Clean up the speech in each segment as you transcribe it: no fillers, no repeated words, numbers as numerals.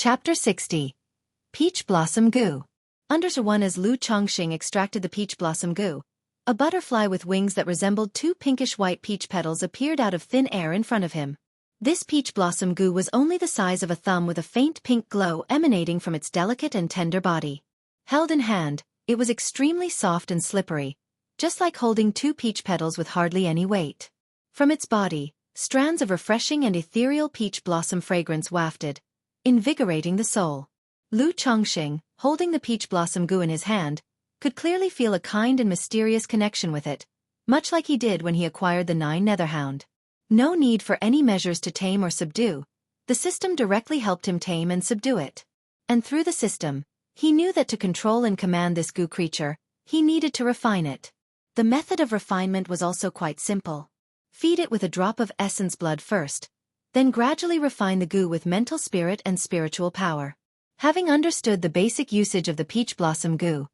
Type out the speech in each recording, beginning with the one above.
Chapter 60. Peach Blossom Goo. Under one as Lu Chongqing extracted the peach blossom goo, a butterfly with wings that resembled two pinkish-white peach petals appeared out of thin air in front of him. This peach blossom goo was only the size of a thumb with a faint pink glow emanating from its delicate and tender body. Held in hand, it was extremely soft and slippery, just like holding two peach petals with hardly any weight. From its body, strands of refreshing and ethereal peach blossom fragrance wafted, invigorating the soul. Lu Chongqing, holding the peach blossom goo in his hand, could clearly feel a kind and mysterious connection with it, much like he did when he acquired the 9 Netherhound. No need for any measures to tame or subdue, the system directly helped him tame and subdue it. And through the system, he knew that to control and command this goo creature, he needed to refine it. The method of refinement was also quite simple. Feed it with a drop of essence blood first, then gradually refine the goo with mental spirit and spiritual power. Having understood the basic usage of the peach blossom goo,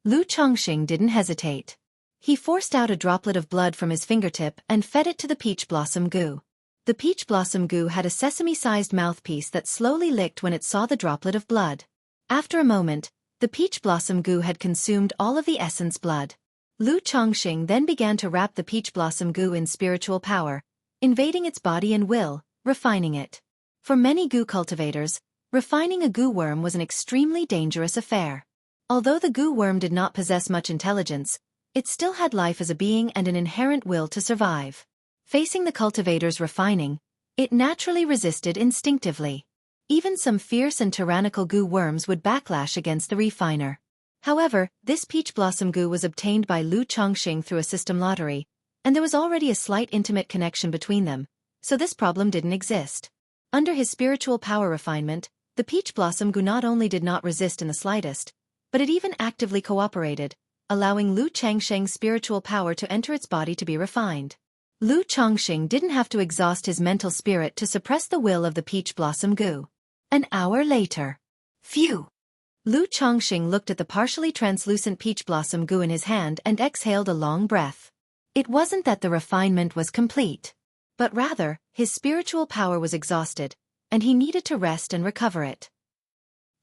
Lu Chongqing didn't hesitate. He forced out a droplet of blood from his fingertip and fed it to the peach blossom goo. The peach blossom goo had a sesame-sized mouthpiece that slowly licked when it saw the droplet of blood. After a moment, the peach blossom goo had consumed all of the essence blood. Lu Chongqing then began to wrap the peach blossom goo in spiritual power, invading its body and will, refining it. For many goo cultivators, refining a goo worm was an extremely dangerous affair. Although the goo worm did not possess much intelligence, it still had life as a being and an inherent will to survive. Facing the cultivator's refining, it naturally resisted instinctively. Even some fierce and tyrannical goo worms would backlash against the refiner. However, this peach blossom goo was obtained by Lu Chongqing through a system lottery, and there was already a slight intimate connection between them, so this problem didn't exist. Under his spiritual power refinement, the peach blossom goo not only did not resist in the slightest, but it even actively cooperated, allowing Lu Chongqing's spiritual power to enter its body to be refined. Lu Chongqing didn't have to exhaust his mental spirit to suppress the will of the peach blossom goo. An hour later. Phew! Lu Chongqing looked at the partially translucent peach blossom goo in his hand and exhaled a long breath. It wasn't that the refinement was complete, but rather, his spiritual power was exhausted, and he needed to rest and recover it.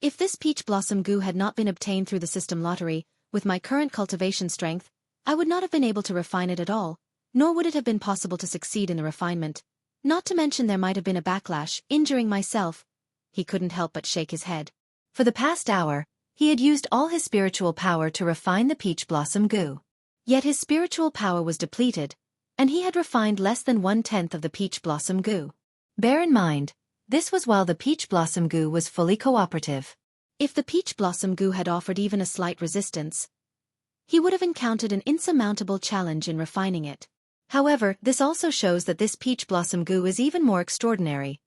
If this peach blossom goo had not been obtained through the system lottery, with my current cultivation strength, I would not have been able to refine it at all, nor would it have been possible to succeed in the refinement. Not to mention there might have been a backlash, injuring myself. He couldn't help but shake his head. For the past hour, he had used all his spiritual power to refine the peach blossom goo. Yet his spiritual power was depleted, and he had refined less than 1/10 of the peach blossom goo. Bear in mind, this was while the peach blossom goo was fully cooperative. If the peach blossom goo had offered even a slight resistance, he would have encountered an insurmountable challenge in refining it. However, this also shows that this peach blossom goo is even more extraordinary.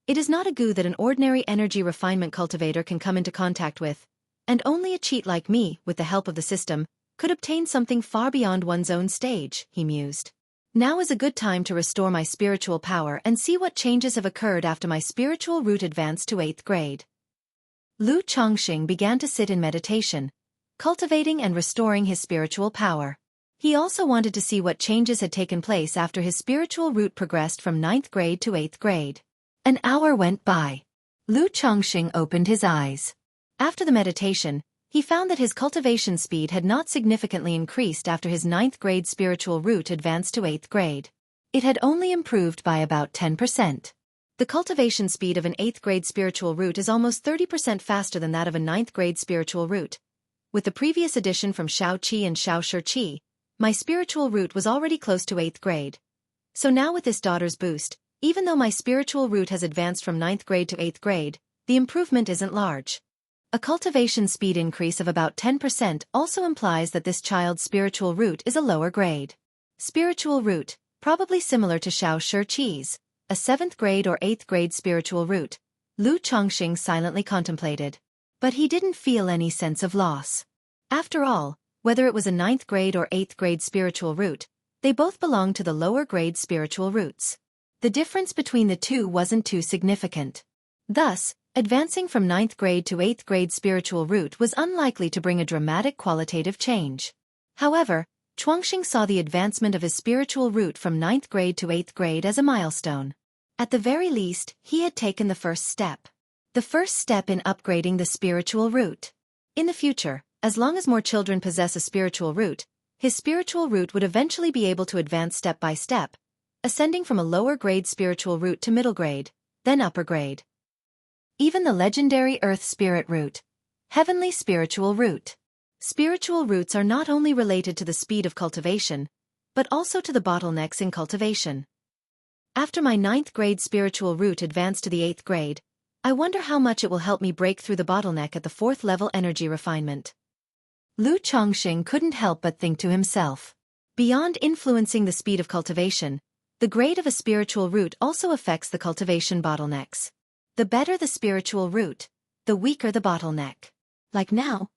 It is not a goo that an ordinary energy refinement cultivator can come into contact with, and only a cheat like me, with the help of the system, could obtain something far beyond one's own stage, he mused. Now is a good time to restore my spiritual power and see what changes have occurred after my spiritual root advanced to 8th grade. Lu Chongqing began to sit in meditation, cultivating and restoring his spiritual power. He also wanted to see what changes had taken place after his spiritual root progressed from 9th grade to 8th grade. An hour went by. Lu Chongqing opened his eyes. After the meditation, he found that his cultivation speed had not significantly increased after his 9th grade spiritual root advanced to 8th grade. It had only improved by about 10%. The cultivation speed of an 8th grade spiritual root is almost 30% faster than that of a 9th grade spiritual root. With the previous addition from Xiao Qi and Xiao Shi Qi, my spiritual root was already close to 8th grade. So now with this daughter's boost, even though my spiritual root has advanced from 9th grade to 8th grade, the improvement isn't large. A cultivation speed increase of about 10% also implies that this child's spiritual root is a lower grade. Spiritual root, probably similar to Xiao Shi Qi's, a 7th grade or 8th grade spiritual root, Lu Chongqing silently contemplated. But he didn't feel any sense of loss. After all, whether it was a 9th grade or 8th grade spiritual root, they both belonged to the lower grade spiritual roots. The difference between the two wasn't too significant. Thus, advancing from 9th grade to 8th grade spiritual root was unlikely to bring a dramatic qualitative change. However, Chongqing saw the advancement of his spiritual root from 9th grade to 8th grade as a milestone. At the very least, he had taken the first step. The first step in upgrading the spiritual root. In the future, as long as more children possess a spiritual root, his spiritual root would eventually be able to advance step by step, ascending from a lower grade spiritual root to middle grade, then upper grade. Even the legendary Earth Spirit Root. Heavenly Spiritual Root. Spiritual roots are not only related to the speed of cultivation, but also to the bottlenecks in cultivation. After my 9th grade spiritual root advanced to the 8th grade, I wonder how much it will help me break through the bottleneck at the 4th level energy refinement. Lu Chongqing couldn't help but think to himself. Beyond influencing the speed of cultivation, the grade of a spiritual root also affects the cultivation bottlenecks. The better the spiritual root, the weaker the bottleneck. Like now,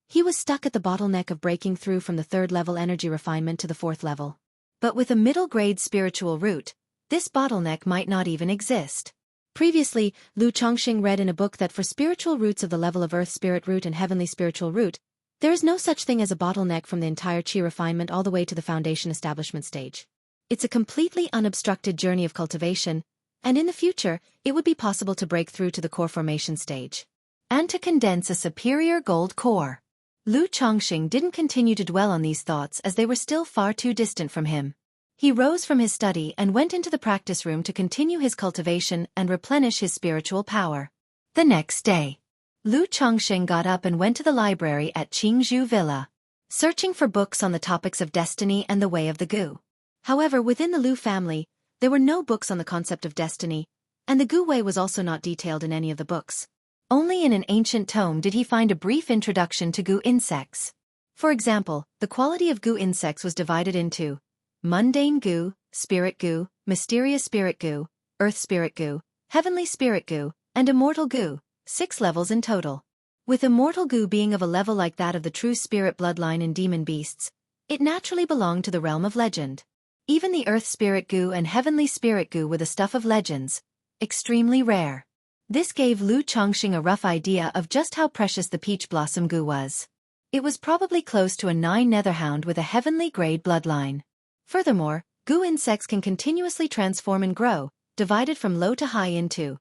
he was stuck at the bottleneck of breaking through from the 3rd level energy refinement to the 4th level. But with a middle grade spiritual root, this bottleneck might not even exist. Previously, Lu Chongqing read in a book that for spiritual roots of the level of Earth Spirit Root and Heavenly Spiritual Root, there is no such thing as a bottleneck from the entire Qi refinement all the way to the foundation establishment stage. It's a completely unobstructed journey of cultivation, and in the future, it would be possible to break through to the core formation stage. And to condense a superior gold core. Lu Chongqing didn't continue to dwell on these thoughts as they were still far too distant from him. He rose from his study and went into the practice room to continue his cultivation and replenish his spiritual power. The next day, Lu Chongqing got up and went to the library at Qingzhou Villa, searching for books on the topics of destiny and the way of the Gu. However, within the Lu family, there were no books on the concept of destiny, and the Gu way was also not detailed in any of the books. Only in an ancient tome did he find a brief introduction to Gu insects. For example, the quality of Gu insects was divided into mundane Gu, spirit Gu, mysterious spirit Gu, earth spirit Gu, heavenly spirit Gu, and immortal Gu, 6 levels in total. With immortal Gu being of a level like that of the true spirit bloodline in demon beasts, it naturally belonged to the realm of legend. Even the earth spirit Gu and heavenly spirit Gu were the stuff of legends, extremely rare. This gave Lu Chongqing a rough idea of just how precious the peach blossom Gu was. It was probably close to a 9 netherhound with a heavenly grade bloodline. Furthermore, Gu insects can continuously transform and grow, divided from low to high into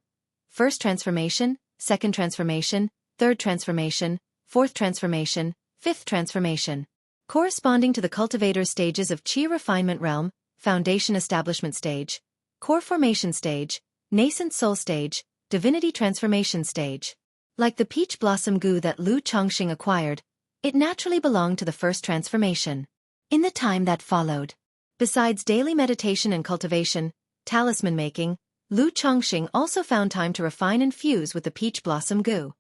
first transformation, second transformation, third transformation, fourth transformation, fifth transformation. Corresponding to the cultivator's stages of Qi refinement realm, foundation establishment stage, core formation stage, nascent soul stage, divinity transformation stage. Like the peach blossom Gu that Lu Chongqing acquired, it naturally belonged to the first transformation. In the time that followed, besides daily meditation and cultivation, talisman making, Lu Chongqing also found time to refine and fuse with the peach blossom Gu.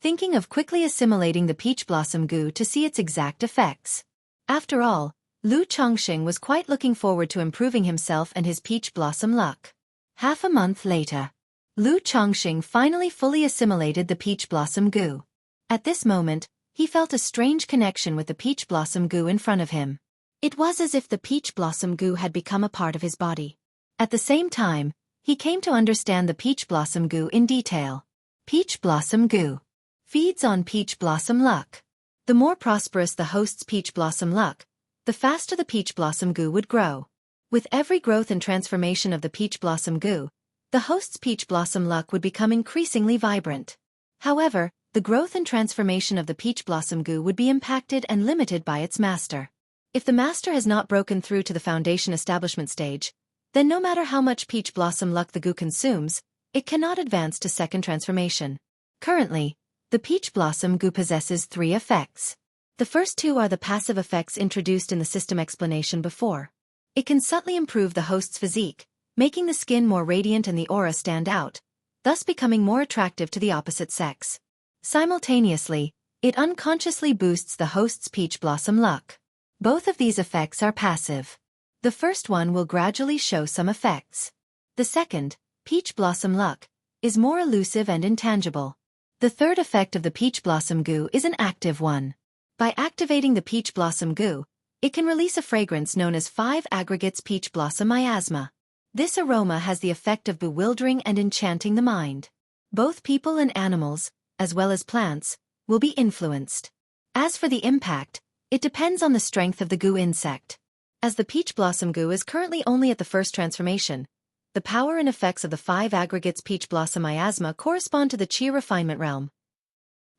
Thinking of quickly assimilating the peach blossom Gu to see its exact effects. After all, Lu Chongqing was quite looking forward to improving himself and his peach blossom luck. Half a month later, Lu Chongqing finally fully assimilated the peach blossom Gu. At this moment, he felt a strange connection with the peach blossom Gu in front of him. It was as if the peach blossom Gu had become a part of his body. At the same time, he came to understand the peach blossom Gu in detail. Peach blossom Gu feeds on peach blossom luck. The more prosperous the host's peach blossom luck, the faster the peach blossom Gu would grow. With every growth and transformation of the peach blossom Gu, the host's peach blossom luck would become increasingly vibrant. However, the growth and transformation of the peach blossom Gu would be impacted and limited by its master. If the master has not broken through to the foundation establishment stage, then no matter how much peach blossom luck the Gu consumes, it cannot advance to second transformation. Currently, the peach blossom Gu possesses 3 effects. The first 2 are the passive effects introduced in the system explanation before. It can subtly improve the host's physique, making the skin more radiant and the aura stand out, thus becoming more attractive to the opposite sex. Simultaneously, it unconsciously boosts the host's peach blossom luck. Both of these effects are passive. The first one will gradually show some effects. The second, peach blossom luck, is more elusive and intangible. The third effect of the peach blossom Gu is an active one. By activating the peach blossom Gu, it can release a fragrance known as 5 aggregates peach blossom miasma. This aroma has the effect of bewildering and enchanting the mind. Both people and animals, as well as plants, will be influenced. As for the impact, it depends on the strength of the Gu insect. As the peach blossom Gu is currently only at the first transformation, the power and effects of the 5 aggregates peach blossom miasma correspond to the Qi refinement realm.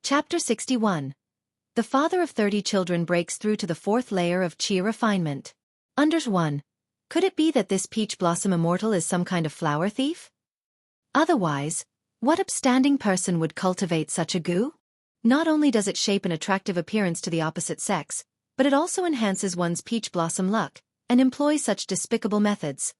Chapter 61. The father of 30 children breaks through to the 4th layer of Qi refinement. Under 1. Could it be that this peach blossom immortal is some kind of flower thief? Otherwise, what upstanding person would cultivate such a goo? Not only does it shape an attractive appearance to the opposite sex, but it also enhances one's peach blossom luck, and employs such despicable methods.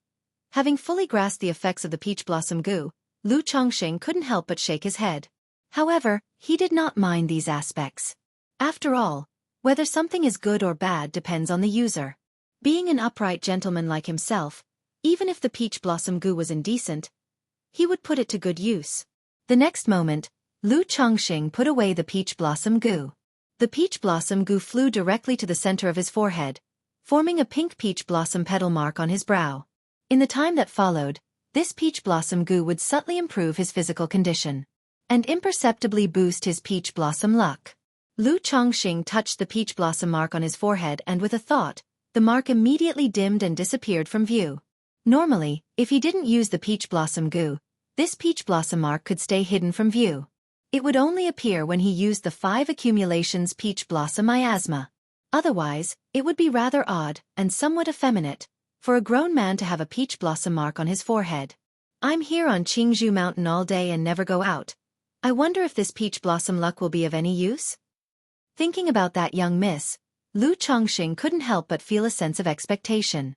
Having fully grasped the effects of the peach blossom goo, Lu Chongqing couldn't help but shake his head. However, he did not mind these aspects. After all, whether something is good or bad depends on the user. Being an upright gentleman like himself, even if the peach blossom goo was indecent, he would put it to good use. The next moment, Lu Chongqing put away the peach blossom goo. The peach blossom goo flew directly to the center of his forehead, forming a pink peach blossom petal mark on his brow. In the time that followed, this peach blossom goo would subtly improve his physical condition and imperceptibly boost his peach blossom luck. Lu Chongqing touched the peach blossom mark on his forehead, and with a thought, the mark immediately dimmed and disappeared from view. Normally, if he didn't use the peach blossom goo, this peach blossom mark could stay hidden from view. It would only appear when he used the 5 accumulations peach blossom miasma. Otherwise, it would be rather odd, and somewhat effeminate, for a grown man to have a peach blossom mark on his forehead. I'm here on Qingzhou Mountain all day and never go out. I wonder if this peach blossom luck will be of any use? Thinking about that young miss, Lu Chongqing couldn't help but feel a sense of expectation.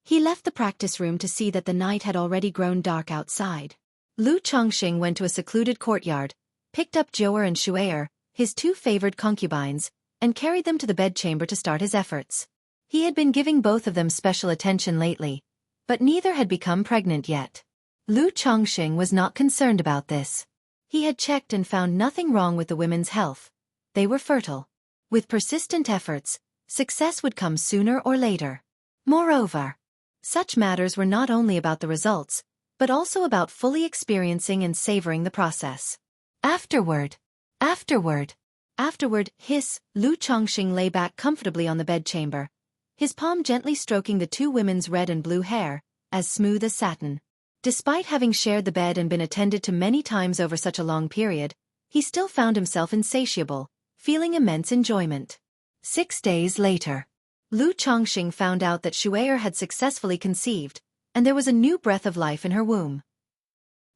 He left the practice room to see that the night had already grown dark outside. Lu Chongqing went to a secluded courtyard, picked up Zhou'er and Shu'er, his 2 favored concubines, and carried them to the bedchamber to start his efforts. He had been giving both of them special attention lately, but neither had become pregnant yet. Lu Chongqing was not concerned about this. He had checked and found nothing wrong with the women's health. They were fertile. With persistent efforts, success would come sooner or later. Moreover, such matters were not only about the results, but also about fully experiencing and savoring the process. Afterward, hiss, Lu Chongqing lay back comfortably on the bedchamber, his palm gently stroking the 2 women's red and blue hair, as smooth as satin. Despite having shared the bed and been attended to many times over such a long period, he still found himself insatiable, feeling immense enjoyment. 6 days later, Lu Chongqing found out that Shu'er had successfully conceived, and there was a new breath of life in her womb.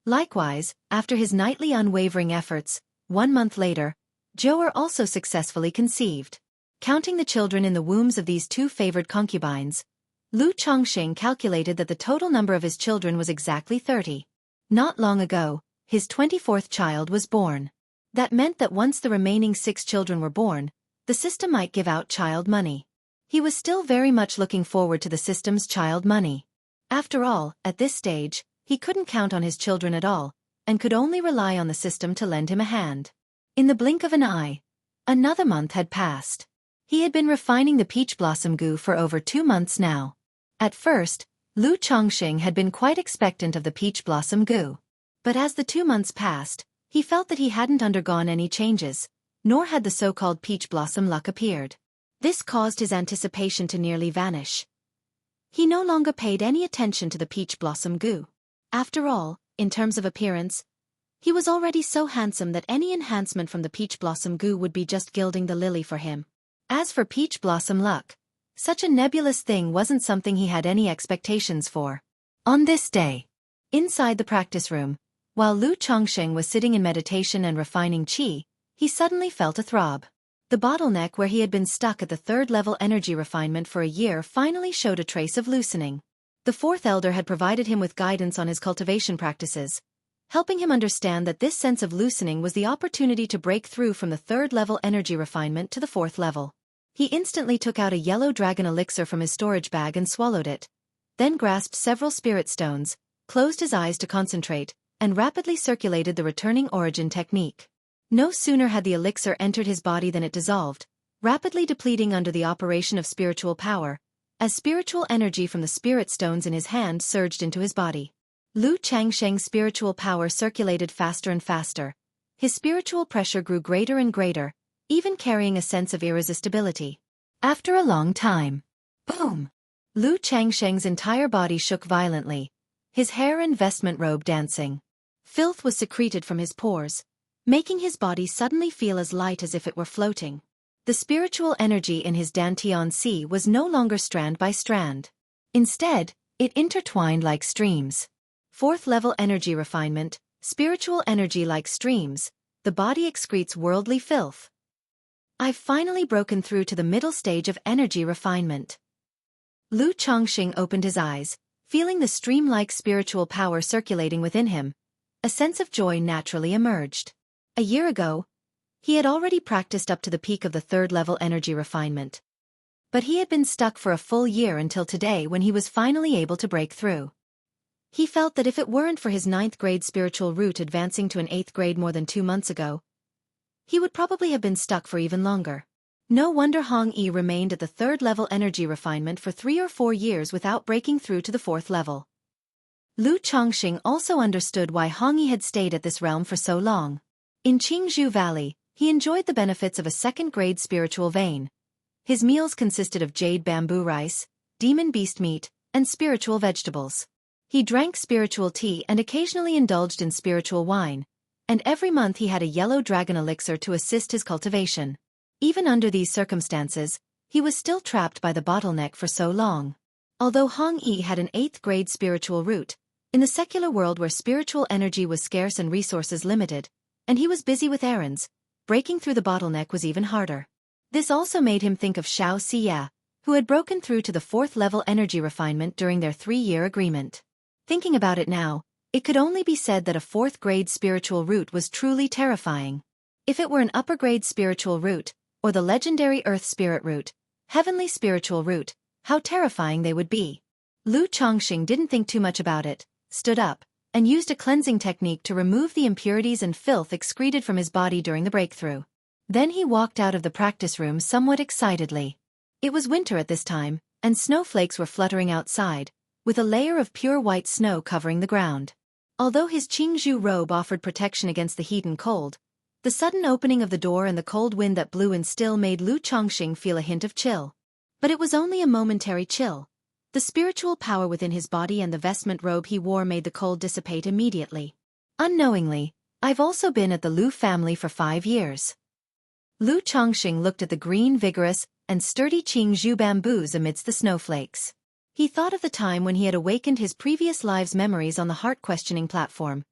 Likewise, after his nightly unwavering efforts, 1 month later, Zhou'er also successfully conceived. Counting the children in the wombs of these 2 favored concubines, Lu Chongqing calculated that the total number of his children was exactly 30. Not long ago, his 24th child was born. That meant that once the remaining 6 children were born, the system might give out child money. He was still very much looking forward to the system's child money. After all, at this stage, he couldn't count on his children at all, and could only rely on the system to lend him a hand. In the blink of an eye, another month had passed. He had been refining the peach blossom goo for over 2 months now. At first, Lu Chongqing had been quite expectant of the peach blossom goo. But as the 2 months passed, he felt that he hadn't undergone any changes, nor had the so-called peach blossom luck appeared. This caused his anticipation to nearly vanish. He no longer paid any attention to the peach blossom goo. After all, in terms of appearance, he was already so handsome that any enhancement from the peach blossom goo would be just gilding the lily for him. As for peach blossom luck, such a nebulous thing wasn't something he had any expectations for. On this day, inside the practice room, while Lu Chongqing was sitting in meditation and refining qi, he suddenly felt a throb. The bottleneck where he had been stuck at the 3rd level energy refinement for a year finally showed a trace of loosening. The 4th elder had provided him with guidance on his cultivation practices, helping him understand that this sense of loosening was the opportunity to break through from the 3rd level energy refinement to the 4th level. He instantly took out a yellow dragon elixir from his storage bag and swallowed it, then grasped several spirit stones, closed his eyes to concentrate, and rapidly circulated the returning origin technique. No sooner had the elixir entered his body than it dissolved, rapidly depleting under the operation of spiritual power, as spiritual energy from the spirit stones in his hand surged into his body. Lu Chongqing's spiritual power circulated faster and faster. His spiritual pressure grew greater and greater, even carrying a sense of irresistibility. After a long time, boom! Lu Chongqing's entire body shook violently. his hair and vestment robe dancing. Filth was secreted from his pores, making his body suddenly feel as light as if it were floating. The spiritual energy in his Dantian sea was no longer strand by strand. Instead, it intertwined like streams. Fourth level energy refinement, spiritual energy like streams, the body excretes worldly filth. I've finally broken through to the middle stage of energy refinement. Lu Chongqing opened his eyes, feeling the stream-like spiritual power circulating within him. A sense of joy naturally emerged. A year ago, he had already practiced up to the peak of the third-level energy refinement. But he had been stuck for a full year until today when he was finally able to break through. He felt that if it weren't for his 9th grade spiritual root advancing to an 8th grade more than 2 months ago, he would probably have been stuck for even longer. No wonder Hong Yi remained at the 3rd-level energy refinement for 3 or 4 years without breaking through to the 4th level. Lu Chongqing also understood why Hong Yi had stayed at this realm for so long. In Qingzhou Valley, he enjoyed the benefits of a 2nd-grade spiritual vein. His meals consisted of jade bamboo rice, demon beast meat, and spiritual vegetables. He drank spiritual tea and occasionally indulged in spiritual wine, and every month he had a yellow dragon elixir to assist his cultivation. Even under these circumstances, he was still trapped by the bottleneck for so long. Although Hong Yi had an 8th grade spiritual root, in the secular world where spiritual energy was scarce and resources limited, and he was busy with errands, breaking through the bottleneck was even harder. This also made him think of Xiao Xia, who had broken through to the 4th-level energy refinement during their 3-year agreement. Thinking about it now, it could only be said that a 4th-grade spiritual root was truly terrifying. If it were an upper-grade spiritual root, or the legendary Earth Spirit root, heavenly spiritual root, how terrifying they would be. Lu Chongqing didn't think too much about it, stood up, and used a cleansing technique to remove the impurities and filth excreted from his body during the breakthrough. Then he walked out of the practice room somewhat excitedly. It was winter at this time, and snowflakes were fluttering outside, with a layer of pure white snow covering the ground. Although his Qingzhou robe offered protection against the heat and cold, the sudden opening of the door and the cold wind that blew in still made Lu Chongqing feel a hint of chill. But it was only a momentary chill. The spiritual power within his body and the vestment robe he wore made the cold dissipate immediately. Unknowingly, I've also been at the Lu family for 5 years. Lu Chongqing looked at the green, vigorous, and sturdy Qingzhou bamboos amidst the snowflakes. He thought of the time when he had awakened his previous lives' memories on the heart-questioning platform.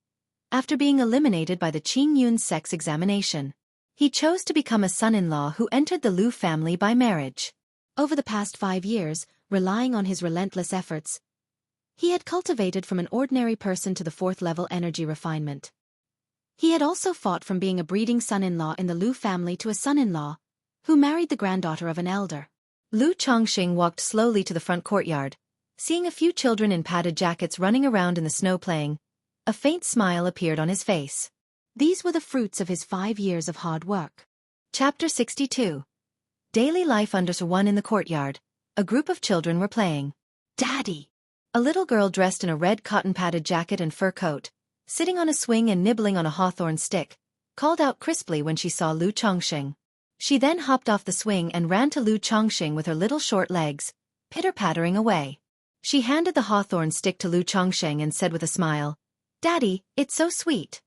After being eliminated by the Qingyun's sex examination, he chose to become a son-in-law who entered the Lu family by marriage. Over the past 5 years, relying on his relentless efforts, he had cultivated from an ordinary person to the 4th-level energy refinement. He had also fought from being a breeding son-in-law in the Lu family to a son-in-law, who married the granddaughter of an elder. Lu Chongqing walked slowly to the front courtyard, seeing a few children in padded jackets running around in the snow playing. A faint smile appeared on his face. These were the fruits of his 5 years of hard work. Chapter 62. Daily life under 1 in the courtyard. A group of children were playing. Daddy! A little girl dressed in a red cotton-padded jacket and fur coat, sitting on a swing and nibbling on a hawthorn stick, called out crisply when she saw Lu Chongqing. She then hopped off the swing and ran to Lu Chongqing with her little short legs, pitter-pattering away. She handed the hawthorn stick to Lu Chongqing and said with a smile, "Daddy, it's so sweet."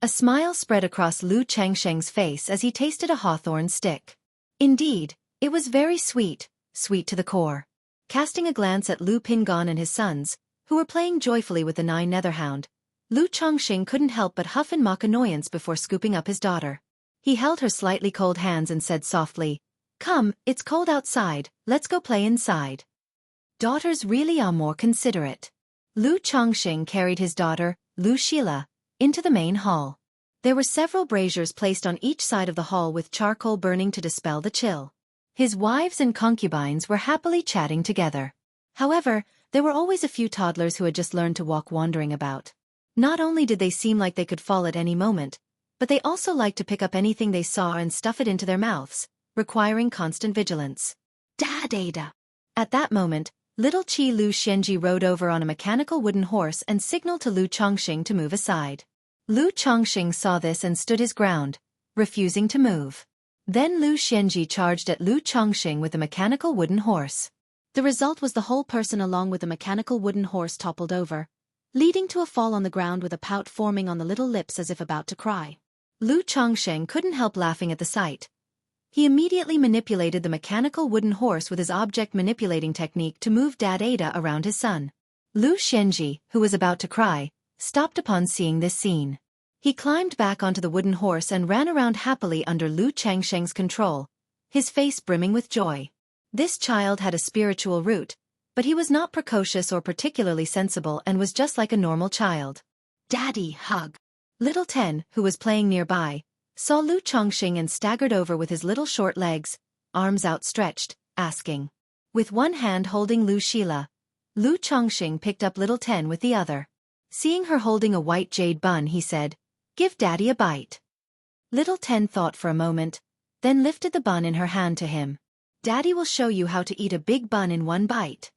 A smile spread across Lu Chongqing's face as he tasted a hawthorn stick. Indeed, it was very sweet, sweet to the core. Casting a glance at Lu Pingon and his sons, who were playing joyfully with the 9 netherhound, Lu Chongqing couldn't help but huff in mock annoyance before scooping up his daughter. He held her slightly cold hands and said softly, "Come, it's cold outside, let's go play inside." Daughters really are more considerate. Lu Chongqing carried his daughter, Lu Shila, into the main hall. There were several braziers placed on each side of the hall with charcoal burning to dispel the chill. His wives and concubines were happily chatting together. However, there were always a few toddlers who had just learned to walk wandering about. Not only did they seem like they could fall at any moment, but they also liked to pick up anything they saw and stuff it into their mouths, requiring constant vigilance. Dad-ada! At that moment, little Qi Lu Xianji rode over on a mechanical wooden horse and signaled to Lu Chongqing to move aside. Lu Chongqing saw this and stood his ground, refusing to move. Then Lu Xianji charged at Lu Chongqing with a mechanical wooden horse. The result was the whole person along with the mechanical wooden horse toppled over, leading to a fall on the ground with a pout forming on the little lips as if about to cry. Lu Chongsheng couldn't help laughing at the sight. He immediately manipulated the mechanical wooden horse with his object manipulating technique to move Dad Ada around his son. Lu Xianji, who was about to cry, stopped upon seeing this scene. He climbed back onto the wooden horse and ran around happily under Lu Changsheng's control, his face brimming with joy. This child had a spiritual root, but he was not precocious or particularly sensible and was just like a normal child. Daddy, hug. Little Ten, who was playing nearby, saw Lu Chongxing and staggered over with his little short legs, arms outstretched, asking. With one hand holding Lu Shila, Lu Chongxing picked up Little Ten with the other. Seeing her holding a white jade bun, he said, "Give Daddy a bite." Little Ten thought for a moment, then lifted the bun in her hand to him. "Daddy will show you how to eat a big bun in one bite,"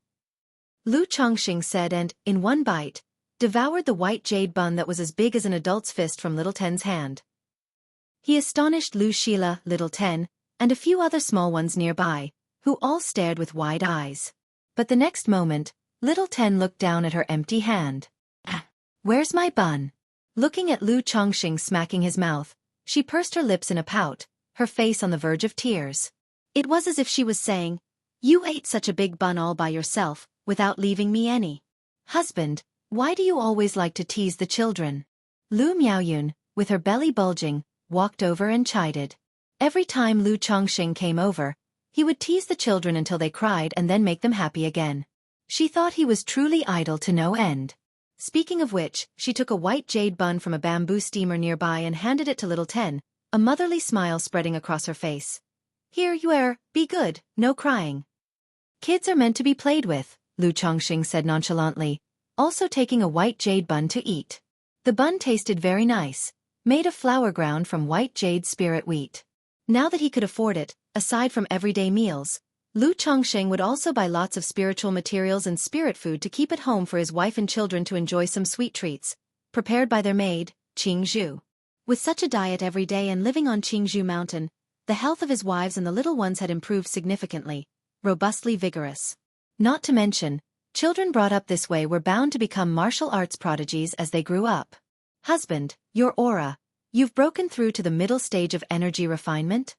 Lu Chongxing said and, in one bite, devoured the white jade bun that was as big as an adult's fist from Little Ten's hand. He astonished Lu Shila, Little Ten, and a few other small ones nearby, who all stared with wide eyes. But the next moment, Little Ten looked down at her empty hand. "Where's my bun?" Looking at Lu Chongxing smacking his mouth, she pursed her lips in a pout, her face on the verge of tears. It was as if she was saying, "You ate such a big bun all by yourself, without leaving me any. Husband, why do you always like to tease the children?" Lu Miaoyun, with her belly bulging, walked over and chided. Every time Lu Chongxing came over, he would tease the children until they cried and then make them happy again. She thought he was truly idle to no end. Speaking of which, she took a white jade bun from a bamboo steamer nearby and handed it to Little Ten, a motherly smile spreading across her face. "Here you are, be good, no crying." "Kids are meant to be played with," Lu Chongxing said nonchalantly, also taking a white jade bun to eat. The bun tasted very nice, made of flour ground from white jade spirit wheat. Now that he could afford it, aside from everyday meals, Lu Chongxing would also buy lots of spiritual materials and spirit food to keep at home for his wife and children to enjoy some sweet treats, prepared by their maid, Qingzhu. With such a diet every day and living on Qingzhu Mountain, the health of his wives and the little ones had improved significantly, robustly vigorous. Not to mention, children brought up this way were bound to become martial arts prodigies as they grew up. "Husband, your aura, you've broken through to the middle stage of energy refinement?"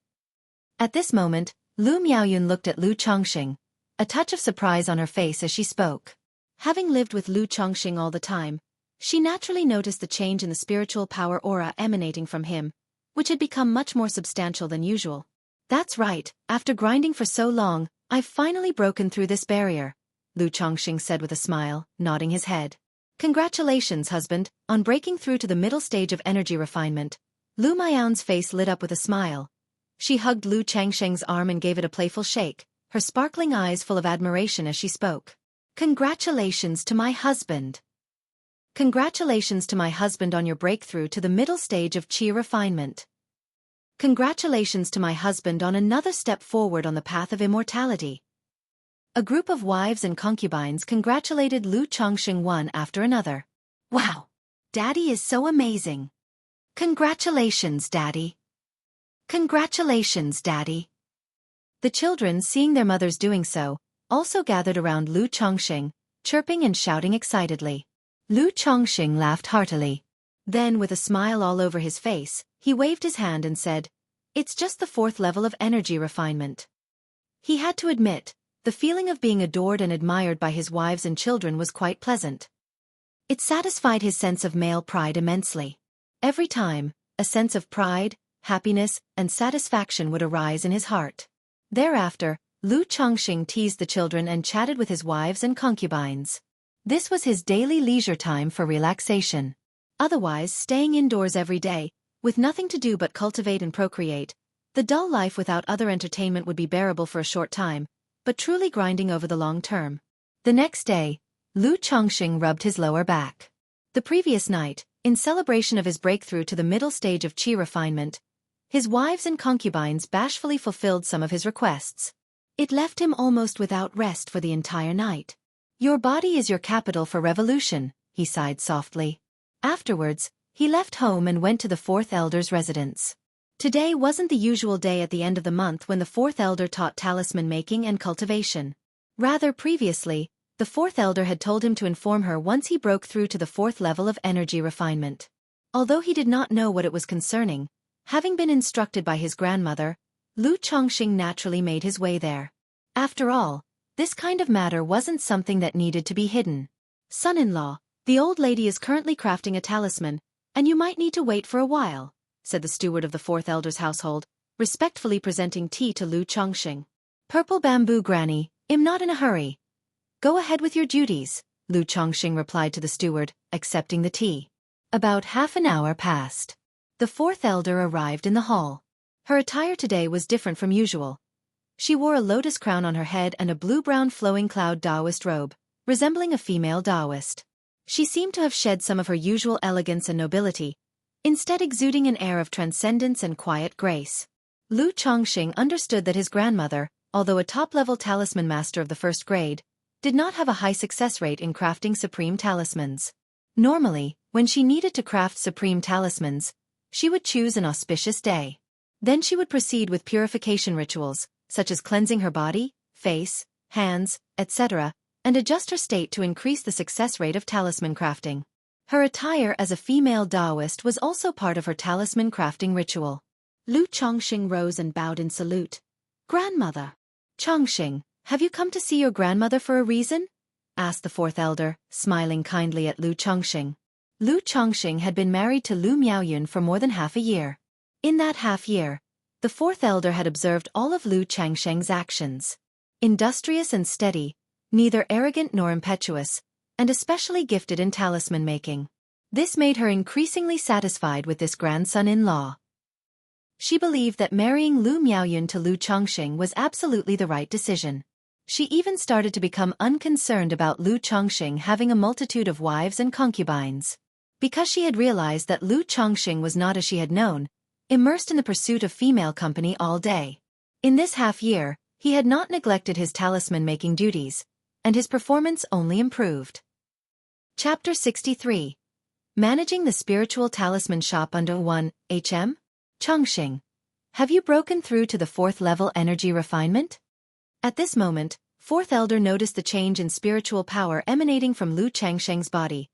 At this moment, Lu Miaoyun looked at Lu Chongxing, a touch of surprise on her face as she spoke. Having lived with Lu Chongxing all the time, she naturally noticed the change in the spiritual power aura emanating from him, which had become much more substantial than usual. "That's right, after grinding for so long, I've finally broken through this barrier," Lu Chongxing said with a smile, nodding his head. "Congratulations, husband, on breaking through to the middle stage of energy refinement." Lu Miaoyun's face lit up with a smile. She hugged Lu Changsheng's arm and gave it a playful shake, her sparkling eyes full of admiration as she spoke. "Congratulations to my husband. Congratulations to my husband on your breakthrough to the middle stage of qi refinement. Congratulations to my husband on another step forward on the path of immortality." A group of wives and concubines congratulated Lu Chongxing one after another. "Wow! Daddy is so amazing! Congratulations, Daddy! Congratulations, Daddy!" The children, seeing their mothers doing so, also gathered around Lu Chongxing, chirping and shouting excitedly. Lu Chongxing laughed heartily. Then, with a smile all over his face, he waved his hand and said, "It's just the 4th level of energy refinement." He had to admit, the feeling of being adored and admired by his wives and children was quite pleasant. It satisfied his sense of male pride immensely. Every time, a sense of pride, happiness, and satisfaction would arise in his heart. Thereafter, Lu Chongxing teased the children and chatted with his wives and concubines. This was his daily leisure time for relaxation. Otherwise, staying indoors every day, with nothing to do but cultivate and procreate, the dull life without other entertainment would be bearable for a short time, but truly grinding over the long term. The next day, Lu Chongxing rubbed his lower back. The previous night, in celebration of his breakthrough to the middle stage of qi refinement, his wives and concubines bashfully fulfilled some of his requests. It left him almost without rest for the entire night. "Your body is your capital for revolution," he sighed softly. Afterwards, he left home and went to the 4th elder's residence. Today wasn't the usual day at the end of the month when the 4th elder taught talisman making and cultivation. Rather, previously, The fourth elder had told him to inform her once he broke through to the fourth level of energy refinement. Although he did not know what it was concerning, having been instructed by his grandmother, Lu Chongqing naturally made his way there. After all, this kind of matter wasn't something that needed to be hidden. Son-in-law, the old lady is currently crafting a talisman, and you might need to wait for a while, said the steward of the fourth elder's household, respectfully presenting tea to Lu Chongqing. Purple bamboo granny, I'm not in a hurry. Go ahead with your duties, Lu Chongqing replied to the steward, accepting the tea. About half an hour passed. The fourth elder arrived in the hall. Her attire today was different from usual. She wore a lotus crown on her head and a blue-brown flowing cloud Taoist robe, resembling a female Taoist. She seemed to have shed some of her usual elegance and nobility, instead exuding an air of transcendence and quiet grace. Lu Chongqing understood that his grandmother, although a top-level talisman master of the first grade, did not have a high success rate in crafting supreme talismans. Normally, when she needed to craft supreme talismans, she would choose an auspicious day. Then she would proceed with purification rituals, such as cleansing her body, face, hands, etc., and adjust her state to increase the success rate of talisman crafting. Her attire as a female Taoist was also part of her talisman crafting ritual. Lu Chongqing rose and bowed in salute. Grandmother. Chongqing, have you come to see your grandmother for a reason? Asked the fourth elder, smiling kindly at Lu Chongqing. Lu Chongqing had been married to Lu Miaoyun for more than half a year. In that half year, the fourth elder had observed all of Lu Chongqing's actions. Industrious and steady, neither arrogant nor impetuous, and especially gifted in talisman making. This made her increasingly satisfied with this grandson-in-law. She believed that marrying Lu Miaoyun to Lu Chongqing was absolutely the right decision. She even started to become unconcerned about Lu Chongqing having a multitude of wives and concubines. Because she had realized that Lu Chongqing was not as she had known, immersed in the pursuit of female company all day. In this half year, he had not neglected his talisman-making duties, and his performance only improved. Chapter 63. Managing the Spiritual Talisman Shop under 1, HM? Chongqing, have you broken through to the fourth level energy refinement? At this moment, fourth elder noticed the change in spiritual power emanating from Lu Chongqing's body,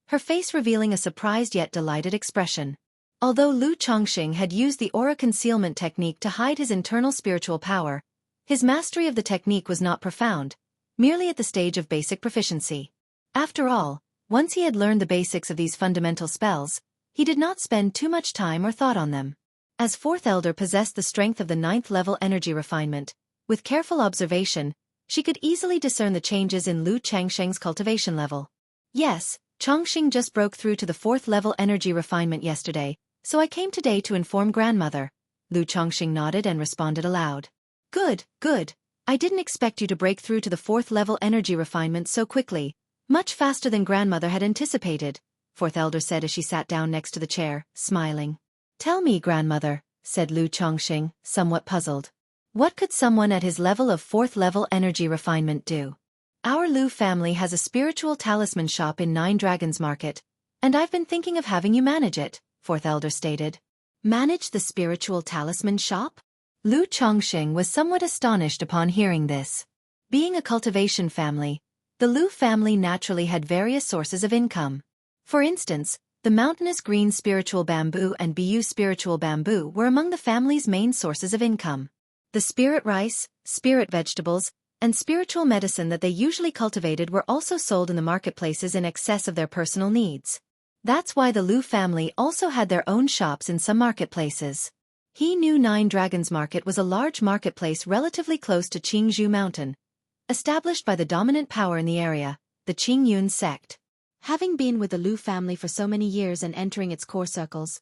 her face revealing a surprised yet delighted expression. Although Lu Chongqing had used the aura concealment technique to hide his internal spiritual power, his mastery of the technique was not profound, merely at the stage of basic proficiency. After all, once he had learned the basics of these fundamental spells, he did not spend too much time or thought on them. As fourth elder possessed the strength of the ninth level energy refinement, with careful observation, she could easily discern the changes in Lu Chongqing's cultivation level. Yes, Chongqing just broke through to the fourth level energy refinement yesterday, so I came today to inform grandmother. Lu Chongqing nodded and responded aloud. Good, good. I didn't expect you to break through to the fourth level energy refinement so quickly, much faster than grandmother had anticipated, fourth elder said as she sat down next to the chair, smiling. Tell me, grandmother, said Lu Chongqing, somewhat puzzled. What could someone at his level of fourth level energy refinement do? Our Lu family has a spiritual talisman shop in Nine Dragons Market, and I've been thinking of having you manage it, fourth elder stated. Manage the spiritual talisman shop? Lu Chongqing was somewhat astonished upon hearing this. Being a cultivation family, the Lu family naturally had various sources of income. For instance, the mountainous green spiritual bamboo and Bu spiritual bamboo were among the family's main sources of income. The spirit rice, spirit vegetables, and spiritual medicine that they usually cultivated were also sold in the marketplaces in excess of their personal needs. That's why the Lu family also had their own shops in some marketplaces. He knew Nine Dragons Market was a large marketplace relatively close to Qingzhou Mountain, established by the dominant power in the area, the Qingyun sect. Having been with the Lu family for so many years and entering its core circles,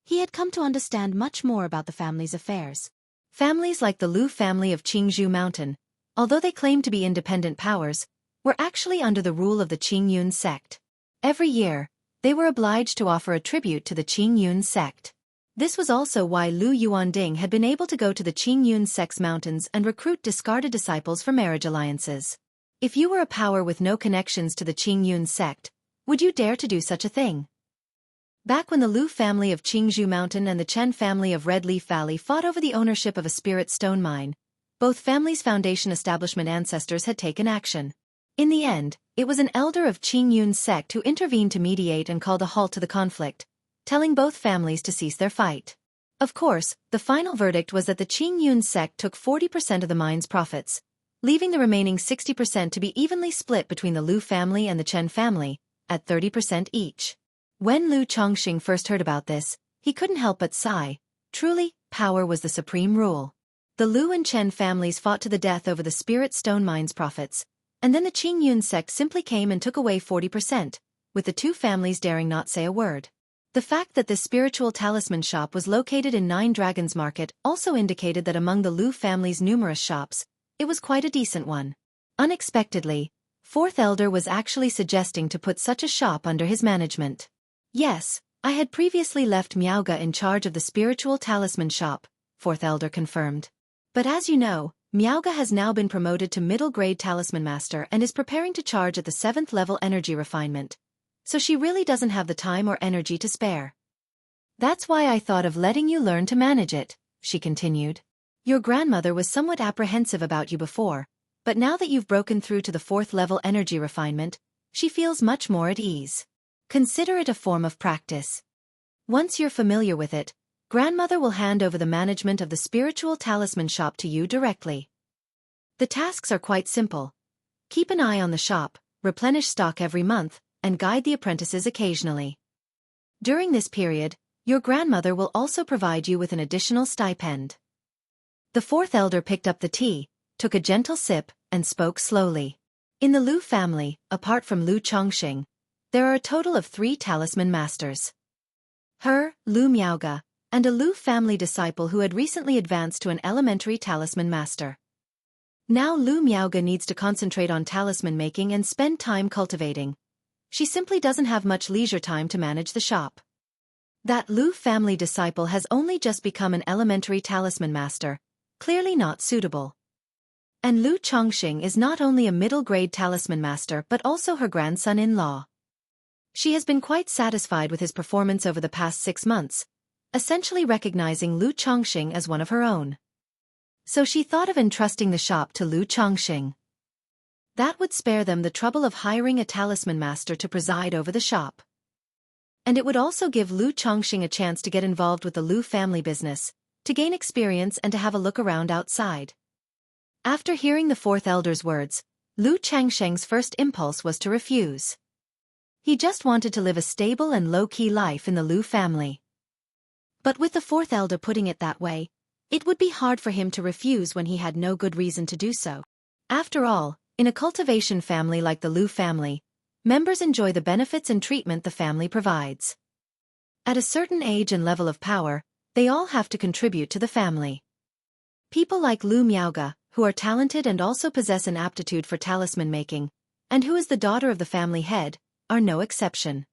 he had come to understand much more about the family's affairs. Families like the Lu family of Qingzhou Mountain, although they claimed to be independent powers, were actually under the rule of the Qingyun sect. Every year, they were obliged to offer a tribute to the Qingyun sect. This was also why Lu Yuanding had been able to go to the Qingyun sect's mountains and recruit discarded disciples for marriage alliances. If you were a power with no connections to the Qingyun sect, would you dare to do such a thing? Back when the Lu family of Qingzhou Mountain and the Chen family of Red Leaf Valley fought over the ownership of a spirit stone mine, both families' foundation establishment ancestors had taken action. In the end, it was an elder of Qing Yun's sect who intervened to mediate and called a halt to the conflict, telling both families to cease their fight. Of course, the final verdict was that the Qing Yun sect took 40% of the mine's profits, leaving the remaining 60% to be evenly split between the Lu family and the Chen family, at 30% each. When Lu Chongqing first heard about this, he couldn't help but sigh. Truly, power was the supreme rule. The Lu and Chen families fought to the death over the spirit stone mine's profits, and then the Qing Yun sect simply came and took away 40%, with the two families daring not say a word. The fact that this spiritual talisman shop was located in Nine Dragons Market also indicated that among the Lu family's numerous shops, it was quite a decent one. Unexpectedly, Fourth Elder was actually suggesting to put such a shop under his management. Yes, I had previously left Miaoga in charge of the spiritual talisman shop, Fourth Elder confirmed. But as you know, Miaoga has now been promoted to middle-grade talisman master and is preparing to charge at the 7th level energy refinement, so she really doesn't have the time or energy to spare. That's why I thought of letting you learn to manage it, she continued. Your grandmother was somewhat apprehensive about you before, but now that you've broken through to the 4th level energy refinement, she feels much more at ease. Consider it a form of practice. Once you're familiar with it, grandmother will hand over the management of the spiritual talisman shop to you directly. The tasks are quite simple. Keep an eye on the shop, replenish stock every month, and guide the apprentices occasionally. During this period, your grandmother will also provide you with an additional stipend. The Fourth Elder picked up the tea, took a gentle sip, and spoke slowly. In the Lu family, apart from Lu Chongqing, there are a total of 3 talisman masters. Her, Lu Miaoga, and a Lu family disciple who had recently advanced to an elementary talisman master. Now Lu Miaoga needs to concentrate on talisman making and spend time cultivating. She simply doesn't have much leisure time to manage the shop. That Lu family disciple has only just become an elementary talisman master, clearly not suitable. And Lu Chongqing is not only a middle-grade talisman master but also her grandson-in-law. She has been quite satisfied with his performance over the past 6 months, essentially recognizing Lu Chongqing as one of her own. So she thought of entrusting the shop to Lu Chongqing. That would spare them the trouble of hiring a talisman master to preside over the shop. And it would also give Lu Chongqing a chance to get involved with the Lu family business, to gain experience and to have a look around outside. After hearing the Fourth Elder's words, Lu Changsheng's first impulse was to refuse. He just wanted to live a stable and low-key life in the Lu family. But with the Fourth Elder putting it that way, it would be hard for him to refuse when he had no good reason to do so. After all, in a cultivation family like the Lu family, members enjoy the benefits and treatment the family provides. At a certain age and level of power, they all have to contribute to the family. People like Lu Miaoga, who are talented and also possess an aptitude for talisman making, and who is the daughter of the family head, are no exception.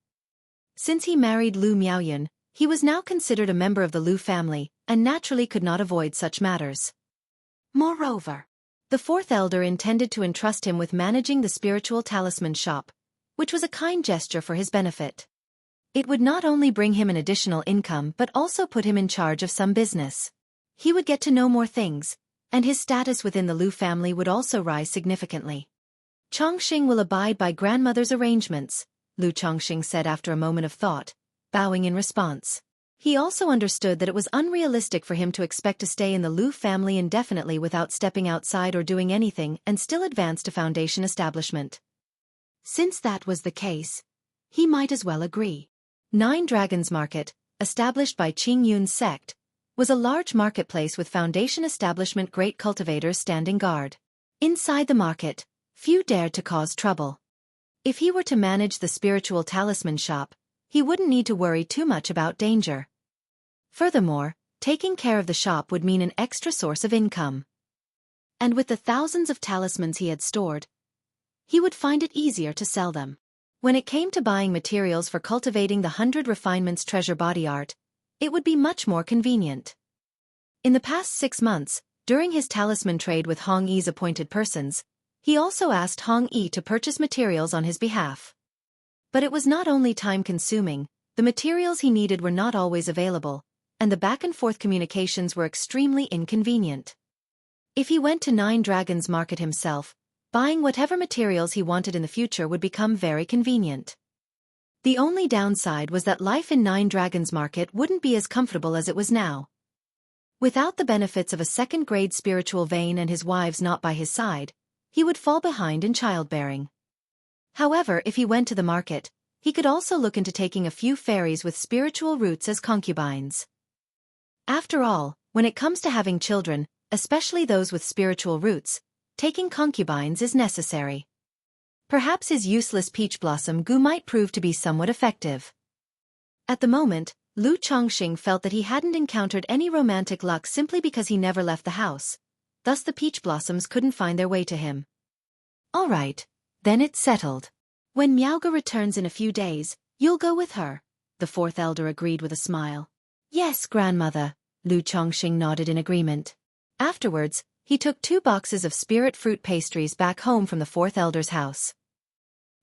Since he married Lu Miaoyun, he was now considered a member of the Lu family, and naturally could not avoid such matters. Moreover, the Fourth Elder intended to entrust him with managing the spiritual talisman shop, which was a kind gesture for his benefit. It would not only bring him an additional income but also put him in charge of some business. He would get to know more things, and his status within the Lu family would also rise significantly. Chongqing will abide by grandmother's arrangements, Lu Chongqing said after a moment of thought, bowing in response. He also understood that it was unrealistic for him to expect to stay in the Lu family indefinitely without stepping outside or doing anything and still advance to foundation establishment. Since that was the case, he might as well agree. Nine Dragons Market, established by Qing Yun's sect, was a large marketplace with foundation establishment great cultivators standing guard. Inside the market, few dared to cause trouble. If he were to manage the spiritual talisman shop, he wouldn't need to worry too much about danger. Furthermore, taking care of the shop would mean an extra source of income. And with the thousands of talismans he had stored, he would find it easier to sell them. When it came to buying materials for cultivating the 100 refinements treasure body art, it would be much more convenient. In the past 6 months, during his talisman trade with Hong Yi's appointed persons, he also asked Hong Yi to purchase materials on his behalf. But it was not only time-consuming, the materials he needed were not always available, and the back-and-forth communications were extremely inconvenient. If he went to Nine Dragons Market himself, buying whatever materials he wanted in the future would become very convenient. The only downside was that life in Nine Dragons Market wouldn't be as comfortable as it was now. Without the benefits of a second-grade spiritual vein and his wives not by his side, he would fall behind in childbearing. However, if he went to the market, he could also look into taking a few fairies with spiritual roots as concubines. After all, when it comes to having children, especially those with spiritual roots, taking concubines is necessary. Perhaps his useless peach blossom goo might prove to be somewhat effective. At the moment, Lu Chongqing felt that he hadn't encountered any romantic luck simply because he never left the house, thus the peach blossoms couldn't find their way to him. All right, then it's settled. When Miaoge returns in a few days, you'll go with her, the fourth elder agreed with a smile. Yes, grandmother, Lu Chongqing nodded in agreement. Afterwards, he took 2 boxes of spirit fruit pastries back home from the fourth elder's house.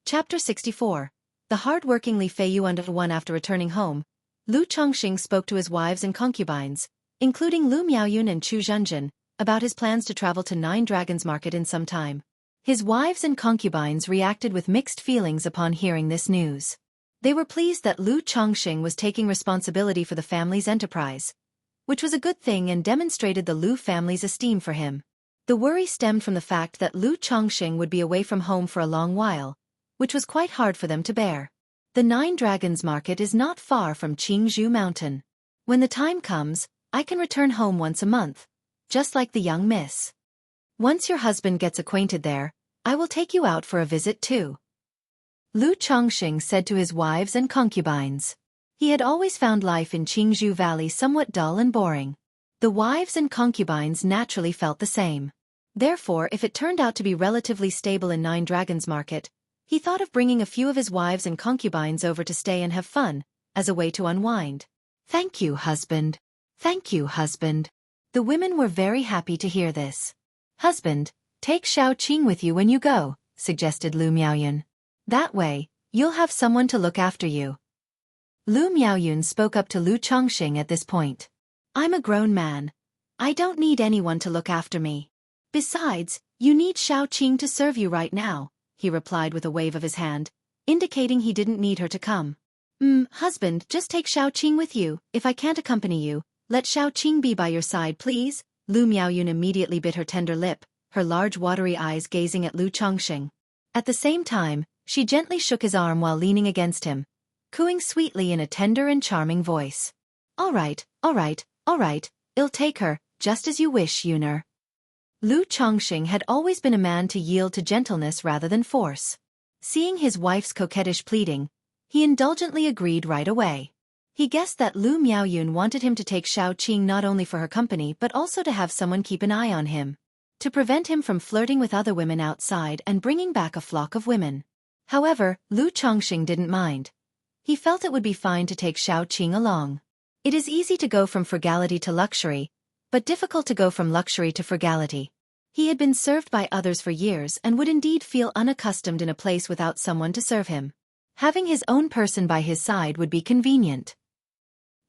Chapter 64. The hard-working Li Feiyu underwon. After returning home, Lu Chongqing spoke to his wives and concubines, including Lu Miaoyun and Chu Zhenjin, about his plans to travel to Nine Dragons Market in some time. His wives and concubines reacted with mixed feelings upon hearing this news. They were pleased that Lu Chongqing was taking responsibility for the family's enterprise, which was a good thing and demonstrated the Lu family's esteem for him. The worry stemmed from the fact that Lu Chongqing would be away from home for a long while, which was quite hard for them to bear. The Nine Dragons Market is not far from Qingzhou Mountain. When the time comes, I can return home once a month, just like the young miss. Once your husband gets acquainted there, I will take you out for a visit too. Lu Chongqing said to his wives and concubines. He had always found life in Qingzhou Valley somewhat dull and boring. The wives and concubines naturally felt the same. Therefore, if it turned out to be relatively stable in Nine Dragons Market, he thought of bringing a few of his wives and concubines over to stay and have fun, as a way to unwind. Thank you, husband. Thank you, husband. The women were very happy to hear this. Husband, take Xiaoqing with you when you go, suggested Lu Miaoyun. That way, you'll have someone to look after you. Lu Miaoyun spoke up to Lu Chongqing at this point. I'm a grown man. I don't need anyone to look after me. Besides, you need Xiaoqing to serve you right now, he replied with a wave of his hand, indicating he didn't need her to come. Husband, just take Xiaoqing with you. If I can't accompany you, let Xiaoqing be by your side, please. Lu Miaoyun immediately bit her tender lip, her large watery eyes gazing at Lu Chongqing. At the same time, she gently shook his arm while leaning against him, cooing sweetly in a tender and charming voice. All right, I'll take her, just as you wish, Yuner. Lu Chongqing had always been a man to yield to gentleness rather than force. Seeing his wife's coquettish pleading, he indulgently agreed right away. He guessed that Lu Miaoyun wanted him to take Xiaoqing not only for her company but also to have someone keep an eye on him, to prevent him from flirting with other women outside and bringing back a flock of women. However, Lu Chongqing didn't mind. He felt it would be fine to take Xiaoqing along. It is easy to go from frugality to luxury, but difficult to go from luxury to frugality. He had been served by others for years and would indeed feel unaccustomed in a place without someone to serve him. Having his own person by his side would be convenient.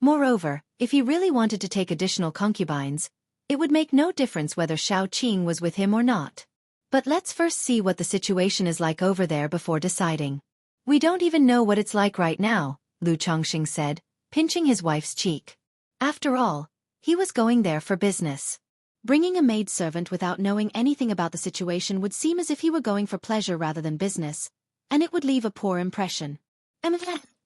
Moreover, if he really wanted to take additional concubines, it would make no difference whether Xiaoqing was with him or not. But let's first see what the situation is like over there before deciding. We don't even know what it's like right now, Lu Chongqing said, pinching his wife's cheek. After all, he was going there for business. Bringing a maidservant without knowing anything about the situation would seem as if he were going for pleasure rather than business, and it would leave a poor impression.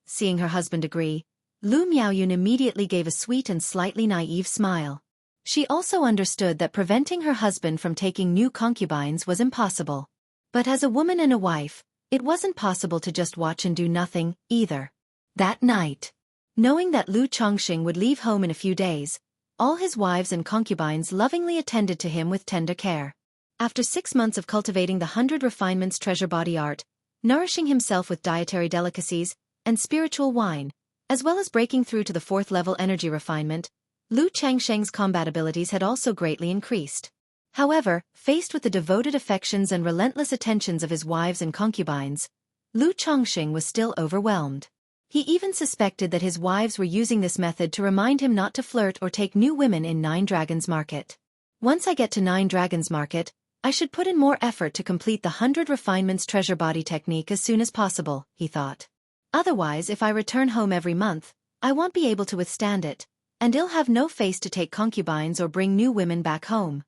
Seeing her husband agree, Lu Miaoyun immediately gave a sweet and slightly naive smile. She also understood that preventing her husband from taking new concubines was impossible. But as a woman and a wife, it wasn't possible to just watch and do nothing, either. That night, knowing that Lu Chongqing would leave home in a few days, all his wives and concubines lovingly attended to him with tender care. After 6 months of cultivating the 100 refinements treasure body art, nourishing himself with dietary delicacies, and spiritual wine, as well as breaking through to the 4th level energy refinement, Lu Changsheng's combat abilities had also greatly increased. However, faced with the devoted affections and relentless attentions of his wives and concubines, Lu Chongqing was still overwhelmed. He even suspected that his wives were using this method to remind him not to flirt or take new women in Nine Dragons Market. Once I get to Nine Dragons Market, I should put in more effort to complete the 100 refinements treasure body technique as soon as possible, he thought. Otherwise, if I return home every month, I won't be able to withstand it, and I'll have no face to take concubines or bring new women back home.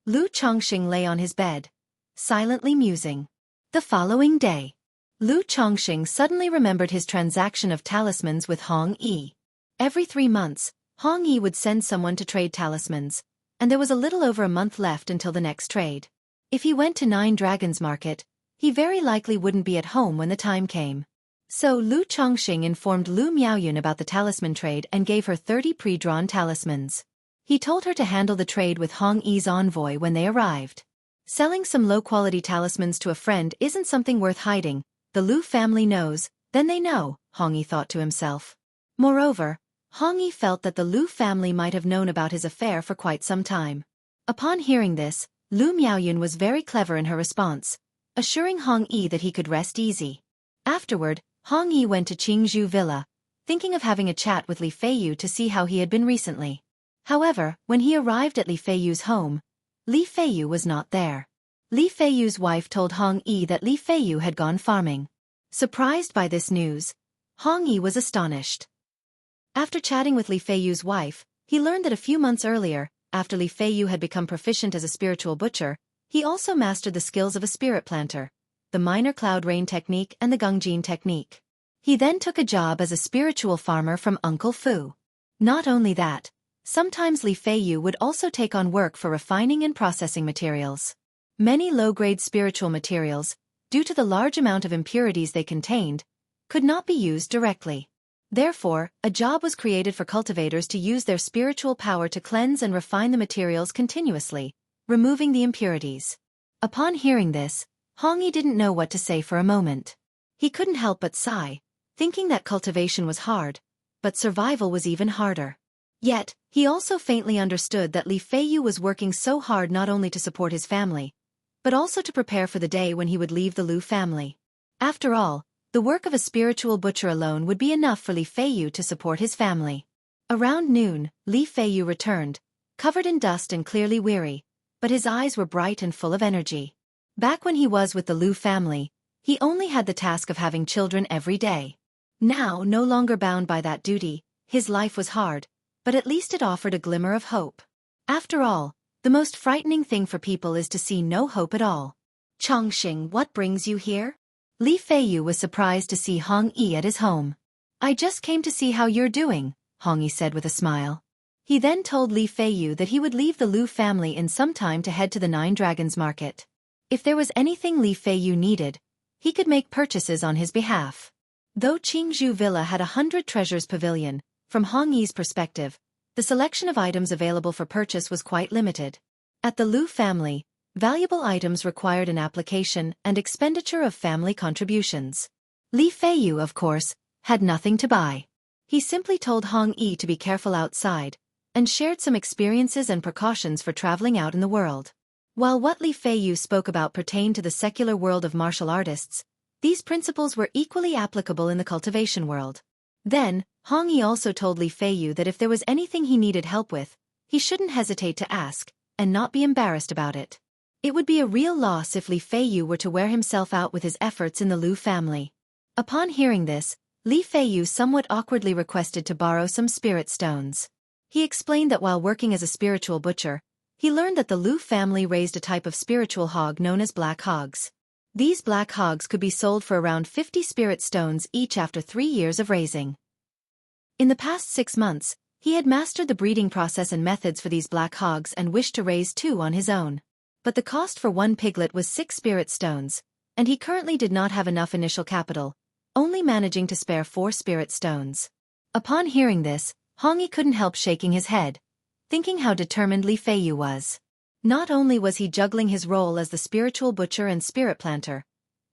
Lu Chongqing lay on his bed, silently musing. The following day, Lu Chongqing suddenly remembered his transaction of talismans with Hong Yi. Every 3 months, Hong Yi would send someone to trade talismans, and there was a little over a month left until the next trade. If he went to Nine Dragons Market, he very likely wouldn't be at home when the time came. So Lu Chongqing informed Lu Miaoyun about the talisman trade and gave her 30 pre-drawn talismans. He told her to handle the trade with Hong Yi's envoy when they arrived. Selling some low-quality talismans to a friend isn't something worth hiding. The Lu family knows, then they know, Hong Yi thought to himself. Moreover, Hong Yi felt that the Lu family might have known about his affair for quite some time. Upon hearing this, Lu Miaoyun was very clever in her response, assuring Hong Yi that he could rest easy. Afterward, Hong Yi went to Qingzhou Villa, thinking of having a chat with Li Feiyu to see how he had been recently. However, when he arrived at Li Feiyu's home, Li Feiyu was not there. Li Feiyu's wife told Hong Yi that Li Feiyu had gone farming. Surprised by this news, Hong Yi was astonished. After chatting with Li Feiyu's wife, he learned that a few months earlier, after Li Feiyu had become proficient as a spiritual butcher, he also mastered the skills of a spirit planter, the minor cloud rain technique and the Gungjin technique. He then took a job as a spiritual farmer from Uncle Fu. Not only that, sometimes Li Feiyu would also take on work for refining and processing materials. Many low-grade spiritual materials, due to the large amount of impurities they contained, could not be used directly. Therefore, a job was created for cultivators to use their spiritual power to cleanse and refine the materials continuously, removing the impurities. Upon hearing this, Hong Yi didn't know what to say for a moment. He couldn't help but sigh, thinking that cultivation was hard, but survival was even harder. Yet, he also faintly understood that Li Feiyu was working so hard not only to support his family, but also to prepare for the day when he would leave the Lu family. After all, the work of a spiritual butcher alone would be enough for Li Feiyu to support his family. Around noon, Li Feiyu returned, covered in dust and clearly weary, but his eyes were bright and full of energy. Back when he was with the Lu family, he only had the task of having children every day. Now, no longer bound by that duty, his life was hard, but at least it offered a glimmer of hope. After all, the most frightening thing for people is to see no hope at all. Chongqing, what brings you here? Li Feiyu was surprised to see Hong Yi at his home. I just came to see how you're doing, Hong Yi said with a smile. He then told Li Feiyu that he would leave the Lu family in some time to head to the Nine Dragons Market. If there was anything Li Feiyu needed, he could make purchases on his behalf. Though Qingzhou Villa had 100 treasures pavilion, from Hong Yi's perspective, the selection of items available for purchase was quite limited. At the Lu family, valuable items required an application and expenditure of family contributions. Li Feiyu, of course, had nothing to buy. He simply told Hong Yi to be careful outside, and shared some experiences and precautions for traveling out in the world. While what Li Feiyu spoke about pertained to the secular world of martial artists, these principles were equally applicable in the cultivation world. Then, Hong Yi also told Li Feiyu that if there was anything he needed help with, he shouldn't hesitate to ask, and not be embarrassed about it. It would be a real loss if Li Feiyu were to wear himself out with his efforts in the Lu family. Upon hearing this, Li Feiyu somewhat awkwardly requested to borrow some spirit stones. He explained that while working as a spiritual butcher, he learned that the Lu family raised a type of spiritual hog known as black hogs. These black hogs could be sold for around 50 spirit stones each after 3 years of raising. In the past 6 months, he had mastered the breeding process and methods for these black hogs and wished to raise 2 on his own. But the cost for 1 piglet was 6 spirit stones, and he currently did not have enough initial capital, only managing to spare 4 spirit stones. Upon hearing this, Hong Yi couldn't help shaking his head, thinking how determined Li Feiyu was. Not only was he juggling his role as the spiritual butcher and spirit planter,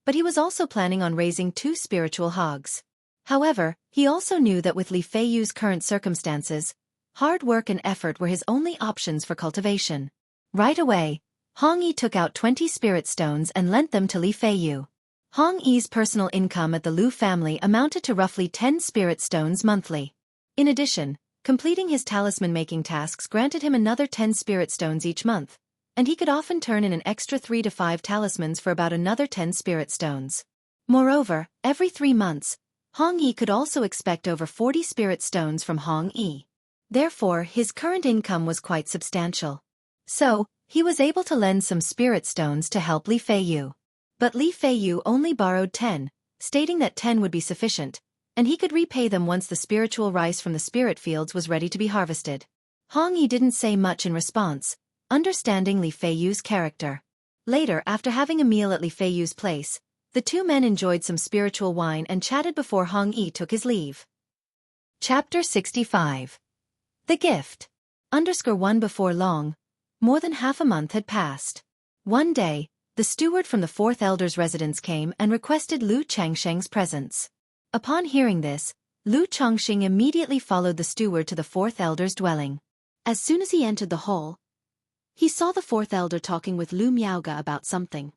but he was also planning on raising 2 spiritual hogs. However, he also knew that with Li Feiyu's current circumstances, hard work and effort were his only options for cultivation. Right away, Hong Yi took out 20 spirit stones and lent them to Li Feiyu. Hong Yi's personal income at the Lu family amounted to roughly 10 spirit stones monthly. In addition, completing his talisman-making tasks granted him another 10 spirit stones each month, and he could often turn in an extra 3 to 5 talismans for about another 10 spirit stones. Moreover, every 3 months, Hong Yi could also expect over 40 spirit stones from Hong Yi. Therefore, his current income was quite substantial. So, he was able to lend some spirit stones to help Li Feiyu. But Li Feiyu only borrowed 10, stating that 10 would be sufficient, and he could repay them once the spiritual rice from the spirit fields was ready to be harvested. Hong Yi didn't say much in response, understanding Li Feiyu's character. Later, after having a meal at Li Feiyu's place, the two men enjoyed some spiritual wine and chatted before Hong Yi took his leave. Chapter 65. The Gift. _1 Before long, more than half a month had passed. One day, the steward from the fourth elder's residence came and requested Lu Changsheng's presence. Upon hearing this, Lu Changsheng immediately followed the steward to the fourth elder's dwelling. As soon as he entered the hall, he saw the fourth elder talking with Lu Miaoga about something.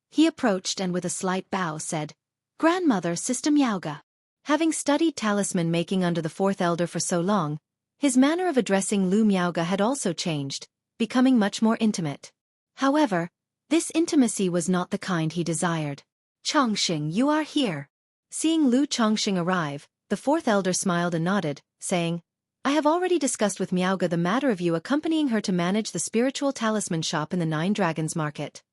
He approached and with a slight bow said, "Grandmother, Sister Miaoga." Having studied talisman making under the fourth elder for so long, his manner of addressing Lu Miaoga had also changed, becoming much more intimate. However, this intimacy was not the kind he desired. "Changsheng, you are here." Seeing Lu Changsheng arrive, the fourth elder smiled and nodded, saying, "I have already discussed with Miaoga the matter of you accompanying her to manage the spiritual talisman shop in the Nine Dragons Market.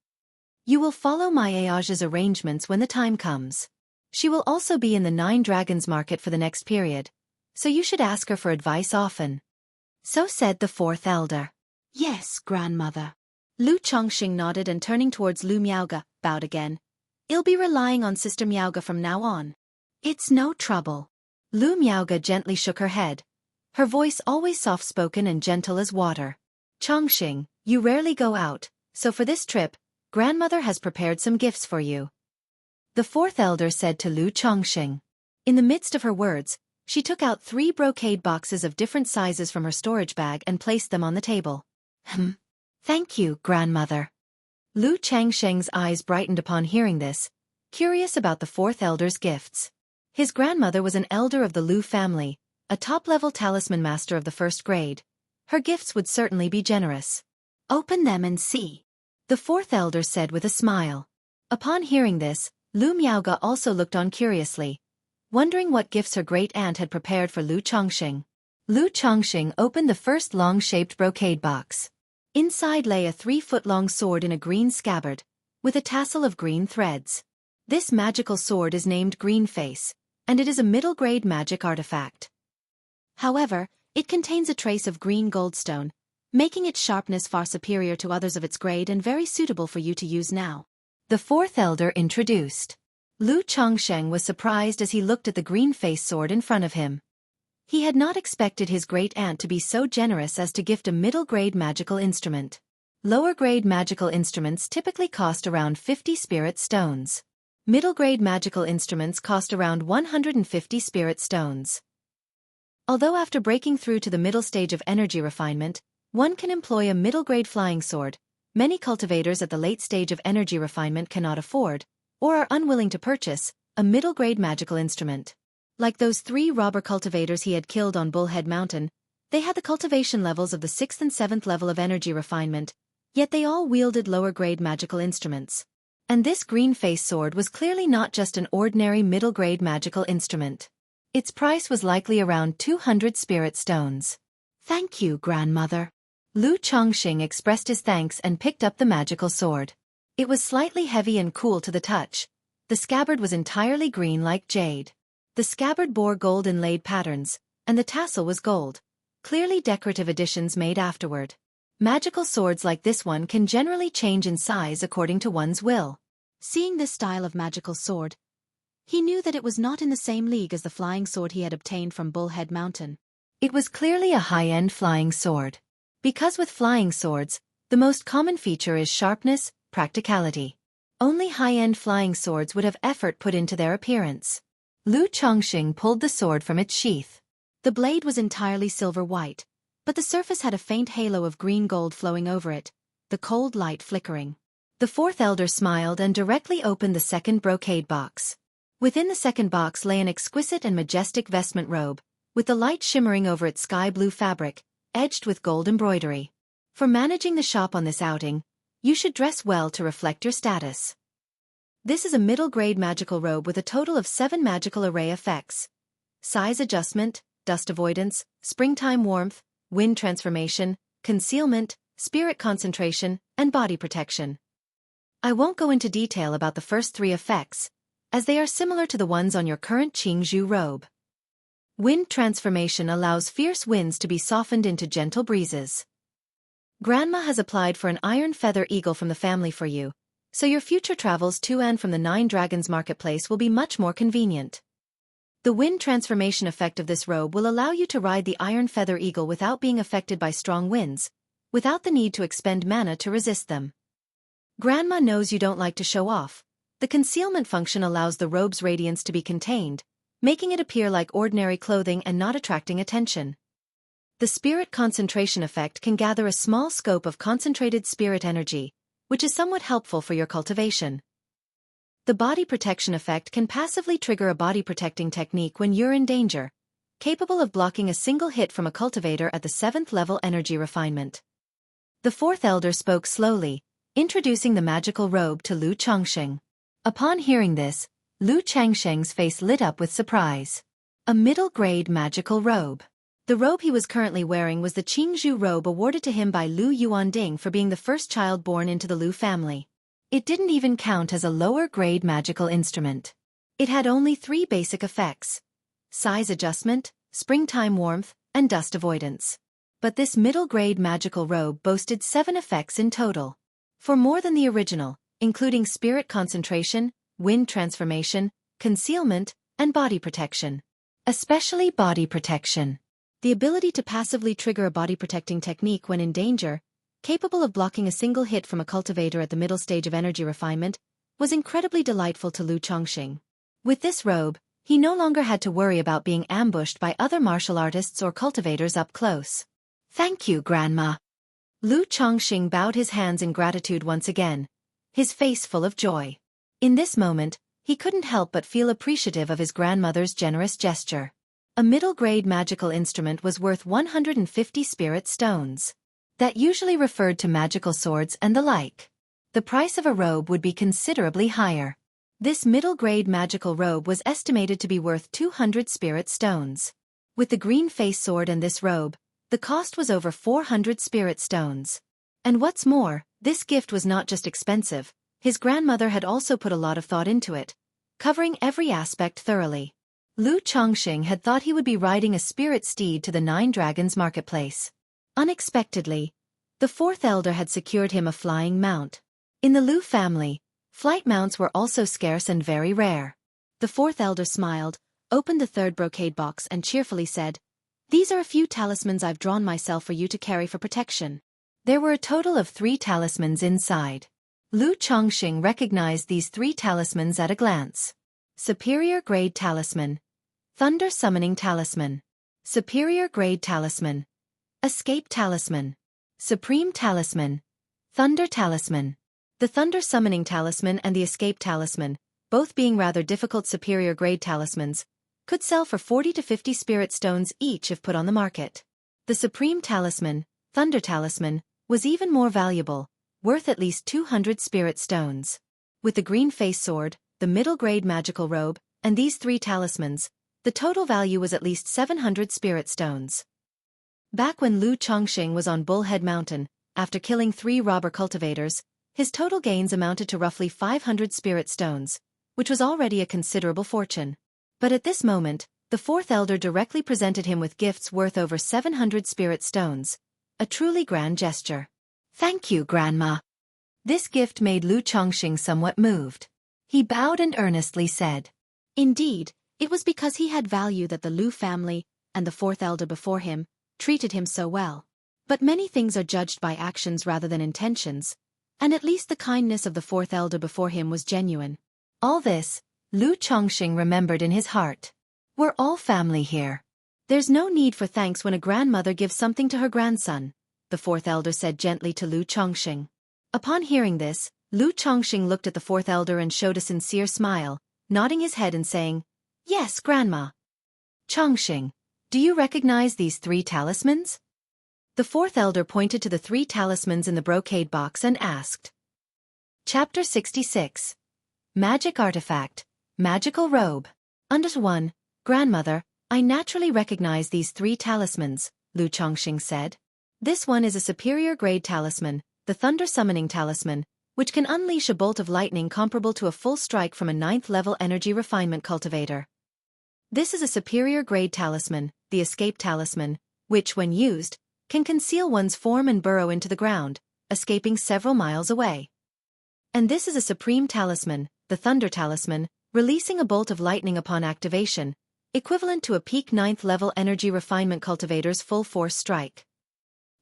You will follow my Ayaja's arrangements when the time comes. She will also be in the Nine Dragons Market for the next period, so you should ask her for advice often." So said the fourth elder. "Yes, grandmother." Lu Changxing nodded and turning towards Lu Miaoga, bowed again. "I'll be relying on Sister Miaoga from now on." "It's no trouble." Lu Miaoga gently shook her head, her voice always soft-spoken and gentle as water. "Changxing, you rarely go out, so for this trip, grandmother has prepared some gifts for you," the fourth elder said to Lu Changxing. In the midst of her words, she took out 3 brocade boxes of different sizes from her storage bag and placed them on the table. Thank you, grandmother." Lu Changsheng's eyes brightened upon hearing this, curious about the fourth elder's gifts. His grandmother was an elder of the Lu family, a top-level talisman master of the first grade. Her gifts would certainly be generous. "Open them and see," the fourth elder said with a smile. Upon hearing this, Lu Miaoga also looked on curiously, wondering what gifts her great-aunt had prepared for Lu Changxing. Lu Changxing opened the first long-shaped brocade box. Inside lay a 3-foot-long sword in a green scabbard, with a tassel of green threads. This magical sword is named Green Face, and it is a middle-grade magic artifact. However, it contains a trace of green goldstone, making its sharpness far superior to others of its grade and very suitable for you to use now, the fourth elder introduced. Lu Changsheng was surprised as he looked at the green face sword in front of him. He had not expected his great-aunt to be so generous as to gift a middle-grade magical instrument. Lower-grade magical instruments typically cost around 50 spirit stones. Middle-grade magical instruments cost around 150 spirit stones. Although after breaking through to the middle stage of energy refinement, one can employ a middle-grade flying sword, many cultivators at the late stage of energy refinement cannot afford, or are unwilling to purchase, a middle-grade magical instrument. Like those 3 robber cultivators he had killed on Bullhead Mountain, they had the cultivation levels of the 6th and 7th level of energy refinement, yet they all wielded lower-grade magical instruments. And this green face sword was clearly not just an ordinary middle-grade magical instrument. Its price was likely around 200 spirit stones. "Thank you, grandmother." Lu Changxing expressed his thanks and picked up the magical sword. It was slightly heavy and cool to the touch. The scabbard was entirely green like jade. The scabbard bore gold inlaid patterns, and the tassel was gold, clearly decorative additions made afterward. Magical swords like this one can generally change in size according to one's will. Seeing this style of magical sword, he knew that it was not in the same league as the flying sword he had obtained from Bullhead Mountain. It was clearly a high-end flying sword. Because with flying swords, the most common feature is sharpness, practicality. Only high-end flying swords would have effort put into their appearance. Lu Changxing pulled the sword from its sheath. The blade was entirely silver-white, but the surface had a faint halo of green gold flowing over it, the cold light flickering. The fourth elder smiled and directly opened the second brocade box. Within the second box lay an exquisite and majestic vestment robe, with the light shimmering over its sky-blue fabric, edged with gold embroidery. For managing the shop on this outing, you should dress well to reflect your status. This is a middle-grade magical robe with a total of 7 magical array effects. Size adjustment, dust avoidance, springtime warmth, wind transformation, concealment, spirit concentration, and body protection. I won't go into detail about the first 3 effects, as they are similar to the ones on your current Qingzhou robe. Wind transformation allows fierce winds to be softened into gentle breezes. Grandma has applied for an iron feather eagle from the family for you, so your future travels to and from the 9 Dragons marketplace will be much more convenient. The wind transformation effect of this robe will allow you to ride the iron feather eagle without being affected by strong winds, without the need to expend mana to resist them. Grandma knows you don't like to show off. The concealment function allows the robe's radiance to be contained, making it appear like ordinary clothing and not attracting attention. The spirit concentration effect can gather a small scope of concentrated spirit energy, which is somewhat helpful for your cultivation. The body protection effect can passively trigger a body protecting technique when you're in danger, capable of blocking a single hit from a cultivator at the 7th level energy refinement. The 4th elder spoke slowly, introducing the magical robe to Lu Chongsheng. Upon hearing this, Lu Changsheng's face lit up with surprise. A middle-grade magical robe. The robe he was currently wearing was the Qingzhou robe awarded to him by Lu Yuanding for being the first child born into the Lu family. It didn't even count as a lower-grade magical instrument. It had only 3 basic effects: size adjustment, springtime warmth, and dust avoidance. But this middle-grade magical robe boasted 7 effects in total. For more than the original, including spirit concentration, wind transformation, concealment, and body protection. Especially body protection. The ability to passively trigger a body-protecting technique when in danger, capable of blocking a single hit from a cultivator at the middle stage of energy refinement, was incredibly delightful to Lu Chongqing. With this robe, he no longer had to worry about being ambushed by other martial artists or cultivators up close. Thank you, Grandma. Lu Chongqing bowed his hands in gratitude once again, his face full of joy. In this moment, he couldn't help but feel appreciative of his grandmother's generous gesture. A middle-grade magical instrument was worth 150 spirit stones. That usually referred to magical swords and the like. The price of a robe would be considerably higher. This middle-grade magical robe was estimated to be worth 200 spirit stones. With the green face sword and this robe, the cost was over 400 spirit stones. And what's more, this gift was not just expensive, his grandmother had also put a lot of thought into it, covering every aspect thoroughly. Lu Chongqing had thought he would be riding a spirit steed to the 9 Dragons marketplace. Unexpectedly, the 4th elder had secured him a flying mount. In the Lu family, flight mounts were also scarce and very rare. The 4th elder smiled, opened the 3rd brocade box and cheerfully said, "These are a few talismans I've drawn myself for you to carry for protection." There were a total of 3 talismans inside. Lu Chongqing recognized these 3 talismans at a glance. Superior Grade Talisman. Thunder Summoning Talisman. Superior Grade Talisman. Escape Talisman. Supreme Talisman. Thunder Talisman. The Thunder Summoning Talisman and the Escape Talisman, both being rather difficult superior grade talismans, could sell for 40 to 50 spirit stones each if put on the market. The Supreme Talisman, Thunder Talisman, was even more valuable, worth at least 200 spirit stones. With the green face sword, the middle grade magical robe, and these 3 talismans, the total value was at least 700 spirit stones. Back when Lu Chongqing was on Bullhead Mountain, after killing 3 robber cultivators, his total gains amounted to roughly 500 spirit stones, which was already a considerable fortune. But at this moment, the 4th elder directly presented him with gifts worth over 700 spirit stones, a truly grand gesture. "Thank you, Grandma." This gift made Lu Chongqing somewhat moved. He bowed and earnestly said, "Indeed, it was because he had value that the Lu family, and the 4th elder before him, treated him so well. But many things are judged by actions rather than intentions, and at least the kindness of the 4th elder before him was genuine." All this, Lu Chongqing remembered in his heart. "We're all family here. There's no need for thanks when a grandmother gives something to her grandson," the 4th elder said gently to Lu Chongqing. Upon hearing this, Lu Chongqing looked at the 4th elder and showed a sincere smile, nodding his head and saying, "Yes, Grandma." "Chongqing, do you recognize these 3 talismans?" The fourth elder pointed to the 3 talismans in the brocade box and asked. Chapter 66. Magic Artifact, Magical Robe. Under 1, Grandmother, I naturally recognize these 3 talismans, Lu Chongqing said. This one is a superior grade talisman, the Thunder Summoning Talisman, which can unleash a bolt of lightning comparable to a full strike from a 9th level energy refinement cultivator. This is a superior grade talisman, the Escape Talisman, which, when used, can conceal one's form and burrow into the ground, escaping several miles away. And this is a Supreme Talisman, the Thunder Talisman, releasing a bolt of lightning upon activation, equivalent to a peak 9th level energy refinement cultivator's full force strike.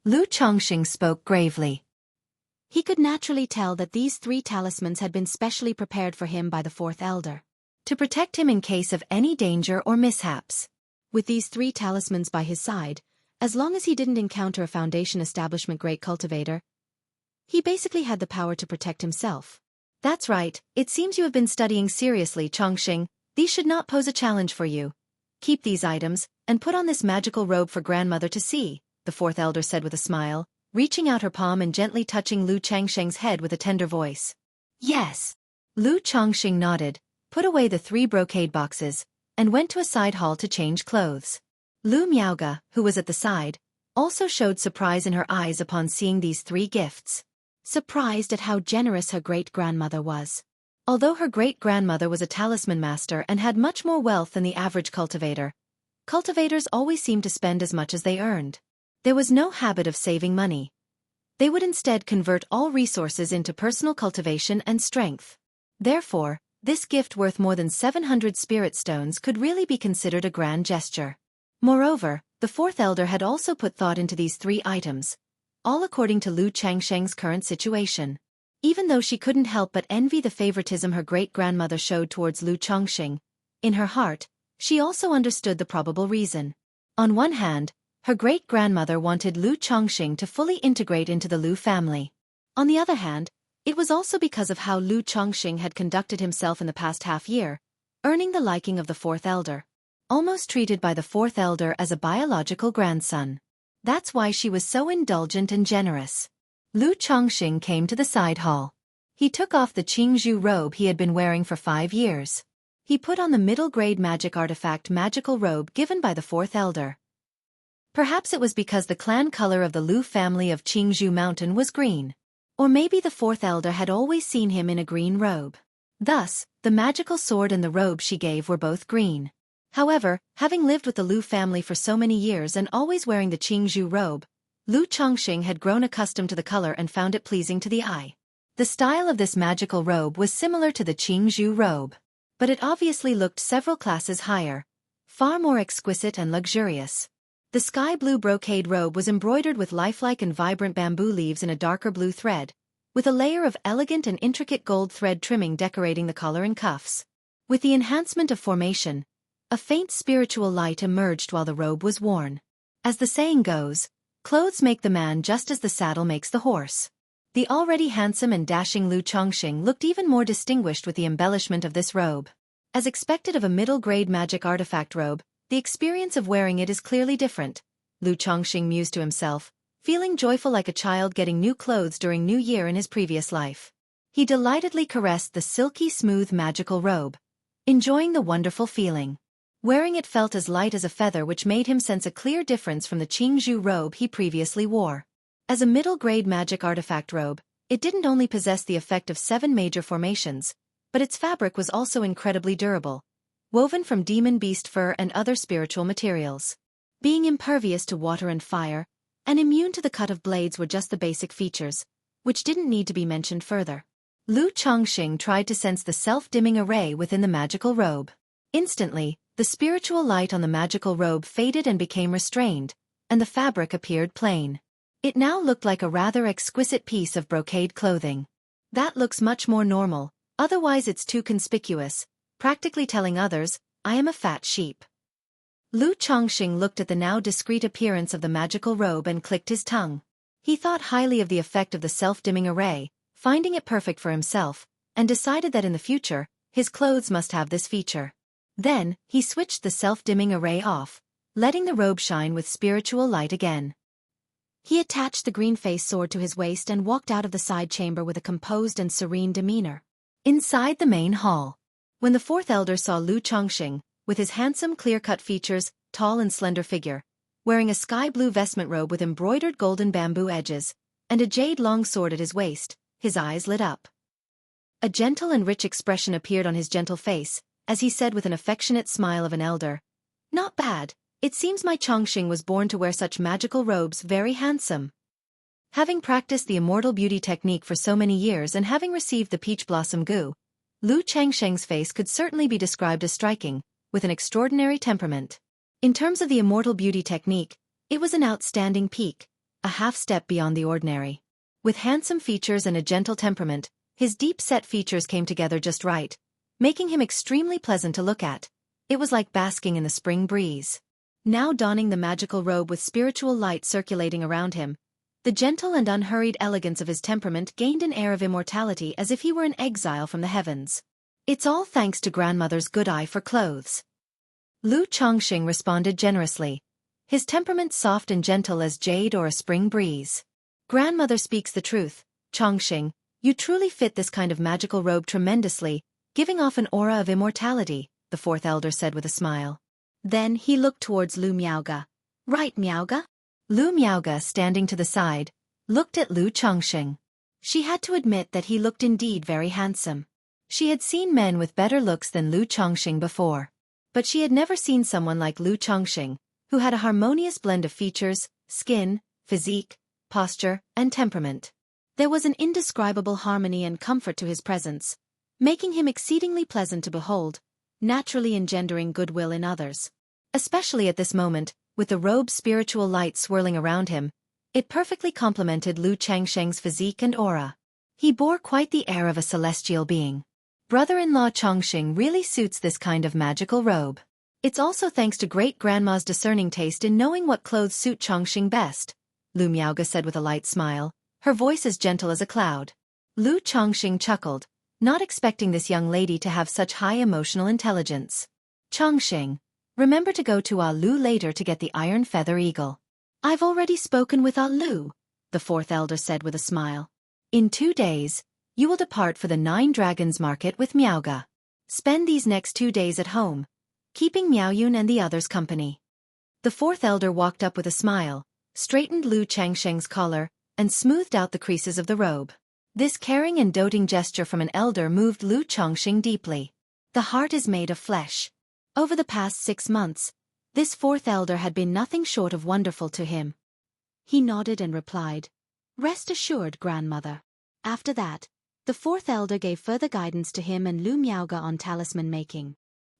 Lu Chongqing spoke gravely. He could naturally tell that these 3 talismans had been specially prepared for him by the 4th elder, to protect him in case of any danger or mishaps. With these 3 talismans by his side, as long as he didn't encounter a Foundation Establishment great cultivator, he basically had the power to protect himself. That's right, it seems you have been studying seriously, Chongqing. These should not pose a challenge for you. Keep these items, and put on this magical robe for grandmother to see, the 4th elder said with a smile, reaching out her palm and gently touching Lu Chongqing's head with a tender voice. Yes. Lu Chongqing nodded, put away the 3 brocade boxes, and went to a side hall to change clothes. Lu Miaoge, who was at the side, also showed surprise in her eyes upon seeing these 3 gifts. Surprised at how generous her great-grandmother was. Although her great-grandmother was a talisman master and had much more wealth than the average cultivator, cultivators always seemed to spend as much as they earned. There was no habit of saving money. They would instead convert all resources into personal cultivation and strength. Therefore, this gift worth more than 700 spirit stones could really be considered a grand gesture. Moreover, the 4th elder had also put thought into these 3 items, all according to Lu Chongqing's current situation. Even though she couldn't help but envy the favoritism her great-grandmother showed towards Lu Chongqing, in her heart, she also understood the probable reason. On one hand, her great-grandmother wanted Lu Chongqing to fully integrate into the Lu family. On the other hand, it was also because of how Lu Chongqing had conducted himself in the past half-year, earning the liking of the 4th elder, almost treated by the 4th elder as a biological grandson. That's why she was so indulgent and generous. Lu Chongqing came to the side hall. He took off the Qingzhu robe he had been wearing for 5 years. He put on the middle-grade magic artifact magical robe given by the 4th elder. Perhaps it was because the clan color of the Lu family of Qingzhu Mountain was green. Or maybe the 4th elder had always seen him in a green robe. Thus, the magical sword and the robe she gave were both green. However, having lived with the Lu family for so many years and always wearing the Qingzhu robe, Lu Chongqing had grown accustomed to the color and found it pleasing to the eye. The style of this magical robe was similar to the Qingzhu robe, but it obviously looked several classes higher, far more exquisite and luxurious. The sky blue brocade robe was embroidered with lifelike and vibrant bamboo leaves in a darker blue thread, with a layer of elegant and intricate gold thread trimming decorating the collar and cuffs. With the enhancement of formation, a faint spiritual light emerged while the robe was worn. As the saying goes, clothes make the man just as the saddle makes the horse. The already handsome and dashing Lu Chongqing looked even more distinguished with the embellishment of this robe. As expected of a middle-grade magic artifact robe, the experience of wearing it is clearly different, Lu Chongqing mused to himself, feeling joyful like a child getting new clothes during New Year in his previous life. He delightedly caressed the silky smooth magical robe, enjoying the wonderful feeling. Wearing it felt as light as a feather, which made him sense a clear difference from the Qingzhu robe he previously wore. As a middle-grade magic artifact robe, it didn't only possess the effect of 7 major formations, but its fabric was also incredibly durable, woven from demon beast fur and other spiritual materials. Being impervious to water and fire, and immune to the cut of blades were just the basic features, which didn't need to be mentioned further. Lu Chongqing tried to sense the self-dimming array within the magical robe. Instantly, the spiritual light on the magical robe faded and became restrained, and the fabric appeared plain. It now looked like a rather exquisite piece of brocade clothing. That looks much more normal, otherwise it's too conspicuous, practically telling others, I am a fat sheep. Lu Chongqing looked at the now discreet appearance of the magical robe and clicked his tongue. He thought highly of the effect of the self-dimming array, finding it perfect for himself, and decided that in the future, his clothes must have this feature. Then, he switched the self-dimming array off, letting the robe shine with spiritual light again. He attached the green-faced sword to his waist and walked out of the side chamber with a composed and serene demeanor. Inside the main hall, when the fourth elder saw Lu Chongqing, with his handsome clear-cut features, tall and slender figure, wearing a sky-blue vestment robe with embroidered golden bamboo edges, and a jade-long sword at his waist, his eyes lit up. A gentle and rich expression appeared on his gentle face, as he said with an affectionate smile of an elder, "Not bad. It seems my Chongqing was born to wear such magical robes, very handsome." Having practiced the immortal beauty technique for so many years and having received the peach blossom goo, Lu Changsheng's face could certainly be described as striking, with an extraordinary temperament. In terms of the immortal beauty technique, it was an outstanding peak, a half-step beyond the ordinary. With handsome features and a gentle temperament, his deep-set features came together just right, making him extremely pleasant to look at. It was like basking in the spring breeze. Now donning the magical robe with spiritual light circulating around him, the gentle and unhurried elegance of his temperament gained an air of immortality as if he were in exile from the heavens. "It's all thanks to grandmother's good eye for clothes." Lu Chongqing responded generously, his temperament soft and gentle as jade or a spring breeze. "Grandmother speaks the truth, Chongqing. You truly fit this kind of magical robe tremendously, giving off an aura of immortality," the fourth elder said with a smile. Then he looked towards Lu Miaoge. "Right, Miaoge?" Lu Miaoge, standing to the side, looked at Lu Chongqing. She had to admit that he looked indeed very handsome. She had seen men with better looks than Lu Chongqing before, but she had never seen someone like Lu Chongqing, who had a harmonious blend of features, skin, physique, posture, and temperament. There was an indescribable harmony and comfort to his presence, making him exceedingly pleasant to behold, naturally engendering goodwill in others. Especially at this moment, with the robe's spiritual light swirling around him, it perfectly complemented Lu Changsheng's physique and aura. He bore quite the air of a celestial being. Brother-in-law Chongqing really suits this kind of magical robe. It's also thanks to great-grandma's discerning taste in knowing what clothes suit Chongqing best, Lu Miaoge said with a light smile, her voice as gentle as a cloud. Lu Chongqing chuckled, not expecting this young lady to have such high emotional intelligence. "Chongqing, remember to go to Lu later to get the iron feather eagle." "I've already spoken with Lu," the fourth elder said with a smile. "In 2 days, you will depart for the 9 Dragons Market with Miaoge. Spend these next 2 days at home, keeping Miaoyun and the others company." The fourth elder walked up with a smile, straightened Lu Changsheng's collar, and smoothed out the creases of the robe. This caring and doting gesture from an elder moved Lu Chongqing deeply. The heart is made of flesh. Over the past 6 months, this fourth elder had been nothing short of wonderful to him. He nodded and replied, "Rest assured, grandmother." After that, the fourth elder gave further guidance to him and Lu Miaoge on talisman making.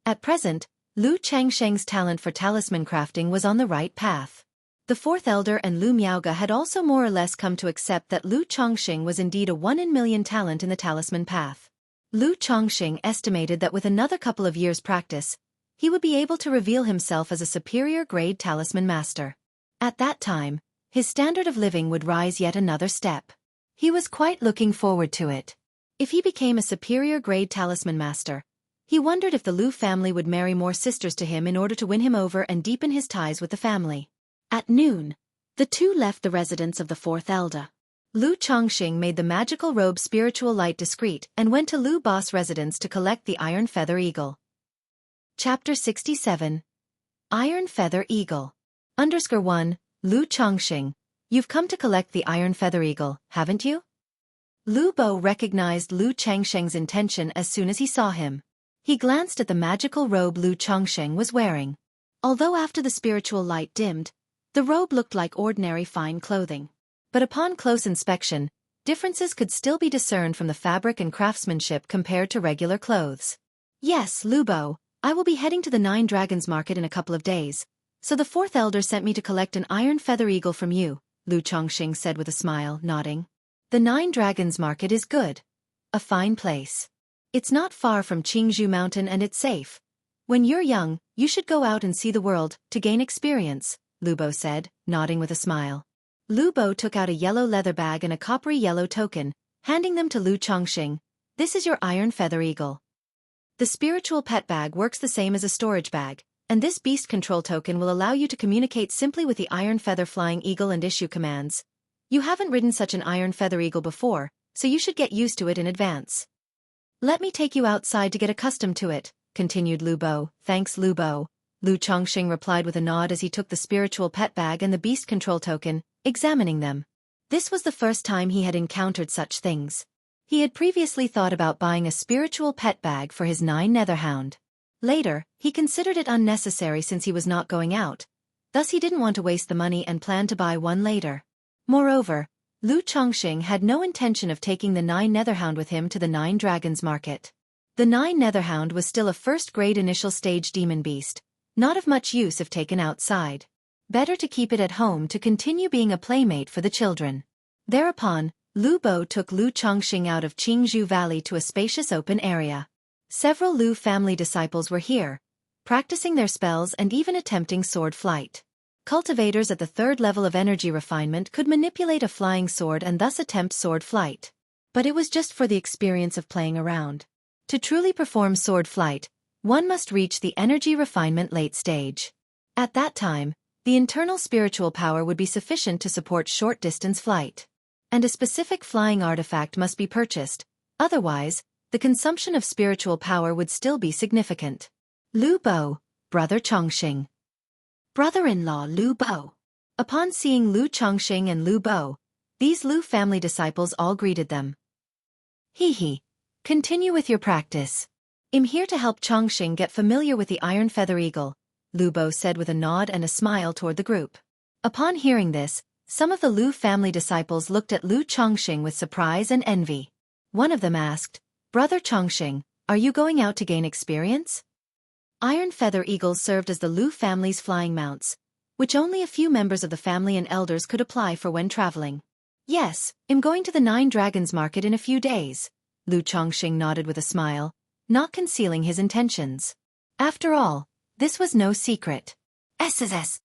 At present, Lu Changsheng's talent for talisman crafting was on the right path. The fourth elder and Lu Miaoge had also more or less come to accept that Lu Chongqing was indeed a 1 in a million talent in the talisman path. Lu Chongqing estimated that with another couple of years' practice, he would be able to reveal himself as a superior-grade talisman master. At that time, his standard of living would rise yet another step. He was quite looking forward to it. If he became a superior-grade talisman master, he wondered if the Lu family would marry more sisters to him in order to win him over and deepen his ties with the family. At noon, the two left the residence of the fourth elder. Lu Chongqing made the magical robe's spiritual light discreet and went to Lu Boss' residence to collect the iron feather eagle. Chapter 67. Iron Feather Eagle. _1. Lu Chongqing, you've come to collect the iron feather eagle, haven't you? Lu Bo recognized Lu Changsheng's intention as soon as he saw him. He glanced at the magical robe Lu Chongqing was wearing. Although after the spiritual light dimmed, the robe looked like ordinary fine clothing. But upon close inspection, differences could still be discerned from the fabric and craftsmanship compared to regular clothes. "Yes, Lu Bo, I will be heading to the 9 Dragons Market in a couple of days, so the fourth elder sent me to collect an iron feather eagle from you," Lu Chongqing said with a smile, nodding. "The 9 Dragons Market is good. A fine place. It's not far from Qingzhou Mountain and it's safe. When you're young, you should go out and see the world, to gain experience," Lu Bo said, nodding with a smile. Lu Bo took out a yellow leather bag and a coppery yellow token, handing them to Lu Chongqing. "This is your iron feather eagle. The spiritual pet bag works the same as a storage bag, and this beast control token will allow you to communicate simply with the Iron Feather Flying Eagle and issue commands. You haven't ridden such an Iron Feather Eagle before, so you should get used to it in advance. Let me take you outside to get accustomed to it, continued Lu Bo. Thanks, Lu Bo. Lu Chongqing replied with a nod as he took the spiritual pet bag and the beast control token, examining them. This was the first time he had encountered such things. He had previously thought about buying a spiritual pet bag for his 9 Netherhound. Later, he considered it unnecessary since he was not going out. Thus he didn't want to waste the money and planned to buy one later. Moreover, Lu Chongqing had no intention of taking the 9 Netherhound with him to the 9 Dragons market. The 9 Netherhound was still a first-grade initial stage demon beast, not of much use if taken outside. Better to keep it at home to continue being a playmate for the children. Thereupon, Lu Bo took Lu Chongqing out of Qingzhou Valley to a spacious open area. Several Lu family disciples were here, practicing their spells and even attempting sword flight. Cultivators at the 3rd level of energy refinement could manipulate a flying sword and thus attempt sword flight. But it was just for the experience of playing around. To truly perform sword flight, one must reach the energy refinement late stage. At that time, the internal spiritual power would be sufficient to support short-distance flight. And a specific flying artifact must be purchased, otherwise, the consumption of spiritual power would still be significant. Lu Bo, Brother Chongqing. Brother-in-law Lu Bo. Upon seeing Lu Chongqing and Lu Bo, these Lu family disciples all greeted them. Hee. Continue with your practice. I'm here to help Chongqing get familiar with the Iron Feather Eagle, Lu Bo said with a nod and a smile toward the group. Upon hearing this, some of the Lu family disciples looked at Lu Chongqing with surprise and envy. One of them asked, Brother Chongqing, are you going out to gain experience? Iron Feather Eagles served as the Lu family's flying mounts, which only a few members of the family and elders could apply for when traveling. Yes, I'm going to the 9 Dragons market in a few days, Lu Chongqing nodded with a smile, not concealing his intentions. After all, this was no secret. SSS.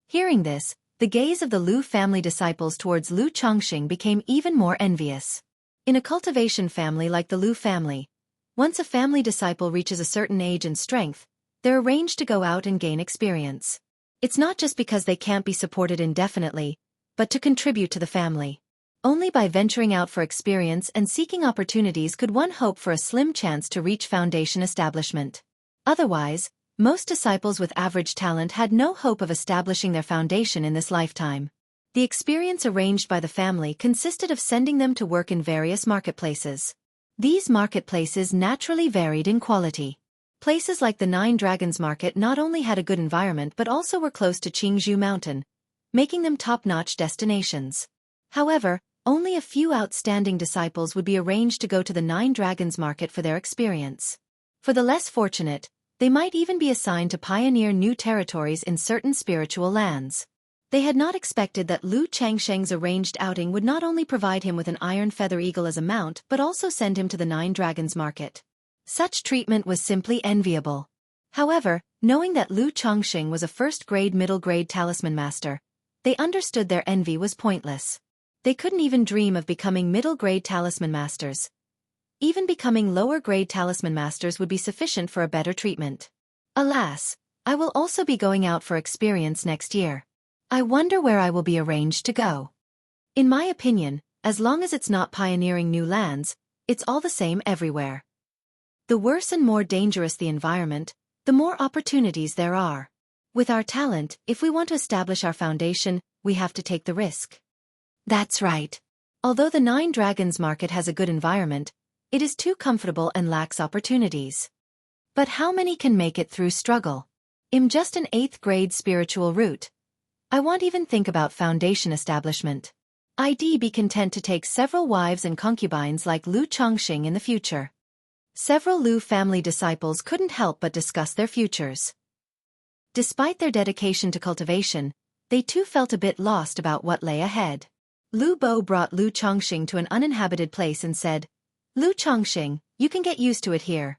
Hearing this, the gaze of the Lu family disciples towards Lu Chongqing became even more envious. In a cultivation family like the Lu family, once a family disciple reaches a certain age and strength, they're arranged to go out and gain experience. It's not just because they can't be supported indefinitely, but to contribute to the family. Only by venturing out for experience and seeking opportunities could one hope for a slim chance to reach foundation establishment. Otherwise, most disciples with average talent had no hope of establishing their foundation in this lifetime. The experience arranged by the family consisted of sending them to work in various marketplaces. These marketplaces naturally varied in quality. Places like the 9 Dragons Market not only had a good environment but also were close to Qingzhou Mountain, making them top-notch destinations. However, only a few outstanding disciples would be arranged to go to the 9 Dragons Market for their experience. For the less fortunate, they might even be assigned to pioneer new territories in certain spiritual lands. They had not expected that Lu Chongqing's arranged outing would not only provide him with an Iron Feather Eagle as a mount but also send him to the 9 Dragons Market. Such treatment was simply enviable. However, knowing that Lu Chongqing was a first-grade middle-grade talisman master, they understood their envy was pointless. They couldn't even dream of becoming middle-grade talisman masters. Even becoming lower-grade talisman masters would be sufficient for a better treatment. Alas, I will also be going out for experience next year. I wonder where I will be arranged to go. In my opinion, as long as it's not pioneering new lands, it's all the same everywhere. The worse and more dangerous the environment, the more opportunities there are. With our talent, if we want to establish our foundation, we have to take the risk. That's right. Although the 9 Dragons Market has a good environment, it is too comfortable and lacks opportunities. But how many can make it through struggle? I'm just an 8th grade spiritual route. I won't even think about foundation establishment. I'd be content to take several wives and concubines like Lu Chongqing in the future. Several Lu family disciples couldn't help but discuss their futures. Despite their dedication to cultivation, they too felt a bit lost about what lay ahead. Lu Bo brought Lu Chongqing to an uninhabited place and said, Lu Chongqing, you can get used to it here.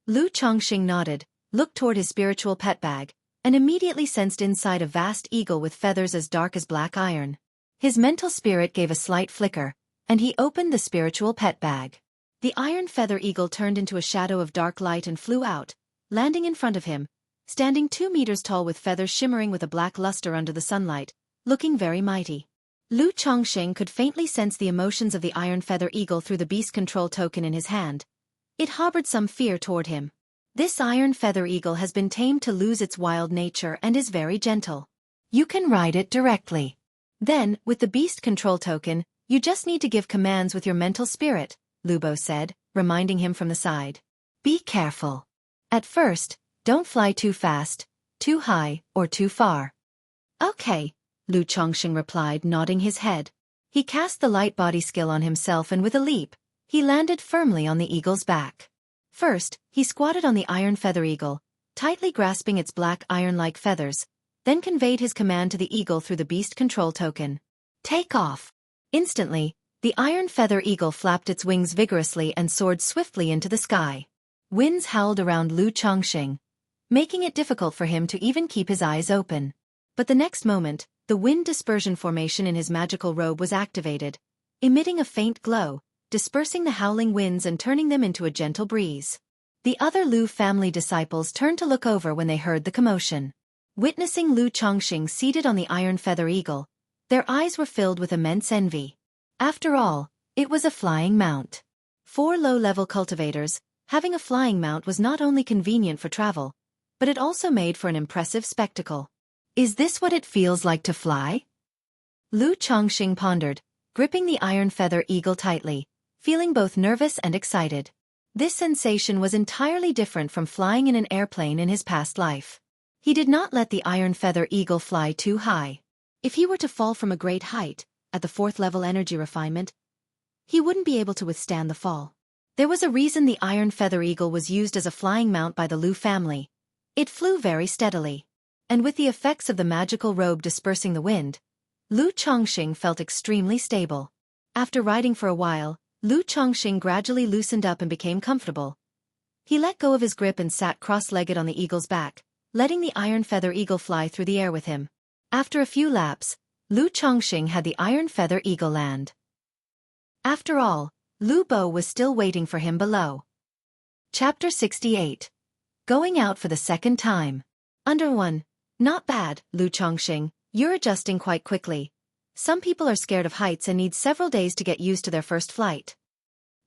Lu Chongqing nodded, looked toward his spiritual pet bag, and immediately sensed inside a vast eagle with feathers as dark as black iron. His mental spirit gave a slight flicker, and he opened the spiritual pet bag. The iron feather eagle turned into a shadow of dark light and flew out, landing in front of him, standing 2 meters tall with feathers shimmering with a black luster under the sunlight, looking very mighty. Lu Chongqing could faintly sense the emotions of the iron feather eagle through the beast control token in his hand. It harbored some fear toward him. This iron feather eagle has been tamed to lose its wild nature and is very gentle. You can ride it directly. Then, with the beast control token, you just need to give commands with your mental spirit, Lubo said, reminding him from the side. Be careful. At first, don't fly too fast, too high, or too far. Okay, Lu Chongqing replied, nodding his head. He cast the light body skill on himself and with a leap, he landed firmly on the eagle's back. First, he squatted on the iron feather eagle, tightly grasping its black iron-like feathers, then conveyed his command to the eagle through the beast control token. Take off. Instantly, the iron feather eagle flapped its wings vigorously and soared swiftly into the sky. Winds howled around Lu Chongqing, making it difficult for him to even keep his eyes open. But the next moment, the wind dispersion formation in his magical robe was activated, emitting a faint glow, dispersing the howling winds and turning them into a gentle breeze. The other Lu family disciples turned to look over when they heard the commotion. Witnessing Lu Chongqing seated on the iron feather eagle, their eyes were filled with immense envy. After all, it was a flying mount. For low-level cultivators, having a flying mount was not only convenient for travel, but it also made for an impressive spectacle. Is this what it feels like to fly? Lu Chongqing pondered, gripping the iron feather eagle tightly, feeling both nervous and excited. This sensation was entirely different from flying in an airplane in his past life. He did not let the iron feather eagle fly too high. If he were to fall from a great height, at the 4th level energy refinement, he wouldn't be able to withstand the fall. There was a reason the iron feather eagle was used as a flying mount by the Lu family. It flew very steadily. And with the effects of the magical robe dispersing the wind, Lu Chongqing felt extremely stable. After riding for a while, Lu Chongqing gradually loosened up and became comfortable. He let go of his grip and sat cross-legged on the eagle's back, letting the iron feather eagle fly through the air with him. After a few laps, Lu Chongqing had the iron feather eagle land. After all, Lu Bo was still waiting for him below. Chapter 68. Going out for the second time. Under 1. Not bad, Lu Chongqing, you're adjusting quite quickly. Some people are scared of heights and need several days to get used to their first flight.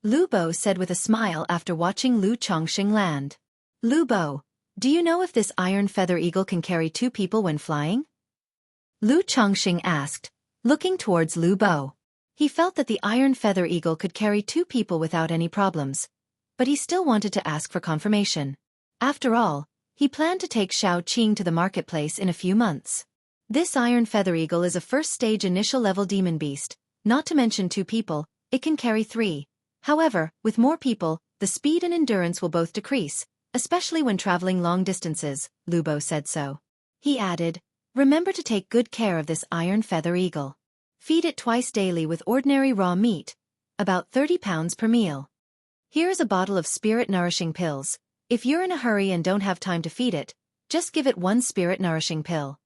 Lu Bo said with a smile after watching Lu Chongqing land. Lu Bo, do you know if this iron feather eagle can carry 2 people when flying? Lu Chongqing asked, looking towards Lu Bo. He felt that the iron feather eagle could carry 2 people without any problems, but he still wanted to ask for confirmation. After all, he planned to take Xiao Qing to the marketplace in a few months. This iron feather eagle is a first-stage initial-level demon beast, not to mention 2 people, it can carry 3. However, with more people, the speed and endurance will both decrease, especially when traveling long distances, Lu Bo said so. He added, remember to take good care of this iron feather eagle. Feed it twice daily with ordinary raw meat, about 30 pounds per meal. Here is a bottle of spirit-nourishing pills. If you're in a hurry and don't have time to feed it, just give it 1 spirit-nourishing pill.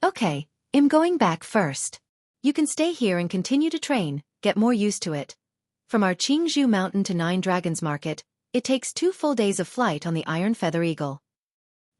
Okay, I'm going back first. You can stay here and continue to train, get more used to it. From our Qingzhou Mountain to 9 Dragons Market, it takes 2 full days of flight on the iron feather eagle.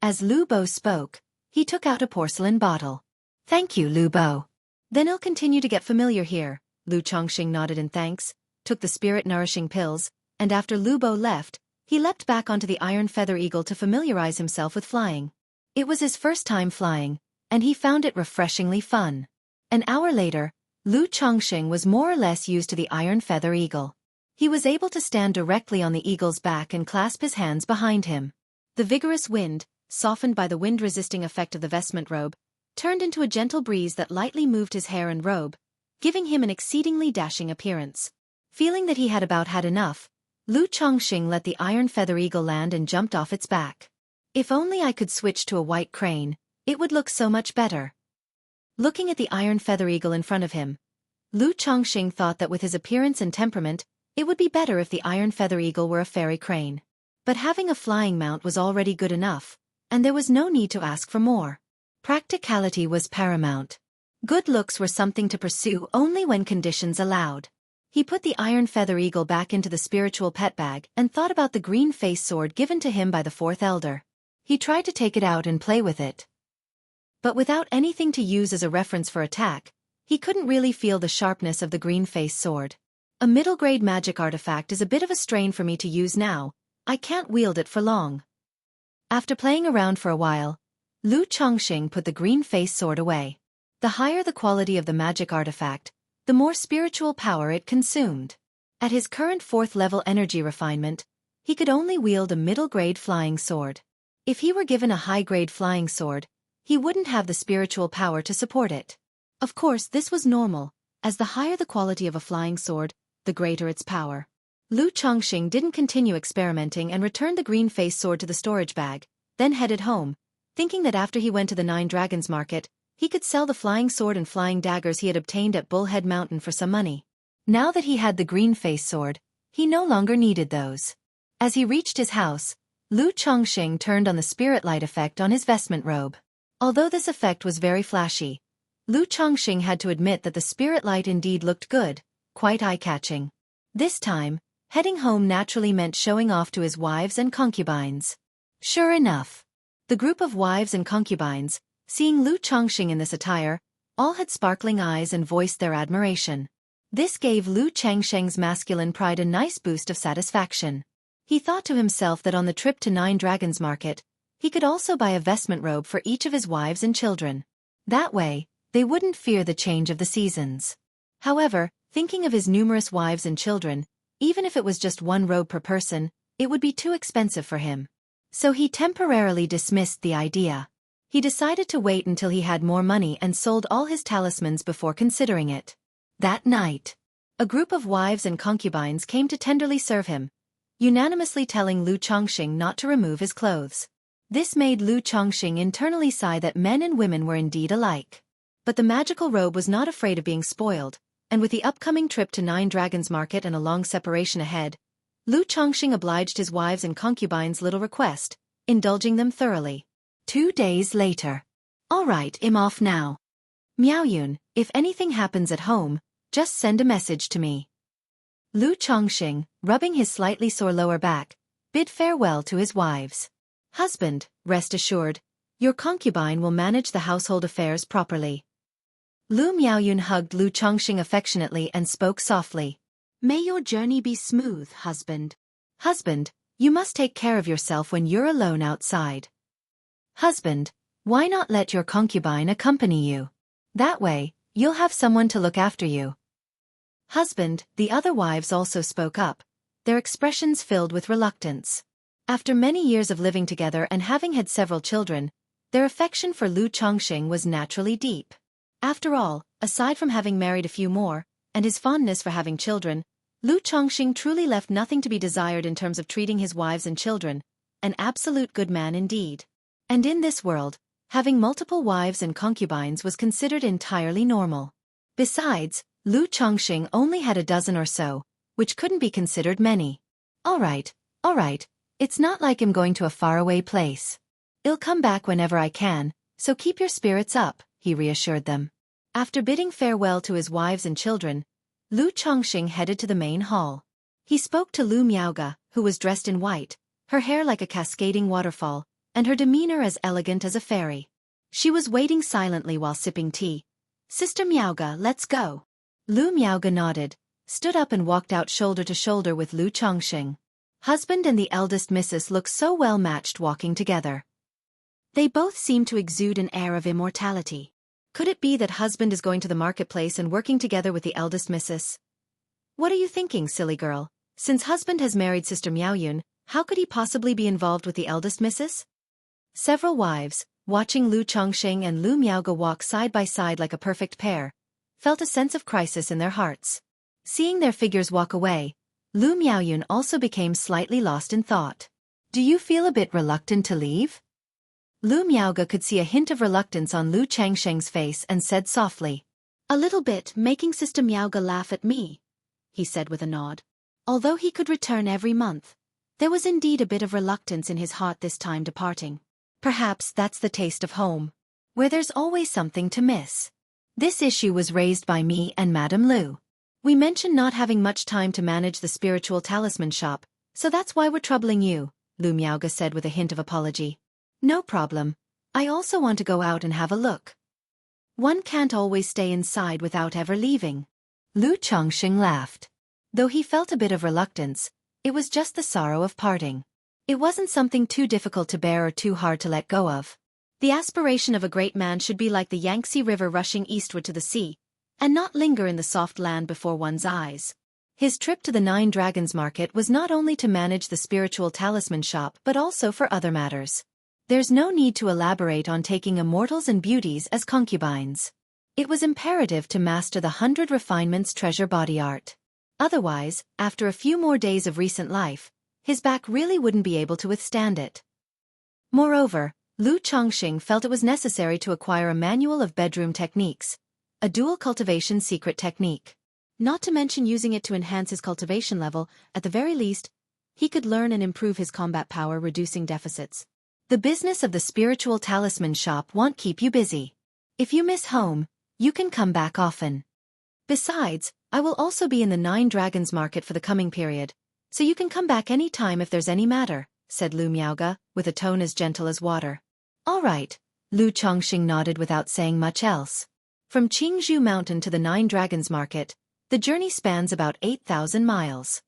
As Lu Bo spoke, he took out a porcelain bottle. Thank you, Lu Bo. Then I'll continue to get familiar here. Lu Chongqing nodded in thanks, took the spirit-nourishing pills, and after Lu Bo left, he leapt back onto the iron feather eagle to familiarize himself with flying. It was his first time flying, and he found it refreshingly fun. An hour later, Lu Chongqing was more or less used to the iron feather eagle. He was able to stand directly on the eagle's back and clasp his hands behind him. The vigorous wind, softened by the wind-resisting effect of the vestment robe, turned into a gentle breeze that lightly moved his hair and robe, giving him an exceedingly dashing appearance. Feeling that he had about had enough, Lu Chongqing let the iron feather eagle land and jumped off its back. If only I could switch to a white crane, it would look so much better. Looking at the iron feather eagle in front of him, Lu Chongqing thought that with his appearance and temperament, it would be better if the iron feather eagle were a fairy crane. But having a flying mount was already good enough, and there was no need to ask for more. Practicality was paramount. Good looks were something to pursue only when conditions allowed. He put the iron feather eagle back into the spiritual pet bag and thought about the green face sword given to him by the fourth elder. He tried to take it out and play with it. But without anything to use as a reference for attack, he couldn't really feel the sharpness of the green face sword. A middle-grade magic artifact is a bit of a strain for me to use now. I can't wield it for long. After playing around for a while, Lu Chongqing put the green face sword away. The higher the quality of the magic artifact, the more spiritual power it consumed. At his current 4th level energy refinement, he could only wield a middle-grade flying sword. If he were given a high-grade flying sword, he wouldn't have the spiritual power to support it. Of course, this was normal, as the higher the quality of a flying sword, the greater its power. Lu Chongqing didn't continue experimenting and returned the green face sword to the storage bag, then headed home, thinking that after he went to the 9 Dragons market, he could sell the flying sword and flying daggers he had obtained at Bullhead Mountain for some money. Now that he had the green face sword, he no longer needed those. As he reached his house, Lu Chongqing turned on the spirit light effect on his vestment robe. Although this effect was very flashy, Lu Chongqing had to admit that the spirit light indeed looked good, quite eye-catching. This time, heading home naturally meant showing off to his wives and concubines. Sure enough, the group of wives and concubines, seeing Lu Chongqing in this attire, all had sparkling eyes and voiced their admiration. This gave Lu Chongqing's masculine pride a nice boost of satisfaction. He thought to himself that on the trip to 9 Dragons market, he could also buy a vestment robe for each of his wives and children. That way, they wouldn't fear the change of the seasons. However, thinking of his numerous wives and children, even if it was just one robe per person, it would be too expensive for him. So he temporarily dismissed the idea. He decided to wait until he had more money and sold all his talismans before considering it. That night, a group of wives and concubines came to tenderly serve him, unanimously telling Lu Chongqing not to remove his clothes. This made Lu Chongqing internally sigh that men and women were indeed alike. But the magical robe was not afraid of being spoiled, and with the upcoming trip to 9 Dragons market and a long separation ahead, Lu Chongqing obliged his wives and concubines' little request, indulging them thoroughly. 2 days later. All right, I'm off now. Miaoyun, if anything happens at home, just send a message to me. Lu Chongqing, rubbing his slightly sore lower back, bid farewell to his wives. Husband, rest assured, your concubine will manage the household affairs properly. Lu Miaoyun hugged Lu Chongqing affectionately and spoke softly. May your journey be smooth, husband. Husband, you must take care of yourself when you're alone outside. Husband, why not let your concubine accompany you? That way, you'll have someone to look after you. Husband, the other wives also spoke up, their expressions filled with reluctance. After many years of living together and having had several children, their affection for Lu Chongqing was naturally deep. After all, aside from having married a few more, and his fondness for having children, Lu Chongqing truly left nothing to be desired in terms of treating his wives and children, an absolute good man indeed. And in this world, having multiple wives and concubines was considered entirely normal. Besides, Lu Chongqing only had a dozen or so, which couldn't be considered many. All right, it's not like I'm going to a faraway place. I'll come back whenever I can, so keep your spirits up, he reassured them. After bidding farewell to his wives and children, Lu Chongqing headed to the main hall. He spoke to Lu Miaoga, who was dressed in white, her hair like a cascading waterfall, and her demeanor as elegant as a fairy. She was waiting silently while sipping tea. Sister Miaoga, let's go. Lu Miaoga nodded, stood up and walked out shoulder to shoulder with Lu Chongqing. Husband and the eldest missus looked so well matched walking together. They both seemed to exude an air of immortality. Could it be that husband is going to the marketplace and working together with the eldest missus? What are you thinking, silly girl? Since husband has married Sister Miaoyun, how could he possibly be involved with the eldest missus? Several wives, watching Lu Chongqing and Lu Miaoga walk side by side like a perfect pair, felt a sense of crisis in their hearts. Seeing their figures walk away, Lu Miaoyun also became slightly lost in thought. Do you feel a bit reluctant to leave? Lu Miaoga could see a hint of reluctance on Lu Chongqing's face and said softly. A little bit, making Sister Miaoga laugh at me, he said with a nod. Although he could return every month, there was indeed a bit of reluctance in his heart this time departing. Perhaps that's the taste of home, where there's always something to miss. This issue was raised by me and Madame Lu. We mentioned not having much time to manage the spiritual talisman shop, so that's why we're troubling you, Lu Miaoge said with a hint of apology. No problem. I also want to go out and have a look. One can't always stay inside without ever leaving. Lu Chongqing laughed. Though he felt a bit of reluctance, it was just the sorrow of parting. It wasn't something too difficult to bear or too hard to let go of. The aspiration of a great man should be like the Yangtze River rushing eastward to the sea, and not linger in the soft land before one's eyes. His trip to the Nine Dragons Market was not only to manage the spiritual talisman shop but also for other matters. There's no need to elaborate on taking immortals and beauties as concubines. It was imperative to master the 100 Refinements treasure body art. Otherwise, after a few more days of recent life, his back really wouldn't be able to withstand it. Moreover, Lu Chongqing felt it was necessary to acquire a manual of bedroom techniques, a dual cultivation secret technique. Not to mention using it to enhance his cultivation level, at the very least, he could learn and improve his combat power, reducing deficits. The business of the spiritual talisman shop won't keep you busy. If you miss home, you can come back often. Besides, I will also be in the Nine Dragons Market for the coming period, so you can come back any time if there's any matter, said Lu Miaoge, with a tone as gentle as water. All right, Lu Chongqing nodded without saying much else. From Qingzhou Mountain to the Nine Dragons Market, the journey spans about 8,000 miles.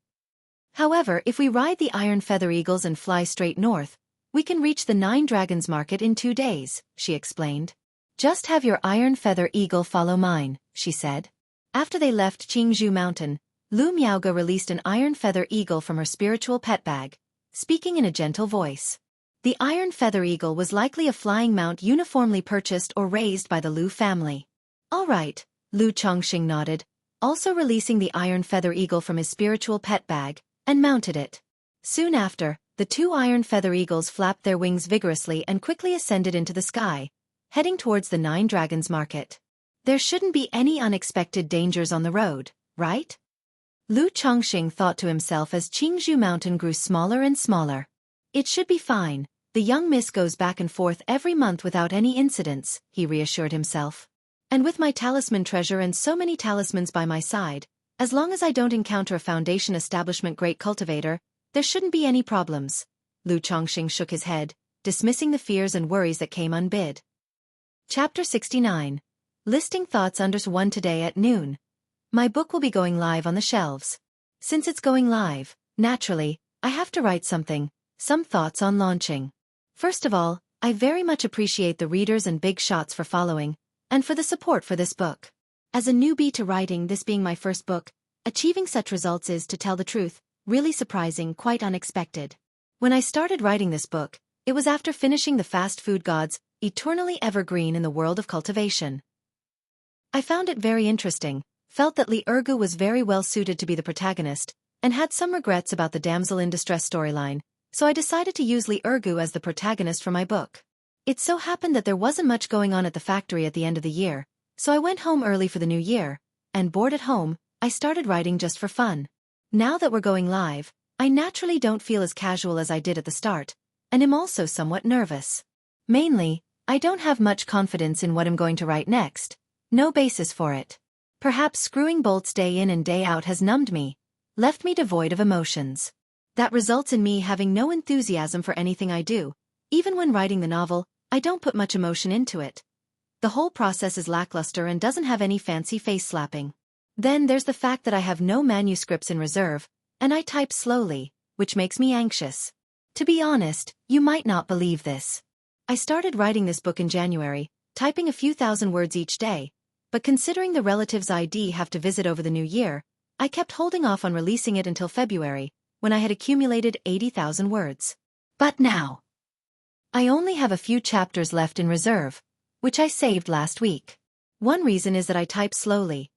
However, if we ride the Iron Feather Eagles and fly straight north, we can reach the Nine Dragons Market in 2 days, she explained. Just have your Iron Feather Eagle follow mine, she said. After they left Qingzhou Mountain, Lu Miaoge released an Iron Feather Eagle from her spiritual pet bag, speaking in a gentle voice. The Iron Feather Eagle was likely a flying mount uniformly purchased or raised by the Lu family. All right, Lu Chongqing nodded, also releasing the Iron Feather Eagle from his spiritual pet bag, and mounted it. Soon after, the 2 Iron Feather Eagles flapped their wings vigorously and quickly ascended into the sky, heading towards the Nine Dragons Market. There shouldn't be any unexpected dangers on the road, right? Lu Chongqing thought to himself as Qingzhou Mountain grew smaller and smaller. It should be fine, the young miss goes back and forth every month without any incidents, he reassured himself. And with my talisman treasure and so many talismans by my side, as long as I don't encounter a Foundation Establishment great cultivator, there shouldn't be any problems. Lu Chongqing shook his head, dismissing the fears and worries that came unbid. Chapter 69. Listing thoughts under 1 today at noon. My book will be going live on the shelves. Since it's going live, naturally, I have to write something, some thoughts on launching. First of all, I very much appreciate the readers and big shots for following, and for the support for this book. As a newbie to writing, this being my first book, achieving such results is, to tell the truth, really surprising, quite unexpected. When I started writing this book, it was after finishing The Fast Food Gods, eternally evergreen in the world of cultivation. I found it very interesting, felt that Li Ergu was very well suited to be the protagonist, and had some regrets about the damsel in distress storyline, so I decided to use Li Ergu as the protagonist for my book. It so happened that there wasn't much going on at the factory at the end of the year, so I went home early for the new year, and bored at home, I started writing just for fun. Now that we're going live, I naturally don't feel as casual as I did at the start, and am also somewhat nervous. Mainly, I don't have much confidence in what I'm going to write next, no basis for it. Perhaps screwing bolts day in and day out has numbed me, left me devoid of emotions. That results in me having no enthusiasm for anything I do. Even when writing the novel, I don't put much emotion into it. The whole process is lackluster and doesn't have any fancy face slapping. Then there's the fact that I have no manuscripts in reserve, and I type slowly, which makes me anxious. To be honest, you might not believe this. I started writing this book in January, typing a few thousand words each day, but considering the relatives I'd have to visit over the new year, I kept holding off on releasing it until February, when I had accumulated 80,000 words. But now, I only have a few chapters left in reserve, which I saved last week. One reason is that I type slowly.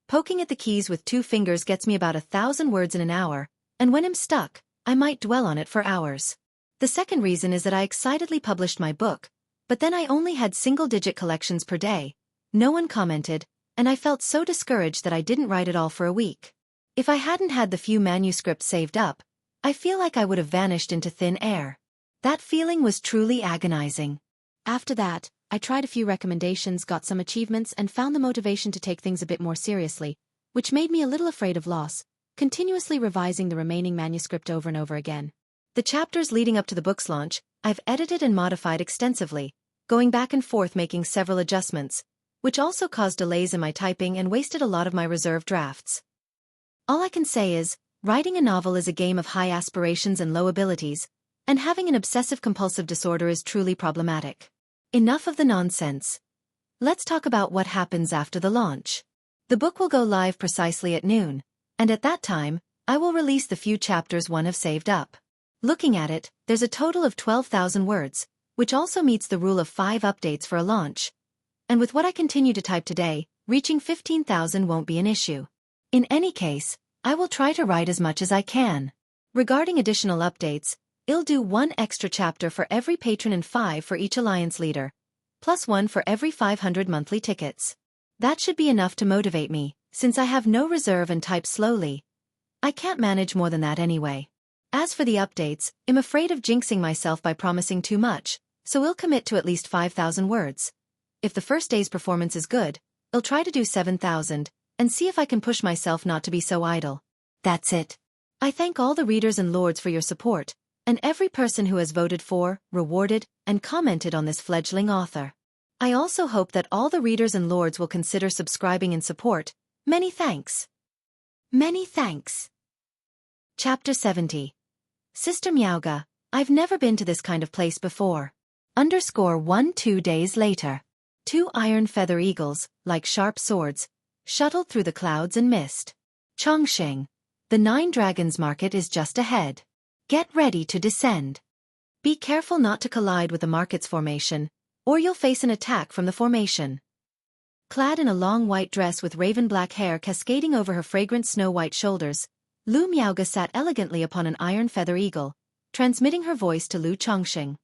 Poking at the keys with 2 fingers gets me about 1,000 words in an hour, and when I'm stuck, I might dwell on it for hours. The second reason is that I excitedly published my book, but then I only had single-digit collections per day, no one commented, and I felt so discouraged that I didn't write at all for a week. If I hadn't had the few manuscripts saved up, I feel like I would have vanished into thin air. That feeling was truly agonizing. After that, I tried a few recommendations, got some achievements, and found the motivation to take things a bit more seriously. which made me a little afraid of loss, continuously revising the remaining manuscript over and over again. The chapters leading up to the book's launch, I've edited and modified extensively, going back and forth making several adjustments, which also caused delays in my typing and wasted a lot of my reserved drafts. All I can say is, writing a novel is a game of high aspirations and low abilities, and having an obsessive-compulsive disorder is truly problematic. Enough of the nonsense. Let's talk about what happens after the launch. The book will go live precisely at noon, and at that time, I will release the few chapters one have saved up. Looking at it, there's a total of 12,000 words, which also meets the rule of 5 updates for a launch. And with what I continue to type today, reaching 15,000 won't be an issue. In any case, I will try to write as much as I can. Regarding additional updates, I'll do 1 extra chapter for every patron and 5 for each alliance leader, plus 1 for every 500 monthly tickets. That should be enough to motivate me, since I have no reserve and type slowly. I can't manage more than that anyway. As for the updates, I'm afraid of jinxing myself by promising too much, so I'll commit to at least 5,000 words. If the first day's performance is good, I'll try to do 7,000, and see if I can push myself not to be so idle. That's it. I thank all the readers and lords for your support, and every person who has voted for, rewarded, and commented on this fledgling author. I also hope that all the readers and lords will consider subscribing in support. Many thanks. Many thanks. Chapter 70. Sister Miauga, I've never been to this kind of place before. _ 2 days later. 2 iron feather eagles, like sharp swords, shuttled through the clouds and mist. Chongqing. The 9 Dragons Market is just ahead. Get ready to descend. Be careful not to collide with the market's formation, or you'll face an attack from the formation. Clad in a long white dress with raven-black hair cascading over her fragrant snow-white shoulders, Lu Miauga sat elegantly upon an iron feather eagle, transmitting her voice to Lu Chongqing.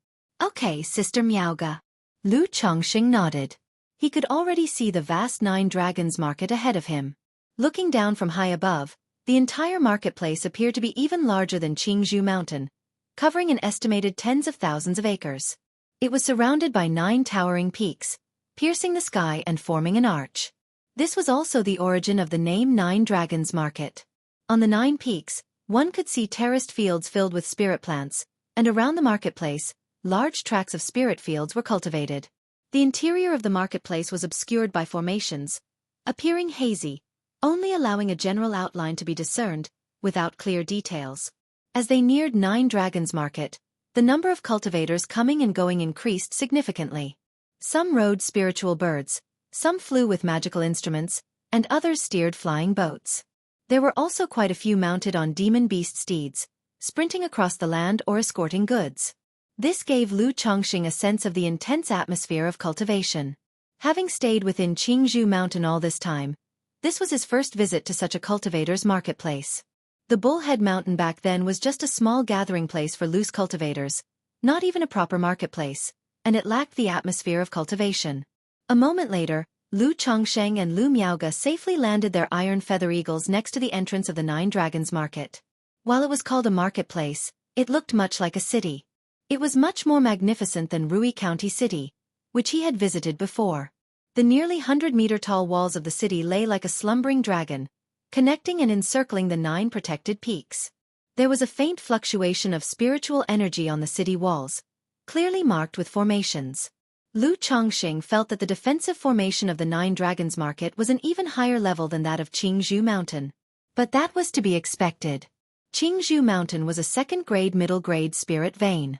Okay, Sister Miauga. Lu Chongqing nodded. He could already see the vast 9 Dragons Market ahead of him. Looking down from high above, the entire marketplace appeared to be even larger than Qingzhou Mountain, covering an estimated tens of thousands of acres. It was surrounded by 9 towering peaks, piercing the sky and forming an arch. This was also the origin of the name 9 Dragons Market. On the 9 peaks, one could see terraced fields filled with spirit plants, and around the marketplace, large tracts of spirit fields were cultivated. The interior of the marketplace was obscured by formations, appearing hazy, only allowing a general outline to be discerned, without clear details. As they neared 9 Dragons Market, the number of cultivators coming and going increased significantly. Some rode spiritual birds, some flew with magical instruments, and others steered flying boats. There were also quite a few mounted on demon beast steeds, sprinting across the land or escorting goods. This gave Lu Chongqing a sense of the intense atmosphere of cultivation. Having stayed within Qingzhou Mountain all this time, this was his first visit to such a cultivator's marketplace. The Bullhead Mountain back then was just a small gathering place for loose cultivators, not even a proper marketplace, and it lacked the atmosphere of cultivation. A moment later, Lu Chongqing and Lu Miauga safely landed their iron feather eagles next to the entrance of the 9 Dragons Market. While it was called a marketplace, it looked much like a city. It was much more magnificent than Rui County City, which he had visited before. The nearly 100-meter-tall walls of the city lay like a slumbering dragon, connecting and encircling the 9 protected peaks. There was a faint fluctuation of spiritual energy on the city walls, clearly marked with formations. Lu Chongqing felt that the defensive formation of the 9 Dragons Market was an even higher level than that of Qingzhou Mountain. But that was to be expected. Qingzhou Mountain was a second-grade middle-grade spirit vein.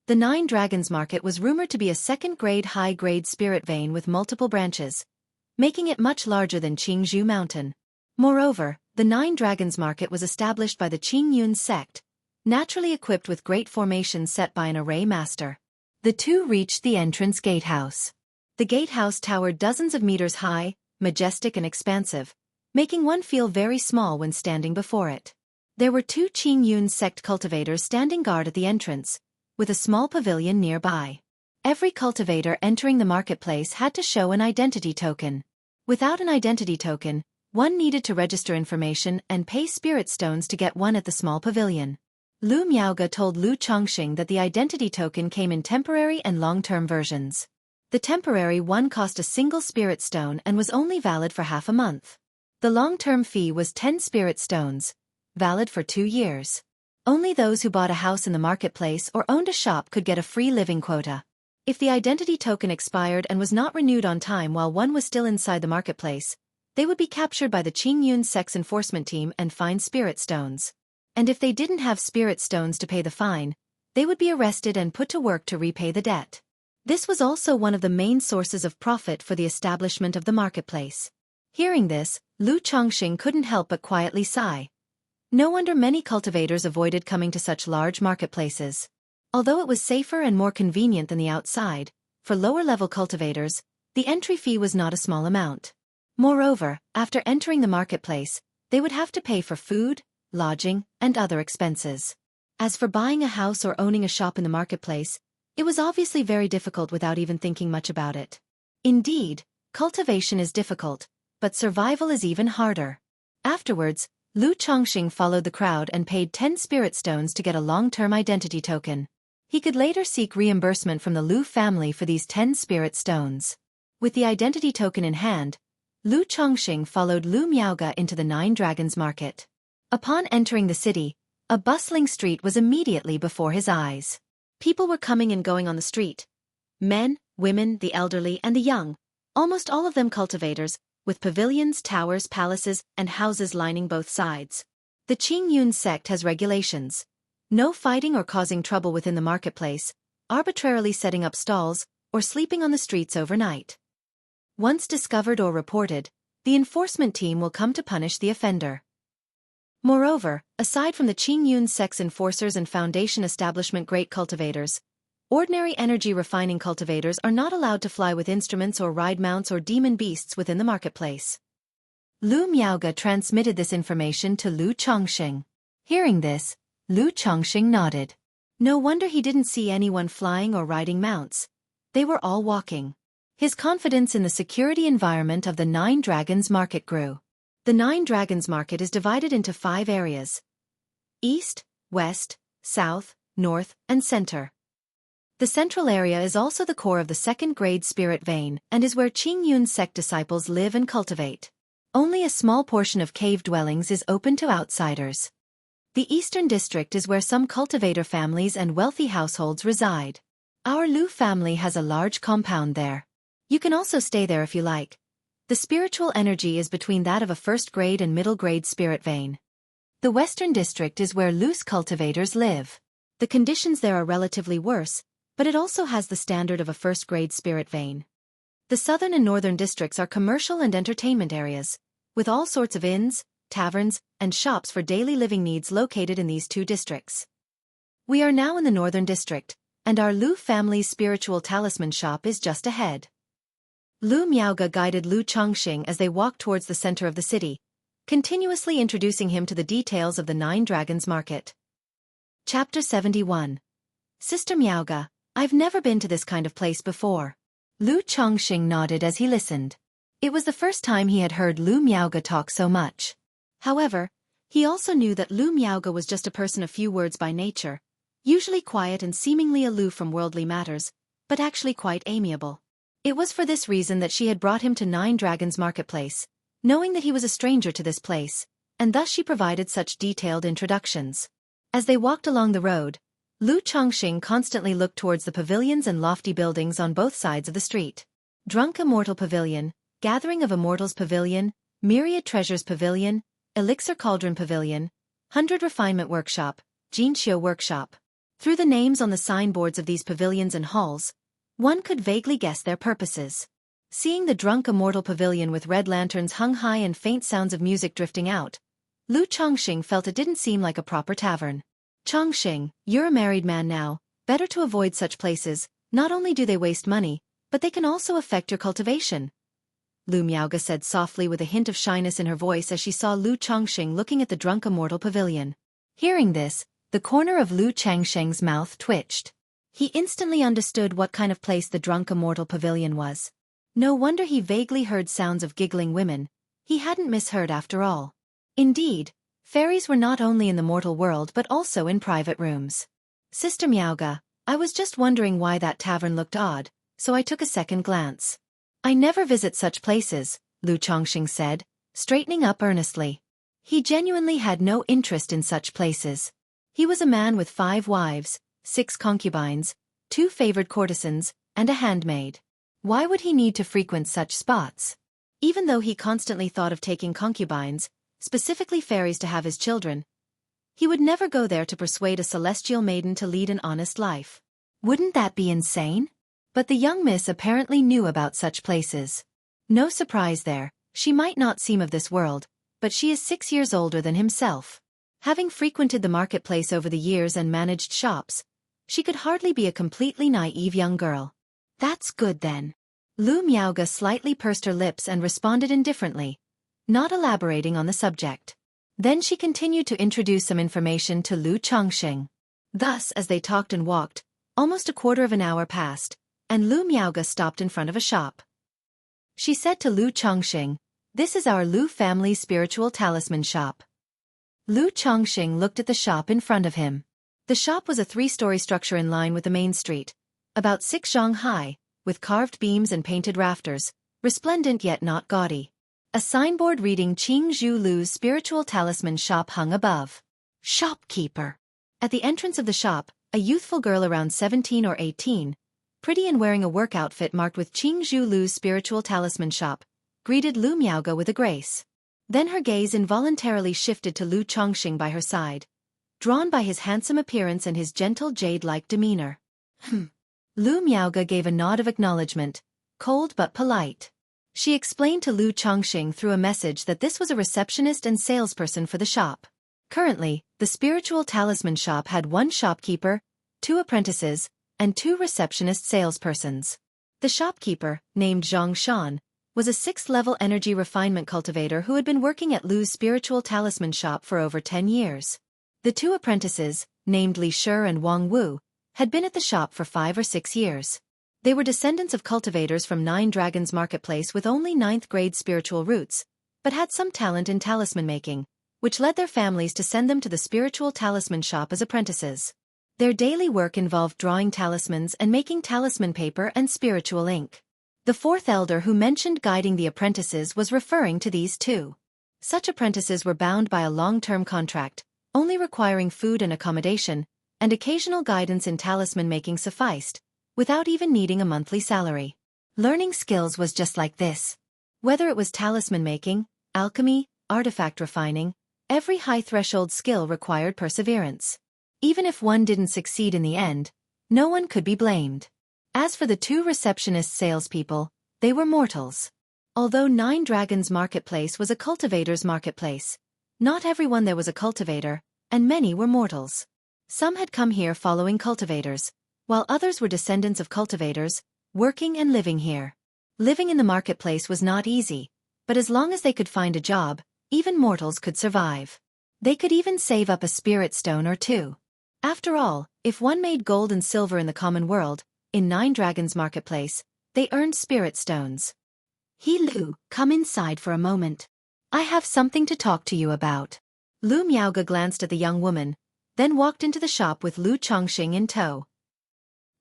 The 9 Dragons Market was rumored to be a second-grade high-grade spirit vein with multiple branches, making it much larger than Qingzhou Mountain. Moreover, the 9 Dragons Market was established by the Qingyun sect, naturally equipped with great formations set by an array master. The two reached the entrance gatehouse. The gatehouse towered dozens of meters high, majestic and expansive, making one feel very small when standing before it. There were 2 Qingyun sect cultivators standing guard at the entrance, with a small pavilion nearby. Every cultivator entering the marketplace had to show an identity token. Without an identity token, one needed to register information and pay spirit stones to get one at the small pavilion. Lu Miauga told Lu Chongqing that the identity token came in temporary and long-term versions. The temporary one cost a single spirit stone and was only valid for half a month. The long-term fee was 10 spirit stones, valid for 2 years. Only those who bought a house in the marketplace or owned a shop could get a free living quota. If the identity token expired and was not renewed on time while one was still inside the marketplace, they would be captured by the Qingyun's sex enforcement team and fined spirit stones. And if they didn't have spirit stones to pay the fine, they would be arrested and put to work to repay the debt. This was also one of the main sources of profit for the establishment of the marketplace. Hearing this, Lu Chongqing couldn't help but quietly sigh. No wonder many cultivators avoided coming to such large marketplaces. Although it was safer and more convenient than the outside, for lower-level cultivators, the entry fee was not a small amount. Moreover, after entering the marketplace, they would have to pay for food, lodging, and other expenses. As for buying a house or owning a shop in the marketplace, it was obviously very difficult without even thinking much about it. Indeed, cultivation is difficult, but survival is even harder. Afterwards, Lu Chongqing followed the crowd and paid 10 spirit stones to get a long-term identity token. He could later seek reimbursement from the Lu family for these 10 spirit stones. With the identity token in hand, Lu Chongqing followed Lu Miaoge into the Nine Dragons Market. Upon entering the city, a bustling street was immediately before his eyes. People were coming and going on the street. Men, women, the elderly, and the young, almost all of them cultivators, with pavilions, towers, palaces, and houses lining both sides. The Qingyun sect has regulations. No fighting or causing trouble within the marketplace, arbitrarily setting up stalls, or sleeping on the streets overnight. Once discovered or reported, the enforcement team will come to punish the offender. Moreover, aside from the Qingyun sect's enforcers and foundation establishment great cultivators, ordinary energy refining cultivators are not allowed to fly with instruments or ride mounts or demon beasts within the marketplace. Lu Miaoge transmitted this information to Lu Chongqing. Hearing this, Lu Chongqing nodded. No wonder he didn't see anyone flying or riding mounts. They were all walking. His confidence in the security environment of the Nine Dragons Market grew. The Nine Dragons Market is divided into 5 areas: East, West, South, North, and Center. The central area is also the core of the second-grade spirit vein and is where Qingyun sect disciples live and cultivate. Only a small portion of cave dwellings is open to outsiders. The Eastern District is where some cultivator families and wealthy households reside. Our Lu family has a large compound there. You can also stay there if you like. The spiritual energy is between that of a first-grade and middle-grade spirit vein. The Western District is where Lu's cultivators live. The conditions there are relatively worse, but it also has the standard of a first-grade spirit vein. The Southern and Northern Districts are commercial and entertainment areas, with all sorts of inns, taverns, and shops for daily living needs located in these 2 districts. We are now in the Northern District, and our Lu family's spiritual talisman shop is just ahead. Lu Miaoge guided Lu Chongqing as they walked towards the center of the city, continuously introducing him to the details of the Nine Dragons Market. Chapter 71. Sister Miaoge, I've never been to this kind of place before. Lu Chongqing nodded as he listened. It was the first time he had heard Lu Miaoge talk so much. However, he also knew that Lu Miaoge was just a person of few words by nature, usually quiet and seemingly aloof from worldly matters, but actually quite amiable. It was for this reason that she had brought him to Nine Dragons Marketplace, knowing that he was a stranger to this place, and thus she provided such detailed introductions. As they walked along the road, Lu Chongqing constantly looked towards the pavilions and lofty buildings on both sides of the street. Drunk Immortal Pavilion, Gathering of Immortals Pavilion, Myriad Treasures Pavilion, Elixir Cauldron Pavilion, 100 Refinement Workshop, Jinqiu Workshop. Through the names on the signboards of these pavilions and halls, one could vaguely guess their purposes. Seeing the Drunk Immortal Pavilion with red lanterns hung high and faint sounds of music drifting out, Lu Chongqing felt it didn't seem like a proper tavern. Chongqing, you're a married man now, better to avoid such places. Not only do they waste money, but they can also affect your cultivation. Lu Miaoge said softly with a hint of shyness in her voice as she saw Lu Chongqing looking at the Drunk Immortal Pavilion. Hearing this, the corner of Lu Chongqing's mouth twitched. He instantly understood what kind of place the Drunk Immortal Pavilion was. No wonder he vaguely heard sounds of giggling women. He hadn't misheard after all. Indeed, fairies were not only in the mortal world but also in private rooms. Sister Miaoge, I was just wondering why that tavern looked odd, so I took a second glance. I never visit such places, Lu Chongqing said, straightening up earnestly. He genuinely had no interest in such places. He was a man with 5 wives, 6 concubines, 2 favored courtesans, and a handmaid. Why would he need to frequent such spots? Even though he constantly thought of taking concubines, specifically fairies to have his children, he would never go there to persuade a celestial maiden to lead an honest life. Wouldn't that be insane? But the young miss apparently knew about such places. No surprise there, she might not seem of this world, but she is 6 years older than himself. Having frequented the marketplace over the years and managed shops, she could hardly be a completely naive young girl. That's good then. Lu Miaoge slightly pursed her lips and responded indifferently, not elaborating on the subject. Then she continued to introduce some information to Lu Chongqing. Thus, as they talked and walked, almost a quarter of an hour passed, and Lu Miaoge stopped in front of a shop. She said to Lu Chongqing, "This is our Lu family's spiritual talisman shop." Lu Chongqing looked at the shop in front of him. The shop was a 3-story structure in line with the main street, about 6 zhang high, with carved beams and painted rafters, resplendent yet not gaudy. A signboard reading Qing Zhu Lu's spiritual talisman shop hung above. Shopkeeper. At the entrance of the shop, a youthful girl around 17 or 18, pretty and wearing a work outfit marked with Qing Zhu Lu's spiritual talisman shop, greeted Lu Miaoge with a grace. Then her gaze involuntarily shifted to Lu Chongqing by her side, drawn by his handsome appearance and his gentle jade-like demeanor. Lu Miaoge gave a nod of acknowledgement, cold but polite. She explained to Lu Chongqing through a message that this was a receptionist and salesperson for the shop. Currently, the spiritual talisman shop had 1 shopkeeper, 2 apprentices, and 2 receptionist salespersons. The shopkeeper, named Zhang Shan, was a 6th-level energy refinement cultivator who had been working at Lu's spiritual talisman shop for over 10 years. The 2 apprentices, named Li Shi and Wang Wu, had been at the shop for 5 or 6 years. They were descendants of cultivators from 9 Dragons Marketplace with only 9th-grade spiritual roots, but had some talent in talisman making, which led their families to send them to the spiritual talisman shop as apprentices. Their daily work involved drawing talismans and making talisman paper and spiritual ink. The 4th elder who mentioned guiding the apprentices was referring to these 2. Such apprentices were bound by a long-term contract, only requiring food and accommodation, and occasional guidance in talisman making sufficed, without even needing a monthly salary. Learning skills was just like this. Whether it was talisman making, alchemy, artifact refining, every high-threshold skill required perseverance. Even if one didn't succeed in the end, no one could be blamed. As for the 2 receptionist salespeople, they were mortals. Although 9 Dragons Marketplace was a cultivator's marketplace, not everyone there was a cultivator, and many were mortals. Some had come here following cultivators, while others were descendants of cultivators, working and living here. Living in the marketplace was not easy, but as long as they could find a job, even mortals could survive. They could even save up a spirit stone or 2. After all, if one made gold and silver in the common world, in 9 Dragons Marketplace, they earned spirit stones. "He Lu, come inside for a moment. I have something to talk to you about." Lu Miaoge glanced at the young woman, then walked into the shop with Lu Chongqing in tow.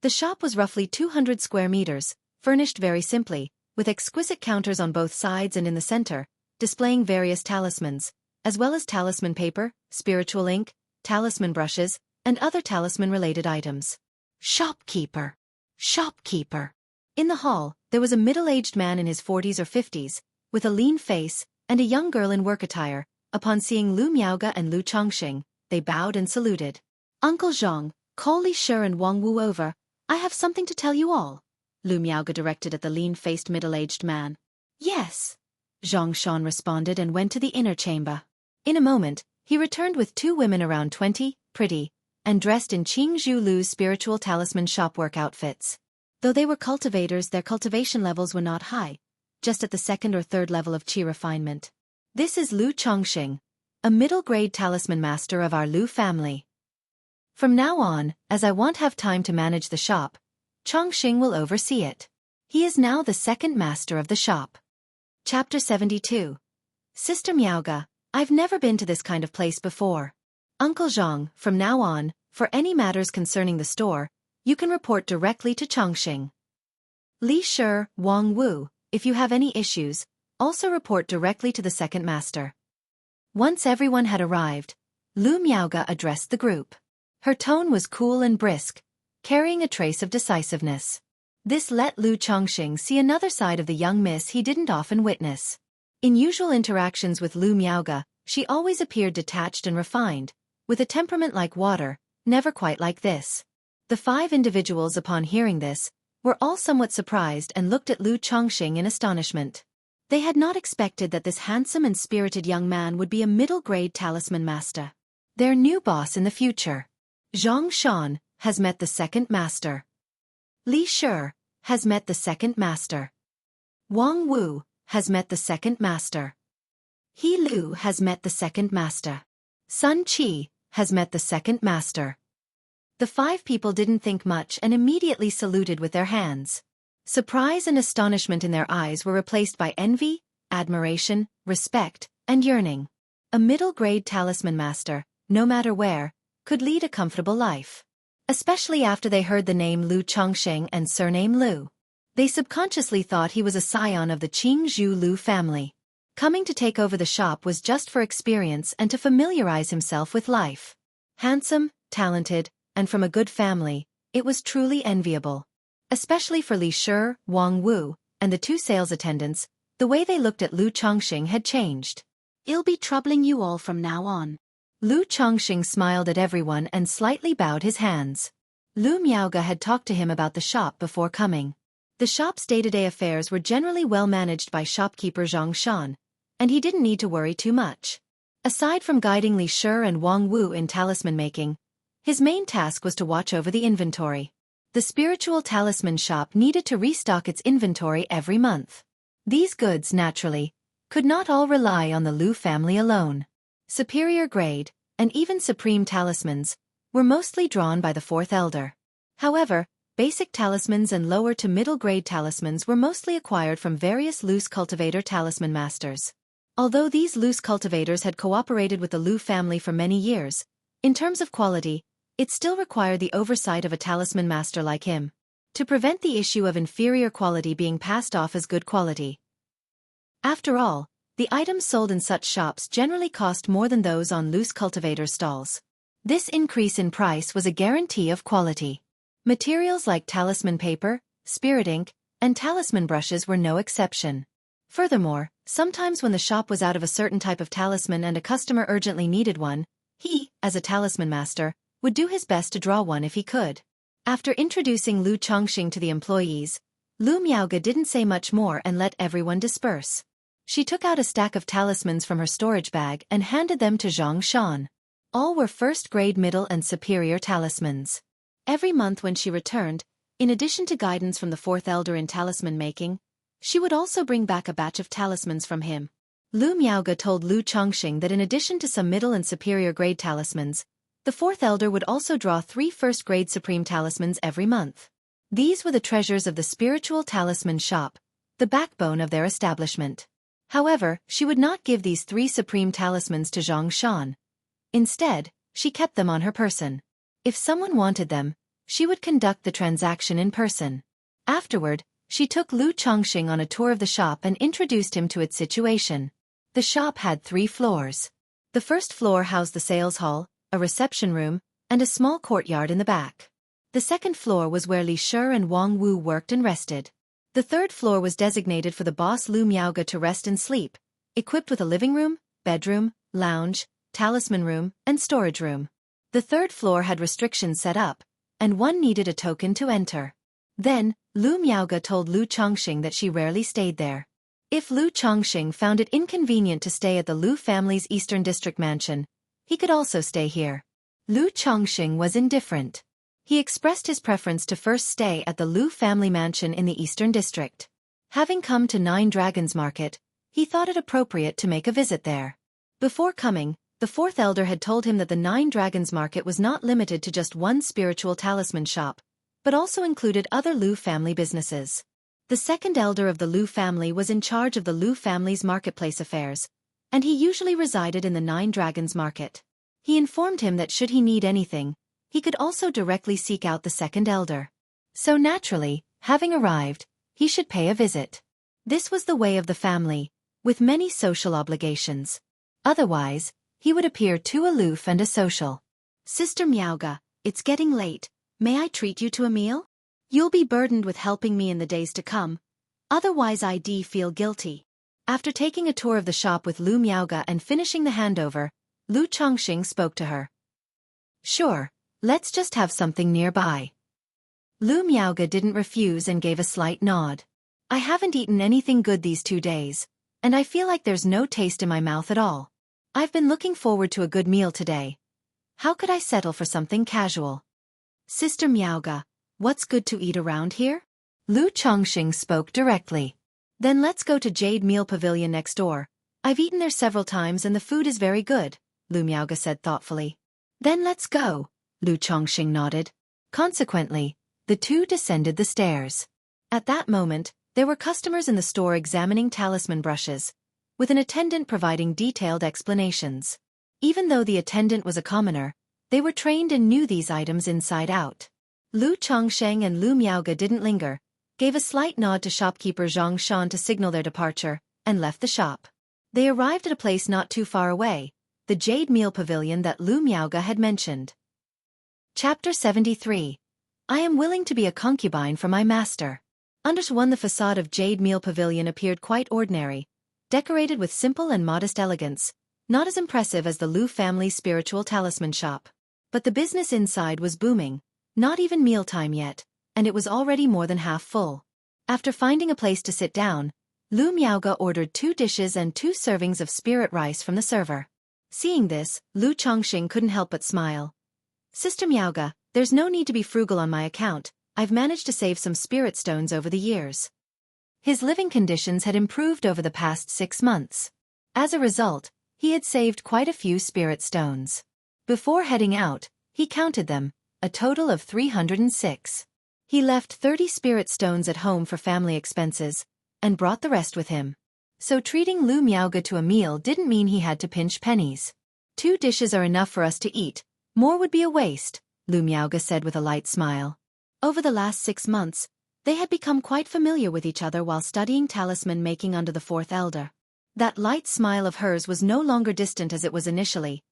The shop was roughly 200 square meters, furnished very simply, with exquisite counters on both sides and in the center, displaying various talismans, as well as talisman paper, spiritual ink, talisman brushes, and other talisman-related items. Shopkeeper. Shopkeeper. In the hall, there was a middle-aged man in his 40s or 50s, with a lean face, and a young girl in work attire. Upon seeing Lu Miaoge and Lu Chongqing, they bowed and saluted. "Uncle Zhang, call Li Shi and Wang Wu over. I have something to tell you all," Lu Miaoge directed at the lean-faced middle-aged man. "Yes," Zhang Shan responded and went to the inner chamber. In a moment, he returned with 2 women around 20, pretty, and dressed in Qing Zhu Lu's spiritual talisman shop work outfits. Though they were cultivators, their cultivation levels were not high, just at the 2nd or 3rd level of qi refinement. "This is Lu Chongqing, a middle-grade talisman master of our Lu family. From now on, as I won't have time to manage the shop, Chongqing will oversee it. He is now the 2nd master of the shop." Chapter 72. Sister Miaoge, I've never been to this kind of place before. Uncle Zhang, from now on, for any matters concerning the store, you can report directly to Chongqing. Li Shi, Wang Wu, if you have any issues, also report directly to the second master. Once everyone had arrived, Lu Miaoge addressed the group. Her tone was cool and brisk, carrying a trace of decisiveness. This let Lu Chongqing see another side of the young miss he didn't often witness. In usual interactions with Lu Miaoge, she always appeared detached and refined, with a temperament like water, never quite like this. The 5 individuals, upon hearing this, were all somewhat surprised and looked at Lu Chongqing in astonishment. They had not expected that this handsome and spirited young man would be a middle-grade talisman master. Their new boss in the future. Zhang Shan has met the second master. Li Shi has met the second master. Wang Wu has met the second master. He Lu has met the second master. Sun Qi has met the second master. The 5 people didn't think much and immediately saluted with their hands. Surprise and astonishment in their eyes were replaced by envy, admiration, respect, and yearning. A middle-grade talisman master, no matter where, could lead a comfortable life. Especially after they heard the name Lu Chongqing and surname Lu. They subconsciously thought he was a scion of the Qingzhou Lu family. Coming to take over the shop was just for experience and to familiarize himself with life. Handsome, talented, and from a good family, it was truly enviable. Especially for Li Shi, Wang Wu, and the 2 sales attendants, the way they looked at Lu Chongqing had changed. "I'll be troubling you all from now on." Lu Chongqing smiled at everyone and slightly bowed his hands. Lu Miaoge had talked to him about the shop before coming. The shop's day-to-day affairs were generally well managed by shopkeeper Zhang Shan, and he didn't need to worry too much. Aside from guiding Li Shi and Wang Wu in talisman making, his main task was to watch over the inventory. The spiritual talisman shop needed to restock its inventory every month. These goods, naturally, could not all rely on the Lu family alone. Superior grade, and even supreme talismans, were mostly drawn by the 4th elder. However, basic talismans and lower to middle grade talismans were mostly acquired from various loose cultivator talisman masters. Although these loose cultivators had cooperated with the Lu family for many years, in terms of quality, it still required the oversight of a talisman master like him, to prevent the issue of inferior quality being passed off as good quality. After all, the items sold in such shops generally cost more than those on loose cultivator stalls. This increase in price was a guarantee of quality. Materials like talisman paper, spirit ink, and talisman brushes were no exception. Furthermore, sometimes when the shop was out of a certain type of talisman and a customer urgently needed one, he, as a talisman master, would do his best to draw one if he could. After introducing Lu Chongqing to the employees, Lu Miaoge didn't say much more and let everyone disperse. She took out a stack of talismans from her storage bag and handed them to Zhang Shan. All were first-grade middle and superior talismans. Every month when she returned, in addition to guidance from the 4th elder in talisman making, she would also bring back a batch of talismans from him. Lu Miaoge told Lu Chongqing that in addition to some middle and superior grade talismans, the 4th elder would also draw 3 first-grade supreme talismans every month. These were the treasures of the spiritual talisman shop, the backbone of their establishment. However, she would not give these 3 supreme talismans to Zhang Shan. Instead, she kept them on her person. If someone wanted them, she would conduct the transaction in person. Afterward, she took Lu Chongqing on a tour of the shop and introduced him to its situation. The shop had 3 floors. The first floor housed the sales hall, a reception room, and a small courtyard in the back. The second floor was where Li Shi and Wang Wu worked and rested. The third floor was designated for the boss Lu Miaoge to rest and sleep, equipped with a living room, bedroom, lounge, talisman room, and storage room. The third floor had restrictions set up, and one needed a token to enter. Then, Lu Miaoge told Lu Chongqing that she rarely stayed there. If Lu Chongqing found it inconvenient to stay at the Lu family's Eastern District mansion, he could also stay here. Lu Chongqing was indifferent. He expressed his preference to first stay at the Lu family mansion in the Eastern District. Having come to 9 Dragons Market, he thought it appropriate to make a visit there. Before coming, the 4th elder had told him that the 9 Dragons Market was not limited to just one spiritual talisman shop, but also included other Lu family businesses. The 2nd elder of the Lu family was in charge of the Lu family's marketplace affairs, and he usually resided in the 9 Dragons Market. He informed him that should he need anything, he could also directly seek out the 2nd elder. So naturally, having arrived, he should pay a visit. This was the way of the family, with many social obligations. Otherwise, he would appear too aloof and asocial. Sister Miaoga, it's getting late. May I treat you to a meal? You'll be burdened with helping me in the days to come. Otherwise I'd feel guilty. After taking a tour of the shop with Lu Miaoga and finishing the handover, Lu Chongqing spoke to her. Sure, let's just have something nearby. Lu Miaoga didn't refuse and gave a slight nod. I haven't eaten anything good these 2 days, and I feel like there's no taste in my mouth at all. I've been looking forward to a good meal today. How could I settle for something casual? Sister Miaoga, what's good to eat around here? Lu Chongqing spoke directly. Then let's go to Jade Meal Pavilion next door. I've eaten there several times and the food is very good, Lu Miaoga said thoughtfully. Then let's go, Lu Chongqing nodded. Consequently, the two descended the stairs. At that moment, there were customers in the store examining talisman brushes, with an attendant providing detailed explanations. Even though the attendant was a commoner, they were trained and knew these items inside out. Lu Chongqing and Lu Miaoga didn't linger, gave a slight nod to shopkeeper Zhang Shan to signal their departure, and left the shop. They arrived at a place not too far away, the Jade Meal Pavilion that Lu Miaoga had mentioned. Chapter 73. I am willing to be a concubine for my master. Under one, the facade of Jade Meal Pavilion appeared quite ordinary, decorated with simple and modest elegance, not as impressive as the Lu family's spiritual talisman shop. But the business inside was booming, not even mealtime yet, and it was already more than half full. After finding a place to sit down, Lu Miaoga ordered 2 dishes and 2 servings of spirit rice from the server. Seeing this, Lu Chongqing couldn't help but smile. Sister Miaoga, there's no need to be frugal on my account. I've managed to save some spirit stones over the years. His living conditions had improved over the past 6 months. As a result, he had saved quite a few spirit stones. Before heading out, he counted them, a total of 306. He left 30 spirit stones at home for family expenses, and brought the rest with him. So treating Lu Miaoga to a meal didn't mean he had to pinch pennies. 2 dishes are enough for us to eat, more would be a waste, Lu Miaoga said with a light smile. Over the last 6 months, they had become quite familiar with each other while studying talisman making under the 4th elder. That light smile of hers was no longer distant as it was initially.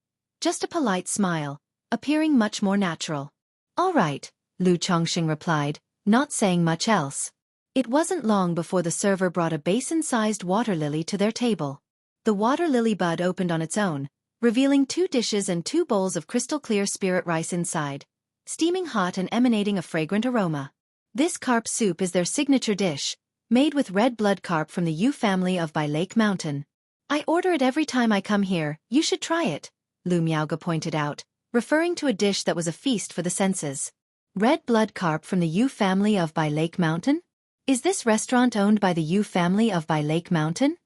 Just a polite smile, appearing much more natural. All right, Lu Chongqing replied, not saying much else. It wasn't long before the server brought a basin-sized water lily to their table. The water lily bud opened on its own, revealing 2 dishes and 2 bowls of crystal-clear spirit rice inside, steaming hot and emanating a fragrant aroma. This carp soup is their signature dish, made with red blood carp from the Yu family of by Lake Mountain. I order it every time I come here, you should try it, Lu Miaoga pointed out, referring to a dish that was a feast for the senses. Red blood carp from the Yu family of by Lake Mountain? Is this restaurant owned by the Yu family of by Lake Mountain?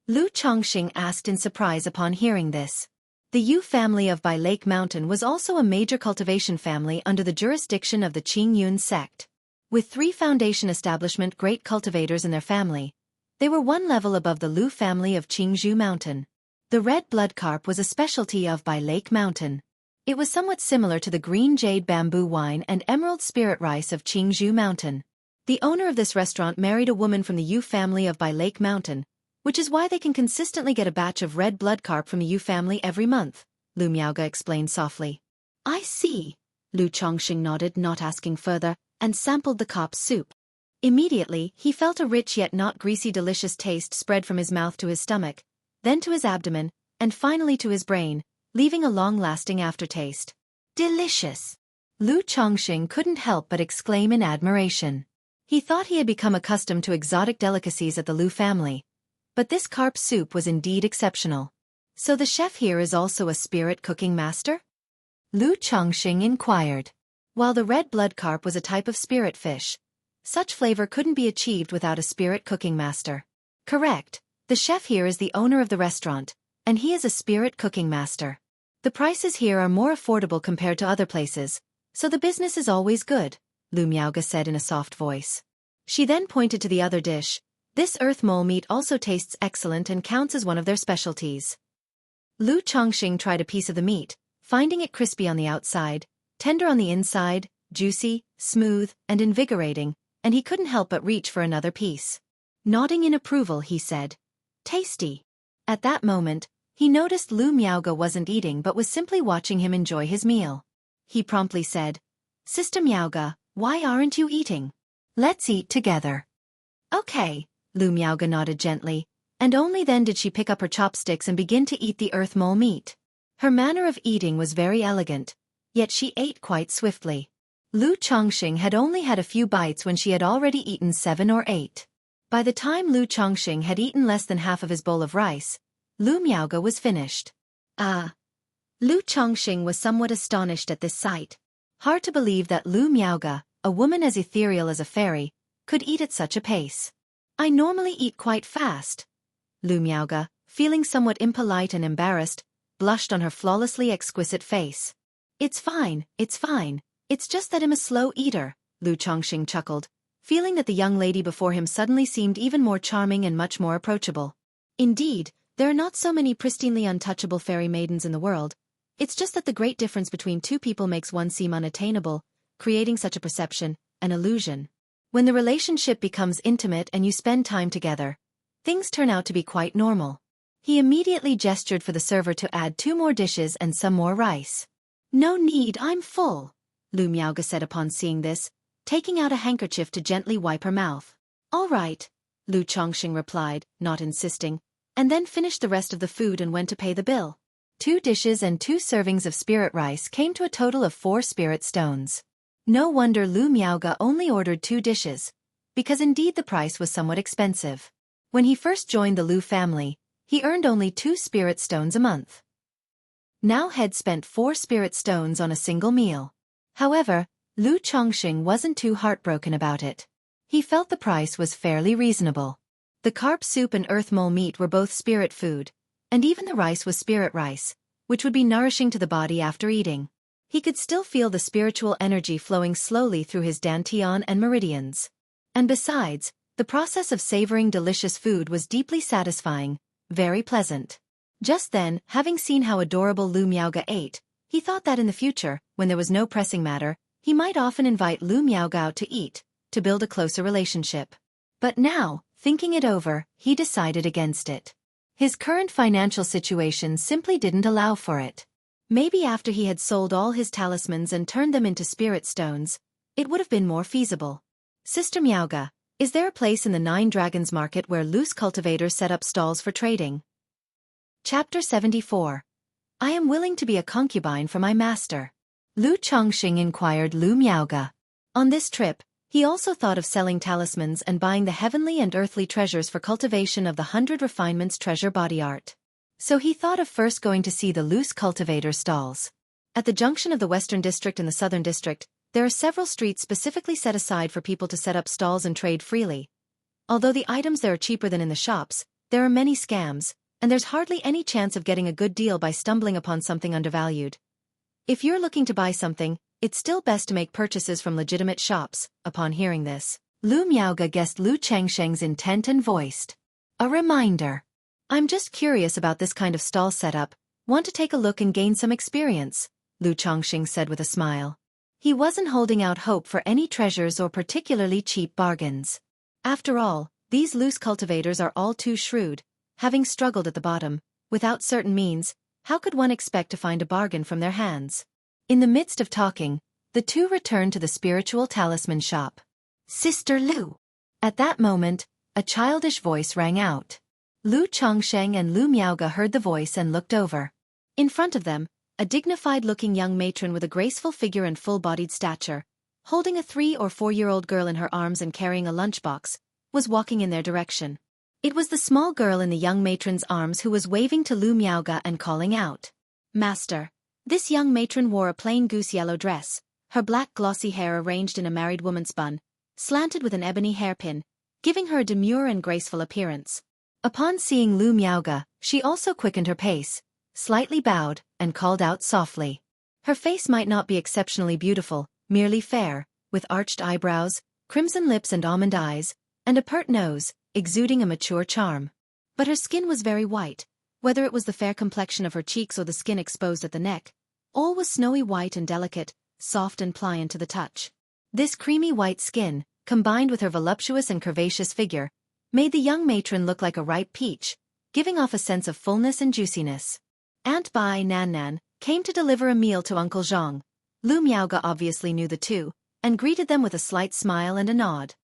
Lu Chongqing asked in surprise upon hearing this. The Yu family of by Lake Mountain was also a major cultivation family under the jurisdiction of the Qingyun sect. With 3 foundation establishment great cultivators in their family, they were 1 level above the Lu family of Qingzhou Mountain. The red blood carp was a specialty of by Lake Mountain. It was somewhat similar to the green jade bamboo wine and emerald spirit rice of Qingzhou Mountain. The owner of this restaurant married a woman from the Yu family of by Lake Mountain, which is why they can consistently get a batch of red blood carp from the Yu family every month, Lu Miaoga explained softly. I see. Lu Chongqing nodded, not asking further, and sampled the carp soup. Immediately, he felt a rich yet not greasy delicious taste spread from his mouth to his stomach, then to his abdomen, and finally to his brain, leaving a long-lasting aftertaste. Delicious! Lu Chongqing couldn't help but exclaim in admiration. He thought he had become accustomed to exotic delicacies at the Lu family, but this carp soup was indeed exceptional. So the chef here is also a spirit cooking master? Lu Chongqing inquired. While the red blood carp was a type of spirit fish, such flavor couldn't be achieved without a spirit cooking master. Correct, the chef here is the owner of the restaurant, and he is a spirit cooking master. The prices here are more affordable compared to other places, so the business is always good, Lu Miaoga said in a soft voice. She then pointed to the other dish. This earth mole meat also tastes excellent and counts as one of their specialties. Lu Chongqing tried a piece of the meat, finding it crispy on the outside, tender on the inside, juicy, smooth, and invigorating, and he couldn't help but reach for another piece. Nodding in approval, he said, Tasty. At that moment, he noticed Lu Miaoga wasn't eating but was simply watching him enjoy his meal. He promptly said, "Sister Miaoga, why aren't you eating? Let's eat together." "Okay," Lu Miaoga nodded gently, and only then did she pick up her chopsticks and begin to eat the earth mole meat. Her manner of eating was very elegant, yet she ate quite swiftly. Lu Chongqing had only had a few bites when she had already eaten 7 or 8. By the time Lu Chongqing had eaten less than half of his bowl of rice, Lu Miaoga was finished. Lu Chongqing was somewhat astonished at this sight. Hard to believe that Lu Miaoga, a woman as ethereal as a fairy, could eat at such a pace. "I normally eat quite fast." Lu Miaoga, feeling somewhat impolite and embarrassed, blushed on her flawlessly exquisite face. It's fine. It's just that I'm a slow eater," Lu Chongqing chuckled, feeling that the young lady before him suddenly seemed even more charming and much more approachable. Indeed, there are not so many pristinely untouchable fairy maidens in the world. It's just that the great difference between two people makes one seem unattainable, creating such a perception, an illusion. When the relationship becomes intimate and you spend time together, things turn out to be quite normal. He immediately gestured for the server to add 2 more dishes and some more rice. "No need, I'm full," Lu Miaoga said upon seeing this, taking out a handkerchief to gently wipe her mouth. "All right," Lu Chongqing replied, not insisting, and then finished the rest of the food and went to pay the bill. 2 dishes and 2 servings of spirit rice came to a total of 4 spirit stones. No wonder Lu Miaoga only ordered 2 dishes, because indeed the price was somewhat expensive. When he first joined the Lu family, he earned only 2 spirit stones a month. Now had spent 4 spirit stones on a single meal. However, Lu Chongqing wasn't too heartbroken about it. He felt the price was fairly reasonable. The carp soup and earth mole meat were both spirit food, and even the rice was spirit rice, which would be nourishing to the body after eating. He could still feel the spiritual energy flowing slowly through his dantian and meridians. And besides, the process of savoring delicious food was deeply satisfying, very pleasant. Just then, having seen how adorable Lu Miaoga ate, he thought that in the future, when there was no pressing matter, he might often invite Lu Miaoga out to eat, to build a closer relationship. But now, thinking it over, he decided against it. His current financial situation simply didn't allow for it. Maybe after he had sold all his talismans and turned them into spirit stones, it would have been more feasible. "Sister Miaoga, is there a place in the 9 Dragons Market where loose cultivators set up stalls for trading?" Chapter 74. I am willing to be a concubine for my master. Lu Chongqing inquired Lu Miaoga. On this trip, he also thought of selling talismans and buying the heavenly and earthly treasures for cultivation of the 100 Refinements treasure body art. So he thought of first going to see the loose cultivator stalls. At the junction of the Western District and the Southern District, there are several streets specifically set aside for people to set up stalls and trade freely. Although the items there are cheaper than in the shops, there are many scams, and there's hardly any chance of getting a good deal by stumbling upon something undervalued. If you're looking to buy something, it's still best to make purchases from legitimate shops. Upon hearing this, Lu Miaoga guessed Lu Chongqing's intent and voiced, "A reminder. I'm just curious about this kind of stall setup, want to take a look and gain some experience," Lu Chongqing said with a smile. He wasn't holding out hope for any treasures or particularly cheap bargains. After all, these loose cultivators are all too shrewd, having struggled at the bottom, without certain means. How could one expect to find a bargain from their hands? In the midst of talking, the two returned to the spiritual talisman shop. "Sister Lu." At that moment, a childish voice rang out. Lu Chongqing and Lu Miaoga heard the voice and looked over. In front of them, a dignified-looking young matron with a graceful figure and full-bodied stature, holding a 3- or 4-year-old girl in her arms and carrying a lunchbox, was walking in their direction. It was the small girl in the young matron's arms who was waving to Lu Miaoga and calling out, "Master." This young matron wore a plain goose-yellow dress, her black glossy hair arranged in a married woman's bun, slanted with an ebony hairpin, giving her a demure and graceful appearance. Upon seeing Lu Miaoga, she also quickened her pace, slightly bowed, and called out softly. Her face might not be exceptionally beautiful, merely fair, with arched eyebrows, crimson lips and almond eyes, and a pert nose, exuding a mature charm. But her skin was very white, whether it was the fair complexion of her cheeks or the skin exposed at the neck. All was snowy white and delicate, soft and pliant to the touch. This creamy white skin, combined with her voluptuous and curvaceous figure, made the young matron look like a ripe peach, giving off a sense of fullness and juiciness. Aunt Bai Nan Nan came to deliver a meal to Uncle Zhang. Lu Miaoge obviously knew the two, and greeted them with a slight smile and a nod.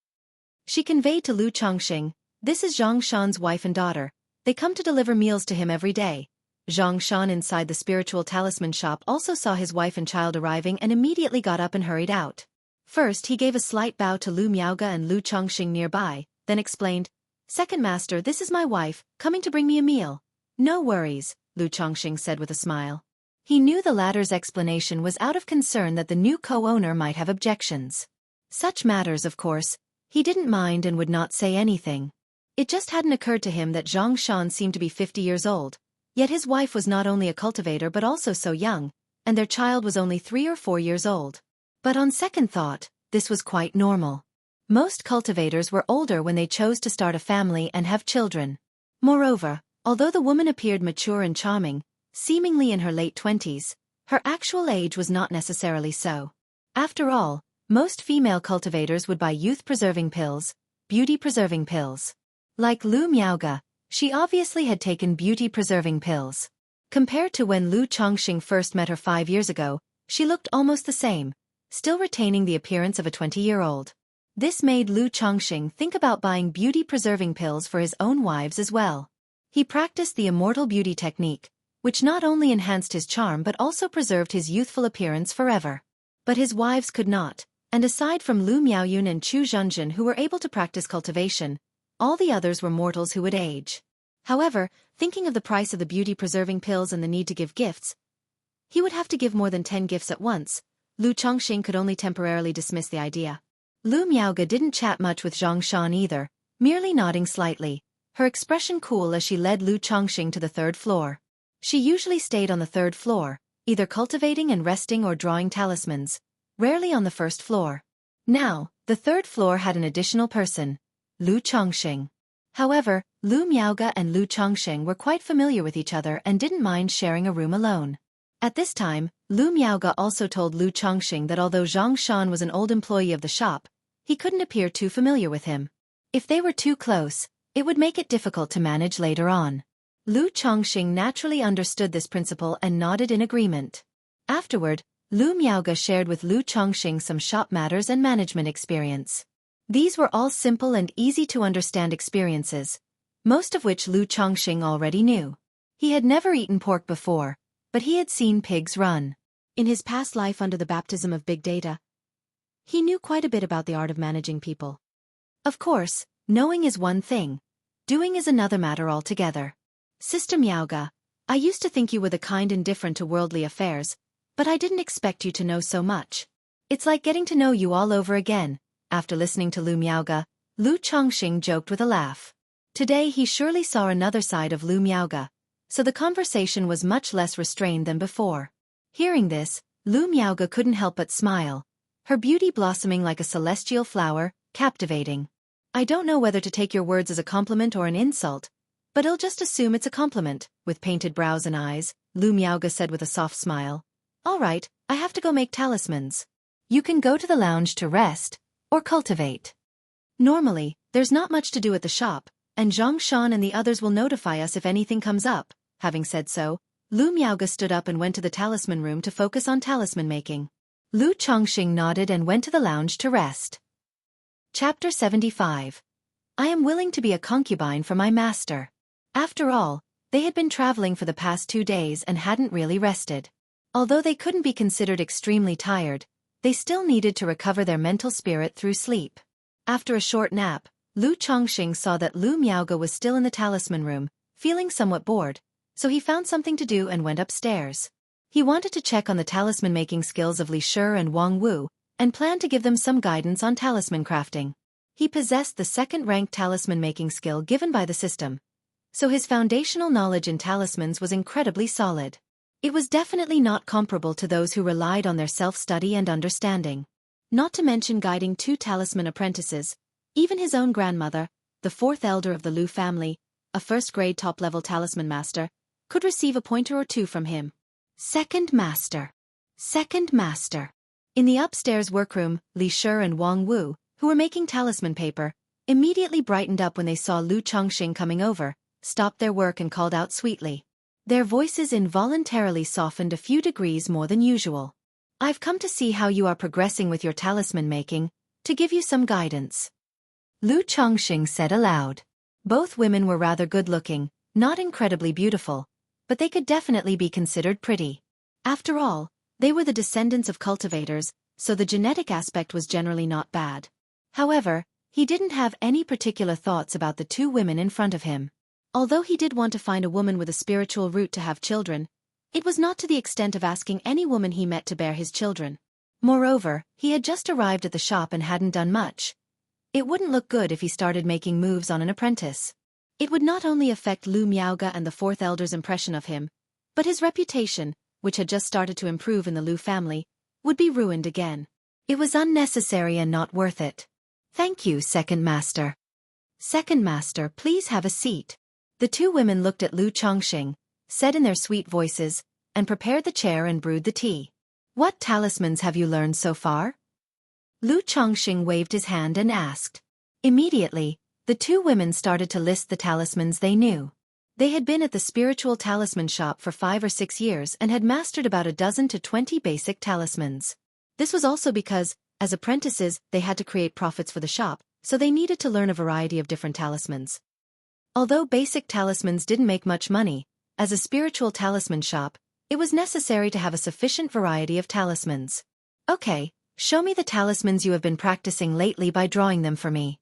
She conveyed to Lu Chongqing, "This is Zhang Shan's wife and daughter. They come to deliver meals to him every day." Zhang Shan inside the spiritual talisman shop also saw his wife and child arriving and immediately got up and hurried out. First he gave a slight bow to Lu Miaoge and Lu Chongqing nearby, then explained, "Second master, this is my wife, coming to bring me a meal." "No worries," Lu Chongqing said with a smile. He knew the latter's explanation was out of concern that the new co-owner might have objections. Such matters, of course, he didn't mind and would not say anything. It just hadn't occurred to him that Zhang Shan seemed to be 50 years old, yet his wife was not only a cultivator but also so young, and their child was only 3 or 4 years old. But on second thought, this was quite normal. Most cultivators were older when they chose to start a family and have children. Moreover, although the woman appeared mature and charming, seemingly in her late 20s, her actual age was not necessarily so. After all, most female cultivators would buy youth-preserving pills, beauty-preserving pills. Like Lu Miaoge, she obviously had taken beauty-preserving pills. Compared to when Lu Chongqing first met her 5 years ago, she looked almost the same, still retaining the appearance of a 20-year-old. This made Lu Chongqing think about buying beauty-preserving pills for his own wives as well. He practiced the immortal beauty technique, which not only enhanced his charm but also preserved his youthful appearance forever. But his wives could not, and aside from Lu Miaoyun and Chu Zhenzhen who were able to practice cultivation, all the others were mortals who would age. However, thinking of the price of the beauty-preserving pills and the need to give gifts, he would have to give more than 10 gifts at once. Lu Chongqing could only temporarily dismiss the idea. Lu Miaoge didn't chat much with Zhang Shan either, merely nodding slightly, her expression cool as she led Lu Chongqing to the 3rd floor. She usually stayed on the 3rd floor, either cultivating and resting or drawing talismans, rarely on the 1st floor. Now, the 3rd floor had an additional person, Lu Chongqing. However, Lu Miaoge and Lu Chongqing were quite familiar with each other and didn't mind sharing a room alone. At this time, Lu Miaoge also told Lu Chongqing that although Zhang Shan was an old employee of the shop, he couldn't appear too familiar with him. If they were too close, it would make it difficult to manage later on. Lu Chongqing naturally understood this principle and nodded in agreement. Afterward, Lu Miaoge shared with Lu Chongqing some shop matters and management experience. These were all simple and easy-to-understand experiences, most of which Lu Chongqing already knew. He had never eaten pork before, but he had seen pigs run. In his past life under the baptism of big data, he knew quite a bit about the art of managing people. Of course, knowing is one thing, doing is another matter altogether. "Sister Miaoge, I used to think you were the kind indifferent to worldly affairs, but I didn't expect you to know so much. It's like getting to know you all over again." After listening to Lu Miaoge, Lu Chongqing joked with a laugh. Today he surely saw another side of Lu Miaoge, so the conversation was much less restrained than before. Hearing this, Lu Miaoge couldn't help but smile, her beauty blossoming like a celestial flower, captivating. "I don't know whether to take your words as a compliment or an insult, but I'll just assume it's a compliment." With painted brows and eyes, Lu Miaoge said with a soft smile, "All right, I have to go make talismans. You can go to the lounge to rest, or cultivate. Normally, there's not much to do at the shop, and Zhang Shan and the others will notify us if anything comes up." Having said so, Lu Miaoge stood up and went to the talisman room to focus on talisman making. Lu Chongqing nodded and went to the lounge to rest. Chapter 75. I am willing to be a concubine for my master. After all, they had been traveling for the past 2 days and hadn't really rested. Although they couldn't be considered extremely tired, they still needed to recover their mental spirit through sleep. After a short nap, Lu Chongqing saw that Lu Miaoge was still in the talisman room, feeling somewhat bored, so he found something to do and went upstairs. He wanted to check on the talisman-making skills of Li Shi and Wang Wu, and planned to give them some guidance on talisman crafting. He possessed the 2nd-ranked talisman-making skill given by the system, so his foundational knowledge in talismans was incredibly solid. It was definitely not comparable to those who relied on their self-study and understanding. Not to mention guiding 2 talisman apprentices, even his own grandmother, the 4th elder of the Lu family, a 1st-grade top-level talisman master, could receive a pointer or 2 from him. Second master. Second master. In the upstairs workroom, Li Shi and Wang Wu, who were making talisman paper, immediately brightened up when they saw Lu Chongqing coming over, stopped their work and called out sweetly. Their voices involuntarily softened a few degrees more than usual. "I've come to see how you are progressing with your talisman making, to give you some guidance," Lu Chongqing said aloud. Both women were rather good-looking, not incredibly beautiful, but they could definitely be considered pretty. After all, they were the descendants of cultivators, so the genetic aspect was generally not bad. However, he didn't have any particular thoughts about the two women in front of him. Although he did want to find a woman with a spiritual root to have children, it was not to the extent of asking any woman he met to bear his children. Moreover, he had just arrived at the shop and hadn't done much. It wouldn't look good if he started making moves on an apprentice. It would not only affect Lu Miaoge and the fourth elder's impression of him, but his reputation, which had just started to improve in the Lu family, would be ruined again. It was unnecessary and not worth it. "Thank you, Second Master." "Second Master, please have a seat." The two women looked at Lu Chongqing, said in their sweet voices, and prepared the chair and brewed the tea. "What talismans have you learned so far?" Lu Chongqing waved his hand and asked. Immediately, the two women started to list the talismans they knew. They had been at the spiritual talisman shop for 5 or 6 years and had mastered about a dozen to 20 basic talismans. This was also because, as apprentices, they had to create profits for the shop, so they needed to learn a variety of different talismans. Although basic talismans didn't make much money, as a spiritual talisman shop, it was necessary to have a sufficient variety of talismans. "Okay, show me the talismans you have been practicing lately by drawing them for me."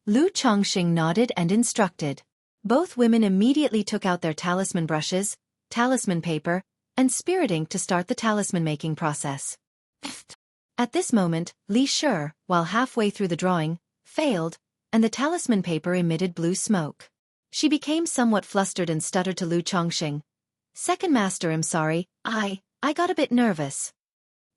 Lu Chongqing nodded and instructed. Both women immediately took out their talisman brushes, talisman paper, and spirit ink to start the talisman-making process. At this moment, Li Shi, while halfway through the drawing, failed, and the talisman paper emitted blue smoke. She became somewhat flustered and stuttered to Lu Chongqing. "Second Master, I'm sorry, I got a bit nervous."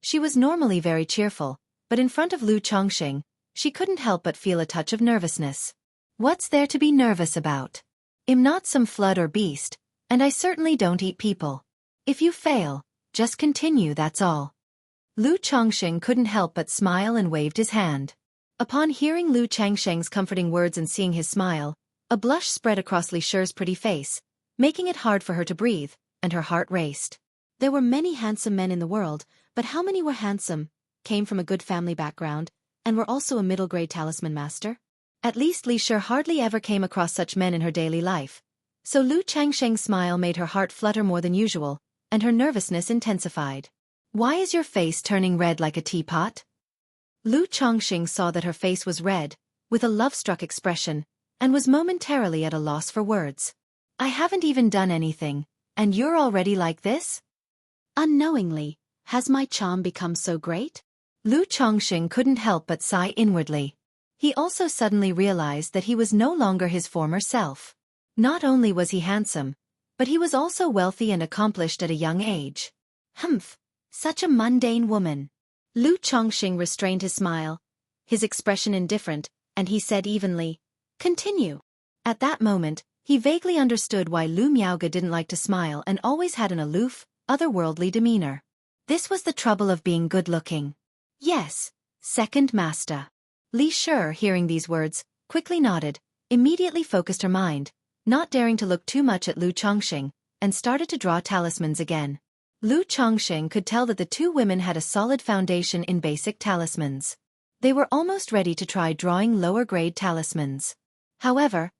She was normally very cheerful, but in front of Lu Chongqing, she couldn't help but feel a touch of nervousness. "What's there to be nervous about? I'm not some flood or beast, and I certainly don't eat people. If you fail, just continue, that's all." Lu Chongqing couldn't help but smile and waved his hand. Upon hearing Lu Changsheng's comforting words and seeing his smile, a blush spread across Li Shi's pretty face, making it hard for her to breathe, and her heart raced. There were many handsome men in the world, but how many were handsome, came from a good family background, and were also a middle-grade talisman master? At least Li Shi hardly ever came across such men in her daily life, so Lu Changsheng's smile made her heart flutter more than usual, and her nervousness intensified. "Why is your face turning red like a teapot?" Lu Chongqing saw that her face was red, with a love-struck expression, and was momentarily at a loss for words. "I haven't even done anything, and you're already like this?" Unknowingly, has my charm become so great? Lu Chongqing couldn't help but sigh inwardly. He also suddenly realized that he was no longer his former self. Not only was he handsome, but he was also wealthy and accomplished at a young age. Humph, such a mundane woman. Lu Chongqing restrained his smile, his expression indifferent, and he said evenly, "Continue." At that moment, he vaguely understood why Lu Miaoge didn't like to smile and always had an aloof, otherworldly demeanor. This was the trouble of being good-looking. "Yes, Second Master." Li Shi, hearing these words, quickly nodded, immediately focused her mind, not daring to look too much at Lu Chongqing, and started to draw talismans again. Lu Chongqing could tell that the two women had a solid foundation in basic talismans. They were almost ready to try drawing lower-grade talismans. However,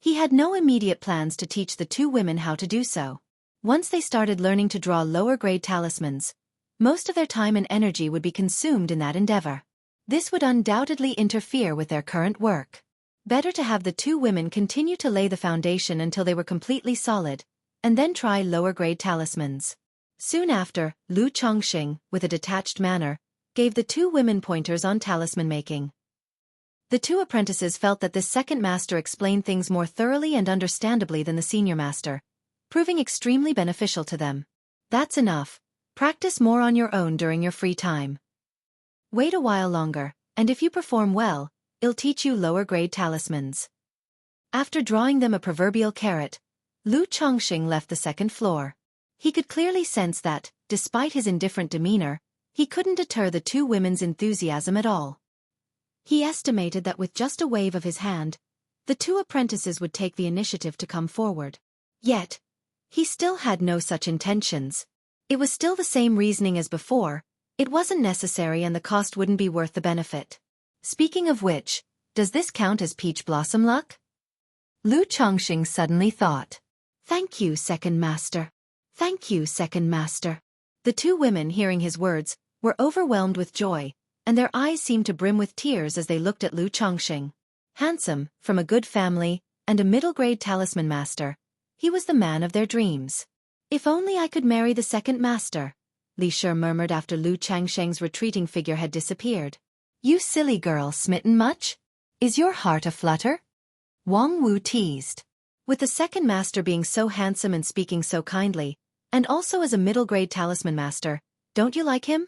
he had no immediate plans to teach the two women how to do so. Once they started learning to draw lower-grade talismans, most of their time and energy would be consumed in that endeavor. This would undoubtedly interfere with their current work. Better to have the two women continue to lay the foundation until they were completely solid, and then try lower-grade talismans. Soon after, Lu Chongqing, with a detached manner, gave the two women pointers on talisman making. The two apprentices felt that this second master explained things more thoroughly and understandably than the senior master, proving extremely beneficial to them. "That's enough. Practice more on your own during your free time. Wait a while longer, and if you perform well, I'll teach you lower-grade talismans." After drawing them a proverbial carrot, Lu Chongqing left the second floor. He could clearly sense that, despite his indifferent demeanor, he couldn't deter the two women's enthusiasm at all. He estimated that with just a wave of his hand, The two apprentices would take the initiative to come forward. Yet, he still had no such intentions. It was still the same reasoning as before, it wasn't necessary and the cost wouldn't be worth the benefit. Speaking of which, does this count as peach blossom luck? Lu Chongqing suddenly thought. Thank you, second master. Thank you, second master. The two women, hearing his words, were overwhelmed with joy, and their eyes seemed to brim with tears as they looked at Lu Chongqing. Handsome, from a good family, and a middle-grade talisman master, he was the man of their dreams. If only I could marry the second master, Li Shi murmured after Lu Chongqing's retreating figure had disappeared. You silly girl, smitten much? Is your heart aflutter? Wang Wu teased. With the second master being so handsome and speaking so kindly, and also as a middle-grade talisman master, don't you like him?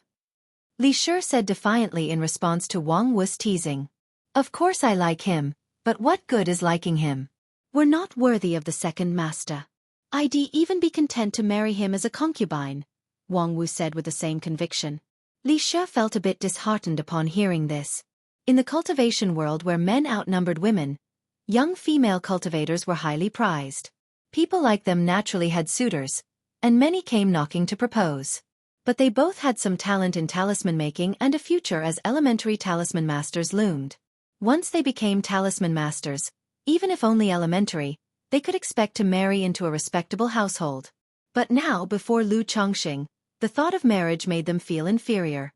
Li Shi said defiantly in response to Wang Wu's teasing. Of course I like him, but what good is liking him? We're not worthy of the second master. I'd even be content to marry him as a concubine, Wang Wu said with the same conviction. Li Shi felt a bit disheartened upon hearing this. In the cultivation world where men outnumbered women, young female cultivators were highly prized. People like them naturally had suitors, and many came knocking to propose. But they both had some talent in talisman making and a future as elementary talisman masters loomed. Once they became talisman masters, even if only elementary, they could expect to marry into a respectable household. But now, before Lu Chongqing, the thought of marriage made them feel inferior.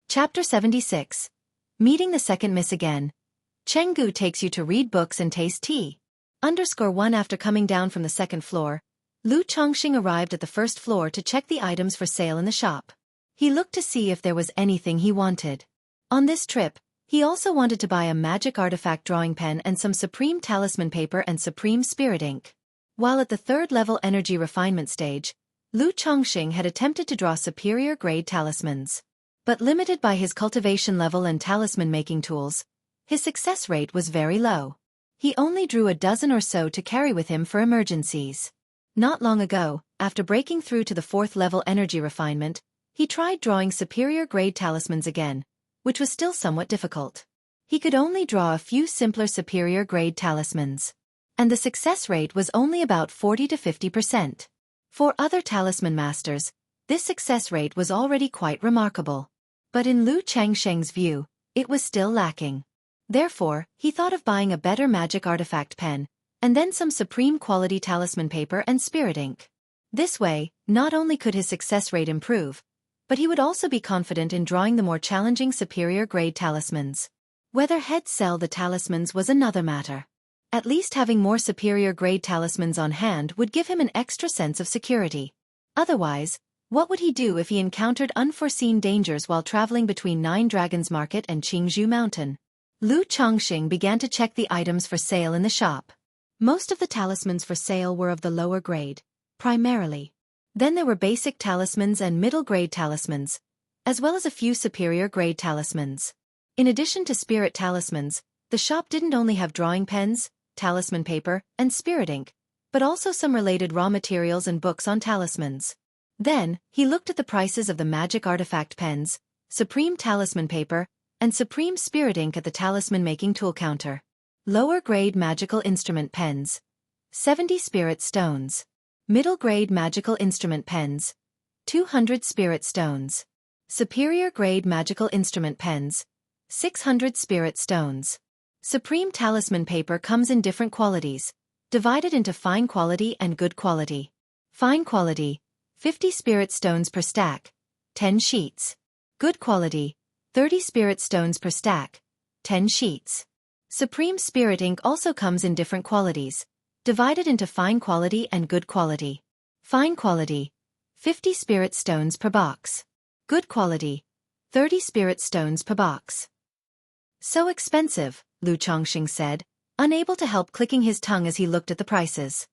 Chapter 76. Meeting the second miss again. Chenggu takes you to read books and taste tea. _1 After coming down from the second floor, Lu Chongqing arrived at the first floor to check the items for sale in the shop. He looked to see if there was anything he wanted. On this trip, he also wanted to buy a magic artifact drawing pen and some supreme talisman paper and supreme spirit ink. While at the third-level energy refinement stage, Lu Chongqing had attempted to draw superior-grade talismans. But limited by his cultivation level and talisman-making tools, his success rate was very low. He only drew a dozen or so to carry with him for emergencies. Not long ago, after breaking through to the fourth-level energy refinement, he tried drawing superior-grade talismans again, which was still somewhat difficult. He could only draw a few simpler superior-grade talismans. And the success rate was only about 40 to 50%. For other talisman masters, this success rate was already quite remarkable. But in Lu Chongqing's view, it was still lacking. Therefore, he thought of buying a better magic artifact pen, and then some supreme quality talisman paper and spirit ink. This way, not only could his success rate improve, but he would also be confident in drawing the more challenging superior-grade talismans. Whether he'd sell the talismans was another matter. At least having more superior-grade talismans on hand would give him an extra sense of security. Otherwise, what would he do if he encountered unforeseen dangers while traveling between Nine Dragons Market and Qingzhou Mountain? Lu Chongqing began to check the items for sale in the shop. Most of the talismans for sale were of the lower grade, primarily. Then there were basic talismans and middle-grade talismans, as well as a few superior-grade talismans. In addition to spirit talismans, the shop didn't only have drawing pens, talisman paper, and spirit ink, but also some related raw materials and books on talismans. Then, he looked at the prices of the magic artifact pens, supreme talisman paper, and supreme spirit ink at the talisman-making tool counter. Lower-grade magical instrument pens. 70 spirit stones. Middle-grade magical instrument pens. 200 spirit stones. Superior-grade magical instrument pens. 600 spirit stones. Supreme talisman paper comes in different qualities, divided into fine quality and good quality. Fine quality, 50 spirit stones per stack, 10 sheets. Good quality, 30 spirit stones per stack, 10 sheets. Supreme spirit ink also comes in different qualities, divided into fine quality and good quality. Fine quality, 50 spirit stones per box. Good quality, 30 spirit stones per box. So expensive, Lu Chongqing said, unable to help clicking his tongue as he looked at the prices.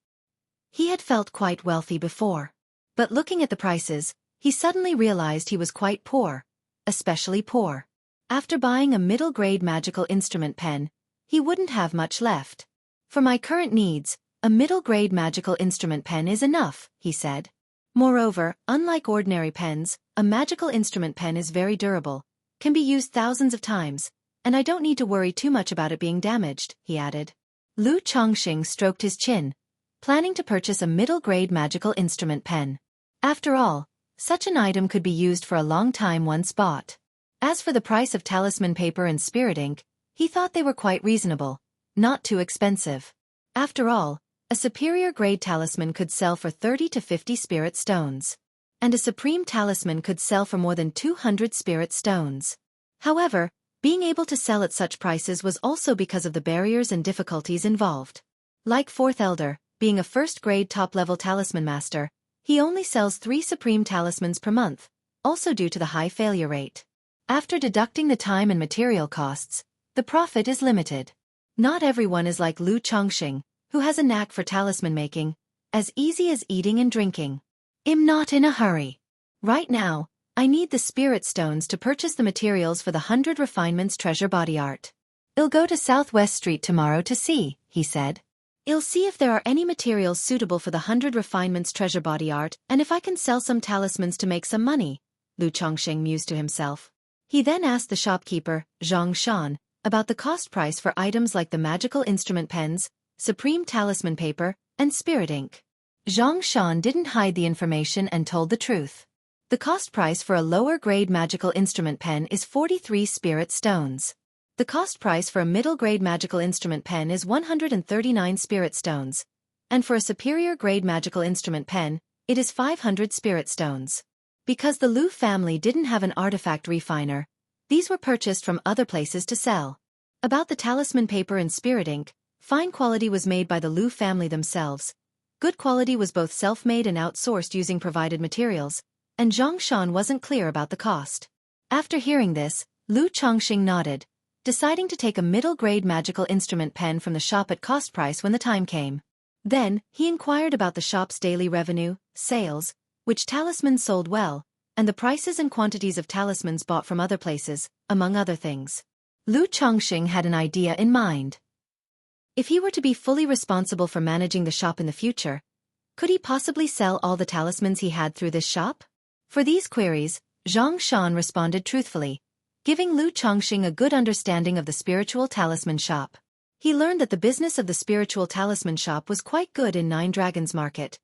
He had felt quite wealthy before. But looking at the prices, he suddenly realized he was quite poor, especially poor. After buying a middle-grade magical instrument pen, he wouldn't have much left. For my current needs, a middle-grade magical instrument pen is enough, he said. Moreover, unlike ordinary pens, a magical instrument pen is very durable, can be used thousands of times, and I don't need to worry too much about it being damaged, he added. Lu Chongqing stroked his chin, planning to purchase a middle-grade magical instrument pen. After all, such an item could be used for a long time once bought. As for the price of talisman paper and spirit ink, he thought they were quite reasonable, not too expensive. After all, a superior grade talisman could sell for 30 to 50 spirit stones. And a supreme talisman could sell for more than 200 spirit stones. However, being able to sell at such prices was also because of the barriers and difficulties involved. Like Fourth Elder, being a first-grade top-level talisman master, he only sells 3 supreme talismans per month, also due to the high failure rate. After deducting the time and material costs, the profit is limited. Not everyone is like Lu Chongqing, who has a knack for talisman making, as easy as eating and drinking. I'm not in a hurry. Right now, I need the spirit stones to purchase the materials for the 100 Refinements treasure body art. I'll go to Southwest Street tomorrow to see, he said. I'll see if there are any materials suitable for the 100 Refinements treasure body art and if I can sell some talismans to make some money, Lu Chongqing mused to himself. He then asked the shopkeeper, Zhang Shan, about the cost price for items like the magical instrument pens, supreme talisman paper, and spirit ink. Zhang Shan didn't hide the information and told the truth. The cost price for a lower-grade magical instrument pen is 43 spirit stones. The cost price for a middle-grade magical instrument pen is 139 spirit stones, and for a superior-grade magical instrument pen, it is 500 spirit stones. Because the Lu family didn't have an artifact refiner, these were purchased from other places to sell. About the talisman paper and spirit ink, fine quality was made by the Lu family themselves. Good quality was both self-made and outsourced using provided materials, and Zhang Shan wasn't clear about the cost. After hearing this, Lu Chongqing nodded, deciding to take a middle-grade magical instrument pen from the shop at cost price when the time came. Then, he inquired about the shop's daily revenue, sales, which talismans sold well, and the prices and quantities of talismans bought from other places, among other things. Lu Chongqing had an idea in mind. If he were to be fully responsible for managing the shop in the future, could he possibly sell all the talismans he had through this shop? For these queries, Zhang Shan responded truthfully, giving Lu Chongqing a good understanding of the spiritual talisman shop. He learned that the business of the spiritual talisman shop was quite good in Nine Dragons Market,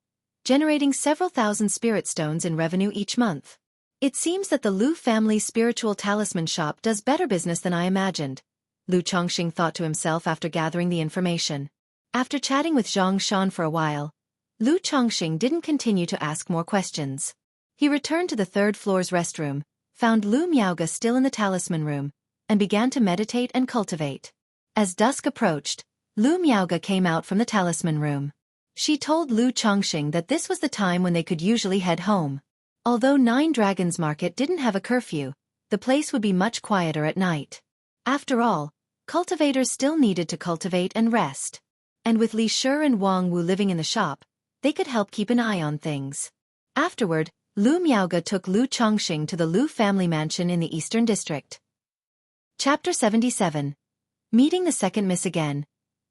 generating several thousand spirit stones in revenue each month. It seems that the Lu family's spiritual talisman shop does better business than I imagined, Lu Chongqing thought to himself after gathering the information. After chatting with Zhang Shan for a while, Lu Chongqing didn't continue to ask more questions. He returned to the third floor's restroom, found Lu Miaoge still in the talisman room, and began to meditate and cultivate. As dusk approached, Lu Miaoge came out from the talisman room. She told Lu Chongqing that this was the time when they could usually head home. Although Nine Dragons Market didn't have a curfew, the place would be much quieter at night. After all, cultivators still needed to cultivate and rest. And with Li Shi and Wang Wu living in the shop, they could help keep an eye on things. Afterward, Lu Miaoge took Lu Chongqing to the Lu family mansion in the Eastern District. Chapter 77. Meeting the second miss again.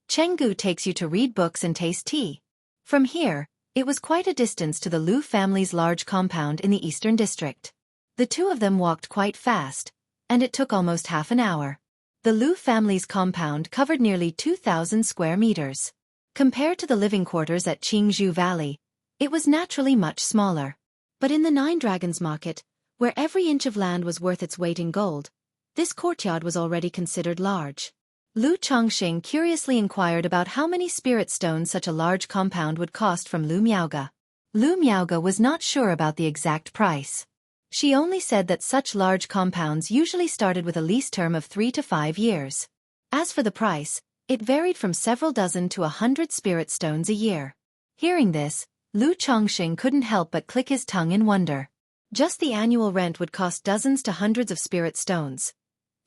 Chenggu takes you to read books and taste tea. From here, it was quite a distance to the Lu family's large compound in the Eastern District. The two of them walked quite fast, and it took almost half an hour. The Lu family's compound covered nearly 2,000 square meters. Compared to the living quarters at Qingzhou Valley, it was naturally much smaller. But in the Nine Dragons Market, where every inch of land was worth its weight in gold, this courtyard was already considered large. Lu Chongqing curiously inquired about how many spirit stones such a large compound would cost from Lu Miaoge. Lu Miaoge was not sure about the exact price. She only said that such large compounds usually started with a lease term of 3 to 5 years. As for the price, it varied from several dozen to 100 spirit stones a year. Hearing this, Lu Chongqing couldn't help but click his tongue in wonder. Just the annual rent would cost dozens to hundreds of spirit stones.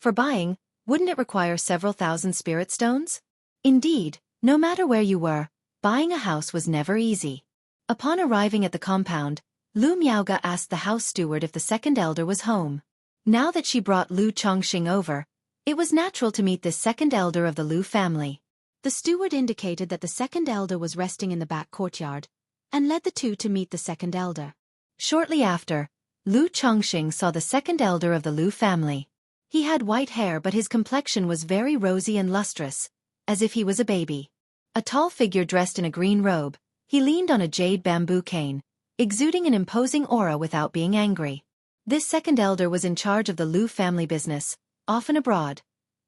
For buying, wouldn't it require several thousand spirit stones? Indeed, no matter where you were, buying a house was never easy. Upon arriving at the compound, Lu Miaoge asked the house steward if the second elder was home. Now that she brought Lu Chongqing over, it was natural to meet this second elder of the Lu family. The steward indicated that the second elder was resting in the back courtyard, and led the two to meet the second elder. Shortly after, Lu Chongqing saw the second elder of the Lu family. He had white hair but his complexion was very rosy and lustrous, as if he was a baby. A tall figure dressed in a green robe, he leaned on a jade bamboo cane, exuding an imposing aura without being angry. This second elder was in charge of the Lu family business, often abroad.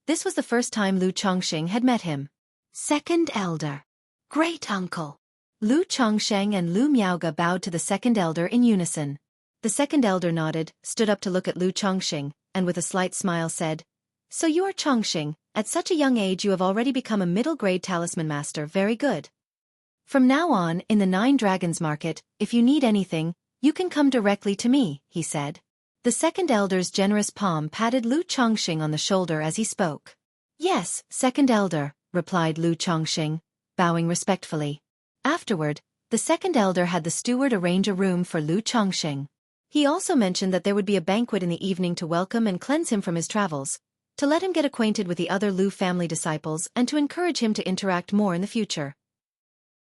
This was the first time Lu Chongqing had met him. Second elder. Great uncle. Lu Chongsheng and Lu Miaoge bowed to the second elder in unison. The second elder nodded, stood up to look at Lu Chongqing, and with a slight smile said, "So you are Chongqing, at such a young age you have already become a middle-grade talisman master, very good. From now on, in the 9 Dragons Market, if you need anything, you can come directly to me," he said. The second elder's generous palm patted Lu Chongqing on the shoulder as he spoke. "Yes, second elder," replied Lu Chongqing, bowing respectfully. Afterward, the second elder had the steward arrange a room for Lu Chongqing. He also mentioned that there would be a banquet in the evening to welcome and cleanse him from his travels, to let him get acquainted with the other Lu family disciples and to encourage him to interact more in the future.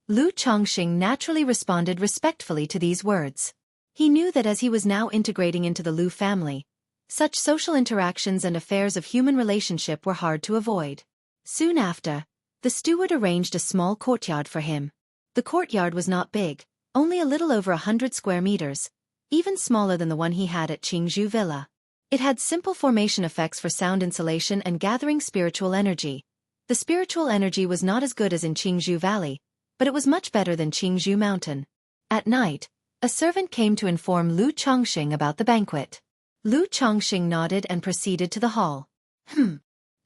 Lu Chongqing naturally responded respectfully to these words. He knew that as he was now integrating into the Lu family, such social interactions and affairs of human relationship were hard to avoid. Soon after, the steward arranged a small courtyard for him. The courtyard was not big, only a little over 100 square meters, even smaller than the one he had at Qingzhou Villa. It had simple formation effects for sound insulation and gathering spiritual energy. The spiritual energy was not as good as in Qingzhou Valley, but it was much better than Qingzhou Mountain. At night, a servant came to inform Lu Chongqing about the banquet. Lu Chongqing nodded and proceeded to the hall.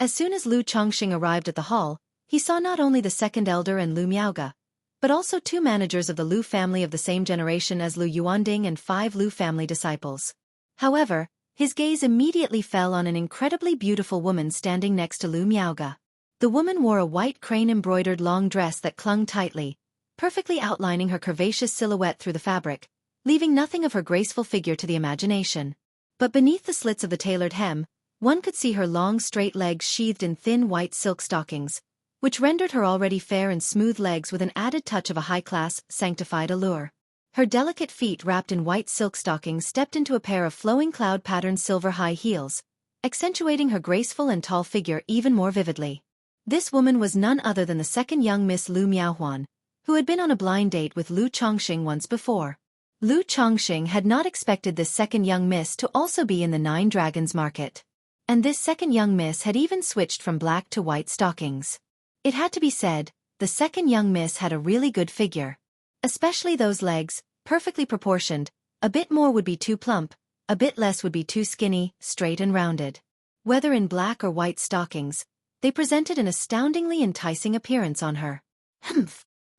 As soon as Lu Chongqing arrived at the hall, he saw not only the second elder and Lu Miaoge, but also 2 managers of the Lu family of the same generation as Lu Yuanding and 5 Lu family disciples. However, his gaze immediately fell on an incredibly beautiful woman standing next to Lu Miaoge. The woman wore a white crane-embroidered long dress that clung tightly, perfectly outlining her curvaceous silhouette through the fabric, leaving nothing of her graceful figure to the imagination. But beneath the slits of the tailored hem, one could see her long straight legs sheathed in thin white silk stockings, which rendered her already fair and smooth legs with an added touch of a high-class, sanctified allure. Her delicate feet wrapped in white silk stockings stepped into a pair of flowing cloud-patterned silver high heels, accentuating her graceful and tall figure even more vividly. This woman was none other than the second young Miss Lu Miaohuan, who had been on a blind date with Lu Chongqing once before. Lu Chongqing had not expected this second young miss to also be in the 9 Dragons Market. And this second young miss had even switched from black to white stockings. It had to be said, the second young miss had a really good figure. Especially those legs, perfectly proportioned, a bit more would be too plump, a bit less would be too skinny, straight and rounded. Whether in black or white stockings, they presented an astoundingly enticing appearance on her.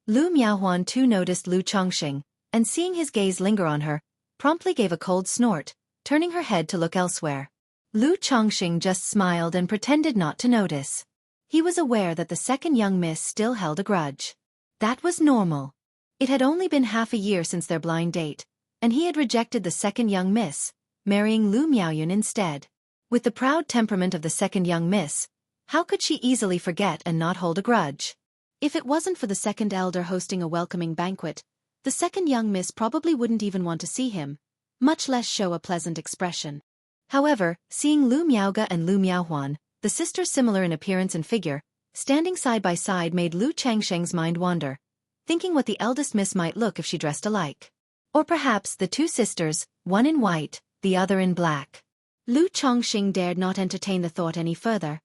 Lu Miaohuan too noticed Lu Chongqing, and seeing his gaze linger on her, promptly gave a cold snort, turning her head to look elsewhere. Lu Chongqing just smiled and pretended not to notice. He was aware that the second young miss still held a grudge. That was normal. It had only been half a year since their blind date, and he had rejected the second young miss, marrying Lu Miaoyun instead. With the proud temperament of the second young miss, how could she easily forget and not hold a grudge? If it wasn't for the second elder hosting a welcoming banquet, the second young miss probably wouldn't even want to see him, much less show a pleasant expression. However, seeing Lu Miaoge and Lu Miaohuan, the sisters similar in appearance and figure, standing side by side made Lu Changsheng's mind wander, thinking what the eldest miss might look if she dressed alike. Or perhaps the 2 sisters, one in white, the other in black. Lu Chongqing dared not entertain the thought any further,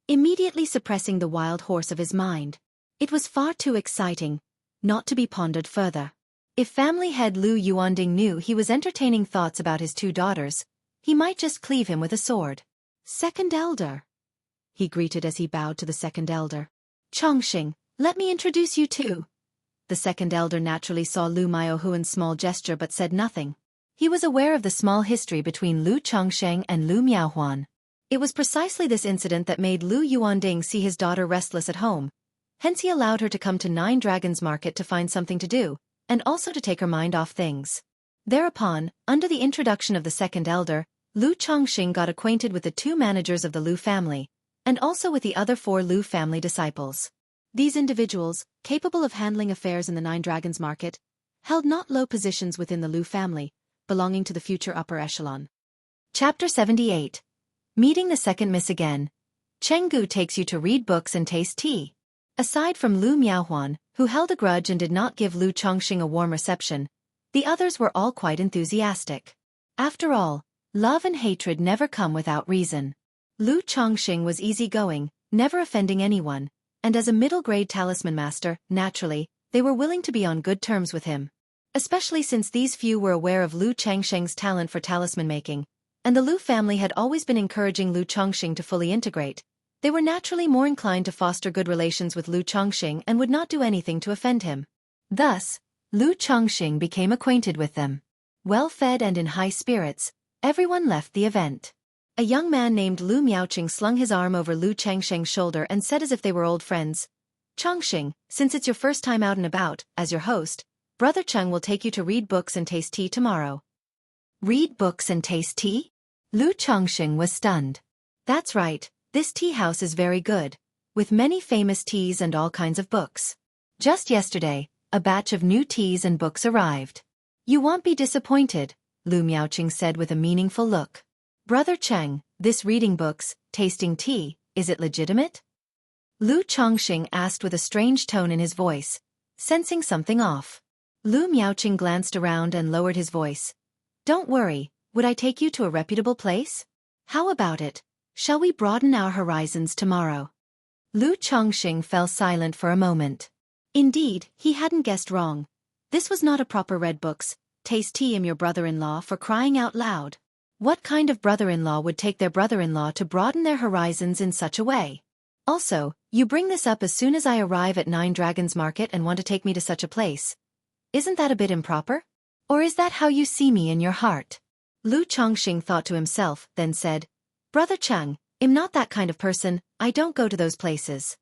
immediately suppressing the wild horse of his mind. It was far too exciting, not to be pondered further. If family head Lu Yuanding knew he was entertaining thoughts about his 2 daughters, he might just cleave him with a sword. "Second elder," he greeted as he bowed to the second elder. "Chongqing, let me introduce you to." The second elder naturally saw Lu Miaohuan's small gesture but said nothing. He was aware of the small history between Lu Chongqing and Lu Miaohuan. It was precisely this incident that made Lu Yuanding see his daughter restless at home, hence he allowed her to come to 9 Dragons Market to find something to do, and also to take her mind off things. Thereupon, under the introduction of the second elder, Lu Chongqing got acquainted with the 2 managers of the Lu family, and also with the other 4 Lu family disciples. These individuals, capable of handling affairs in the 9 Dragons Market, held not low positions within the Lu family, belonging to the future upper echelon. Chapter 78. Meeting the second miss again. Chenggu takes you to read books and taste tea. Aside from Lu Miaohuan, who held a grudge and did not give Lu Chongqing a warm reception, the others were all quite enthusiastic. After all, love and hatred never come without reason. Lu Chongqing was easygoing, never offending anyone, and as a middle-grade talisman master, naturally, they were willing to be on good terms with him. Especially since these few were aware of Lu Changsheng's talent for talisman making, and the Lu family had always been encouraging Lu Chongqing to fully integrate. They were naturally more inclined to foster good relations with Lu Chongqing and would not do anything to offend him. Thus, Lu Chongqing became acquainted with them. Well-fed and in high spirits, everyone left the event. A young man named Lu Miaoqing slung his arm over Lu Changsheng's shoulder and said as if they were old friends, "Chongqing, since it's your first time out and about, as your host, Brother Cheng will take you to read books and taste tea tomorrow." Read books and taste tea? Lu Chongqing was stunned. That's right, this tea house is very good, with many famous teas and all kinds of books. Just yesterday, a batch of new teas and books arrived. You won't be disappointed, Lu Miaoqing said with a meaningful look. Brother Cheng, this reading books, tasting tea, is it legitimate? Lu Chongqing asked with a strange tone in his voice, sensing something off. Lu Miaoqing glanced around and lowered his voice. Don't worry, would I take you to a reputable place? How about it? Shall we broaden our horizons tomorrow? Lu Chongqing fell silent for a moment. Indeed, he hadn't guessed wrong. This was not a proper read books, taste tea your brother-in-law for crying out loud. What kind of brother-in-law would take their brother-in-law to broaden their horizons in such a way? Also, you bring this up as soon as I arrive at Nine Dragons Market and want to take me to such a place. Isn't that a bit improper? Or is that how you see me in your heart? Lu Chongqing thought to himself, then said, Brother Cheng, I'm not that kind of person, I don't go to those places.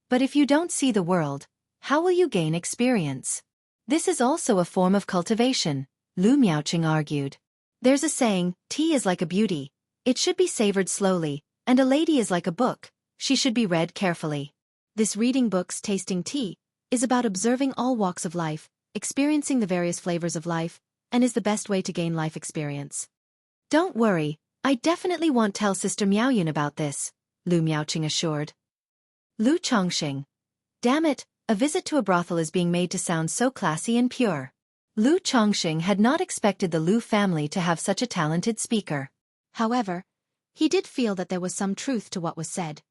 But if you don't see the world, how will you gain experience? This is also a form of cultivation, Lu Miaoqing argued. There's a saying, tea is like a beauty, it should be savored slowly, and a lady is like a book, she should be read carefully. This reading books, tasting tea, is about observing all walks of life, experiencing the various flavors of life, and is the best way to gain life experience. Don't worry, I definitely won't tell Sister Miaoyun about this, Lu Miaoqing assured. Lu Chongqing. Damn it, a visit to a brothel is being made to sound so classy and pure. Lu Chongqing had not expected the Lu family to have such a talented speaker. However, he did feel that there was some truth to what was said.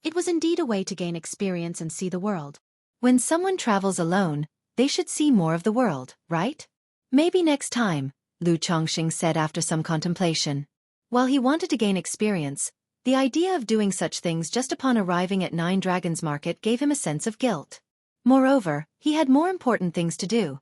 It was indeed a way to gain experience and see the world. When someone travels alone, they should see more of the world, right? Maybe next time, Lu Chongqing said after some contemplation. While he wanted to gain experience, the idea of doing such things just upon arriving at Nine Dragons Market gave him a sense of guilt. Moreover, he had more important things to do.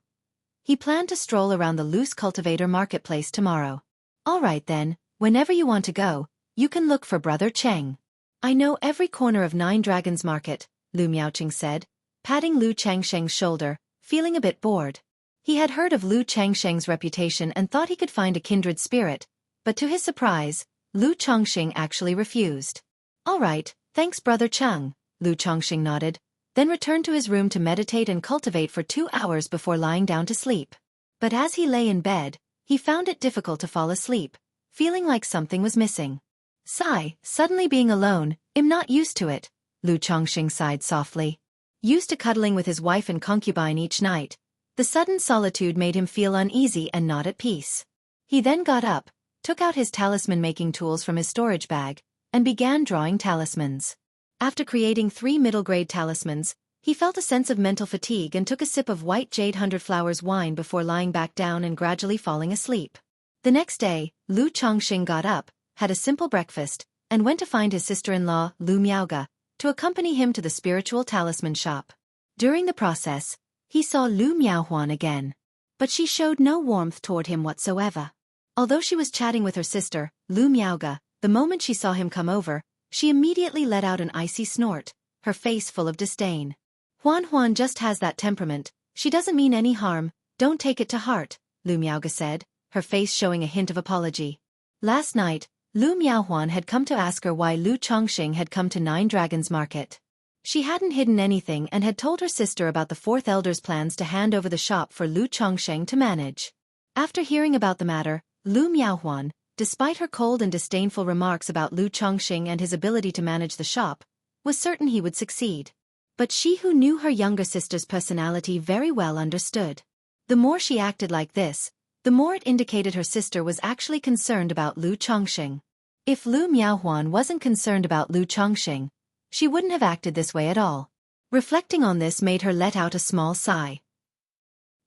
He planned to stroll around the loose cultivator marketplace tomorrow. All right then, whenever you want to go, you can look for Brother Cheng. I know every corner of Nine Dragons Market, Lu Miaoqing said, patting Lu Changsheng's shoulder, feeling a bit bored. He had heard of Lu Changsheng's reputation and thought he could find a kindred spirit, but to his surprise, Lu Chongqing actually refused. All right, thanks Brother Cheng, Lu Chongqing nodded, then returned to his room to meditate and cultivate for 2 hours before lying down to sleep. But as he lay in bed, he found it difficult to fall asleep, feeling like something was missing. Sigh, suddenly being alone, I'm not used to it, Lu Chongqing sighed softly. Used to cuddling with his wife and concubine each night, the sudden solitude made him feel uneasy and not at peace. He then got up, took out his talisman-making tools from his storage bag, and began drawing talismans. After creating 3 middle-grade talismans, he felt a sense of mental fatigue and took a sip of white jade 100 flowers wine before lying back down and gradually falling asleep. The next day, Lu Chongqing got up, had a simple breakfast, and went to find his sister-in-law, Lu Miaoga, to accompany him to the spiritual talisman shop. During the process, he saw Lu Miaohuan again. But she showed no warmth toward him whatsoever. Although she was chatting with her sister, Lu Miaoga, the moment she saw him come over, she immediately let out an icy snort, her face full of disdain. Huan just has that temperament, she doesn't mean any harm, don't take it to heart, Lu Miaoga said, her face showing a hint of apology. Last night, Lu Miaohuan had come to ask her why Lu Chongqing had come to Nine Dragons Market. She hadn't hidden anything and had told her sister about the fourth elder's plans to hand over the shop for Lu Chongqing to manage. After hearing about the matter, Lu Miaohuan, despite her cold and disdainful remarks about Lu Chongqing and his ability to manage the shop, was certain he would succeed. But she who knew her younger sister's personality very well understood. The more she acted like this, the more it indicated her sister was actually concerned about Lu Chongqing. If Lu Miaohuan wasn't concerned about Lu Chongqing, she wouldn't have acted this way at all. Reflecting on this made her let out a small sigh.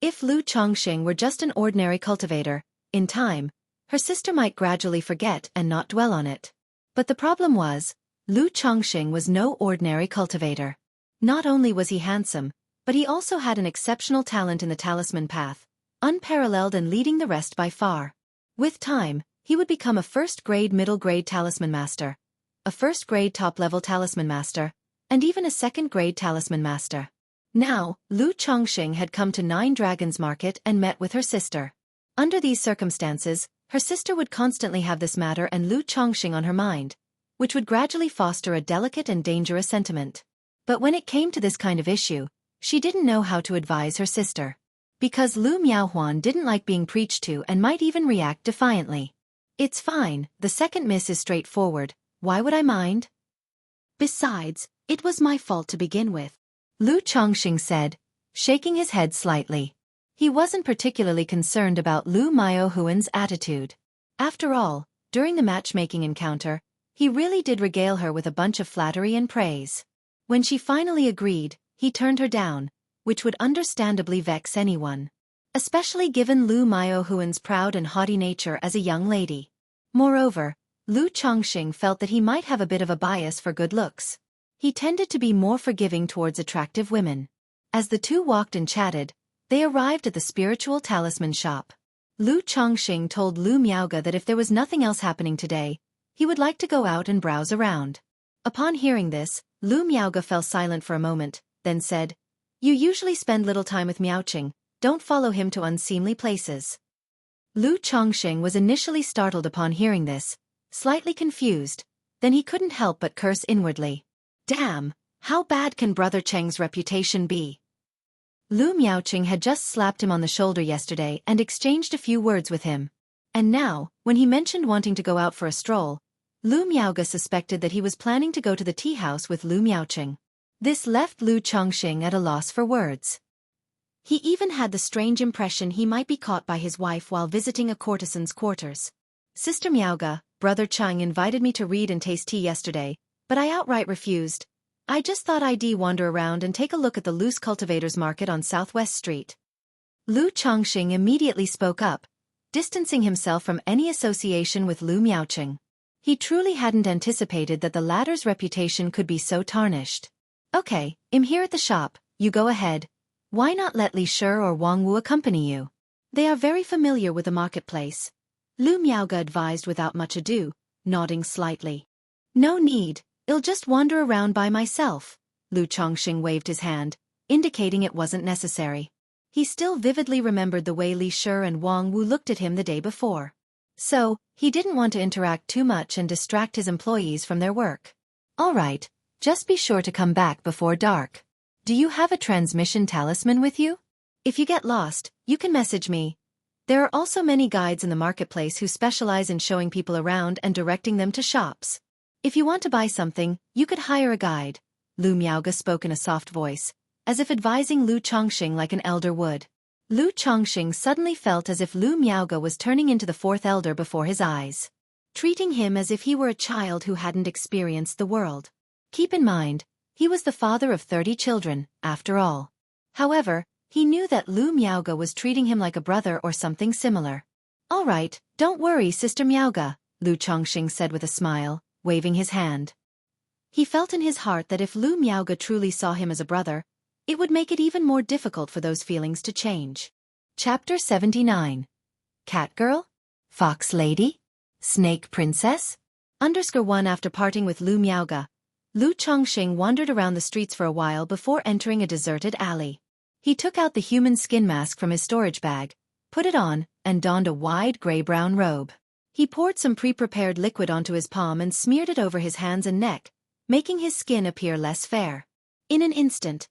If Lu Chongqing were just an ordinary cultivator, in time, her sister might gradually forget and not dwell on it. But the problem was, Lu Chongqing was no ordinary cultivator. Not only was he handsome, but he also had an exceptional talent in the talisman path, unparalleled and leading the rest by far. With time, he would become a first-grade middle-grade talisman master, a first-grade top-level talisman master, and even a second-grade talisman master. Now, Lu Chongqing had come to Nine Dragons Market and met with her sister. Under these circumstances, her sister would constantly have this matter and Lu Chongqing on her mind, which would gradually foster a delicate and dangerous sentiment. But when it came to this kind of issue, she didn't know how to advise her sister. Because Lu Miaohuan didn't like being preached to and might even react defiantly. It's fine, the second miss is straightforward, why would I mind? Besides, it was my fault to begin with, Lu Chongqing said, shaking his head slightly. He wasn't particularly concerned about Lu Miaohuan's attitude. After all, during the matchmaking encounter, he really did regale her with a bunch of flattery and praise. When she finally agreed, he turned her down, which would understandably vex anyone. Especially given Lu Miaohuan's proud and haughty nature as a young lady. Moreover, Lu Chongqing felt that he might have a bit of a bias for good looks. He tended to be more forgiving towards attractive women. As the two walked and chatted, they arrived at the spiritual talisman shop. Lu Chongqing told Lu Miaoge that if there was nothing else happening today, he would like to go out and browse around. Upon hearing this, Lu Miaoge fell silent for a moment, then said, "You usually spend little time with Miaoqing, don't follow him to unseemly places." Lu Chongqing was initially startled upon hearing this, slightly confused, then he couldn't help but curse inwardly. Damn, how bad can Brother Cheng's reputation be? Lu Miaoqing had just slapped him on the shoulder yesterday and exchanged a few words with him. And now, when he mentioned wanting to go out for a stroll, Lu Miaoge suspected that he was planning to go to the tea house with Lu Miaoqing. This left Lu Chongqing at a loss for words. He even had the strange impression he might be caught by his wife while visiting a courtesan's quarters. Sister Miaoge, Brother Cheng invited me to read and taste tea yesterday, but I outright refused. I just thought I'd wander around and take a look at the loose cultivators market on Southwest Street. Lu Chongqing immediately spoke up, distancing himself from any association with Lu Miaoqing. He truly hadn't anticipated that the latter's reputation could be so tarnished. Okay, I'm here at the shop, you go ahead. Why not let Li Shi or Wang Wu accompany you? They are very familiar with the marketplace. Lu Miaoge advised without much ado, nodding slightly. No need, I'll just wander around by myself. Lu Chongqing waved his hand, indicating it wasn't necessary. He still vividly remembered the way Li Shi and Wang Wu looked at him the day before. So, he didn't want to interact too much and distract his employees from their work. All right, just be sure to come back before dark. Do you have a transmission talisman with you? If you get lost, you can message me. There are also many guides in the marketplace who specialize in showing people around and directing them to shops. If you want to buy something, you could hire a guide. Lu Miaoge spoke in a soft voice, as if advising Lu Chongqing like an elder would. Lu Chongqing suddenly felt as if Lu Miaoge was turning into the fourth elder before his eyes, treating him as if he were a child who hadn't experienced the world. Keep in mind, he was the father of 30 children, after all. However, he knew that Lu Miaoge was treating him like a brother or something similar. All right, don't worry, Sister Miaoge, Lu Chongqing said with a smile, waving his hand. He felt in his heart that if Lu Miaoge truly saw him as a brother, it would make it even more difficult for those feelings to change. Chapter 79. Cat Girl? Fox Lady? Snake Princess? _1 After parting with Lu Miaoge, Lu Chongqing wandered around the streets for a while before entering a deserted alley. He took out the human skin mask from his storage bag, put it on, and donned a wide gray-brown robe. He poured some pre-prepared liquid onto his palm and smeared it over his hands and neck, making his skin appear less fair. In an instant,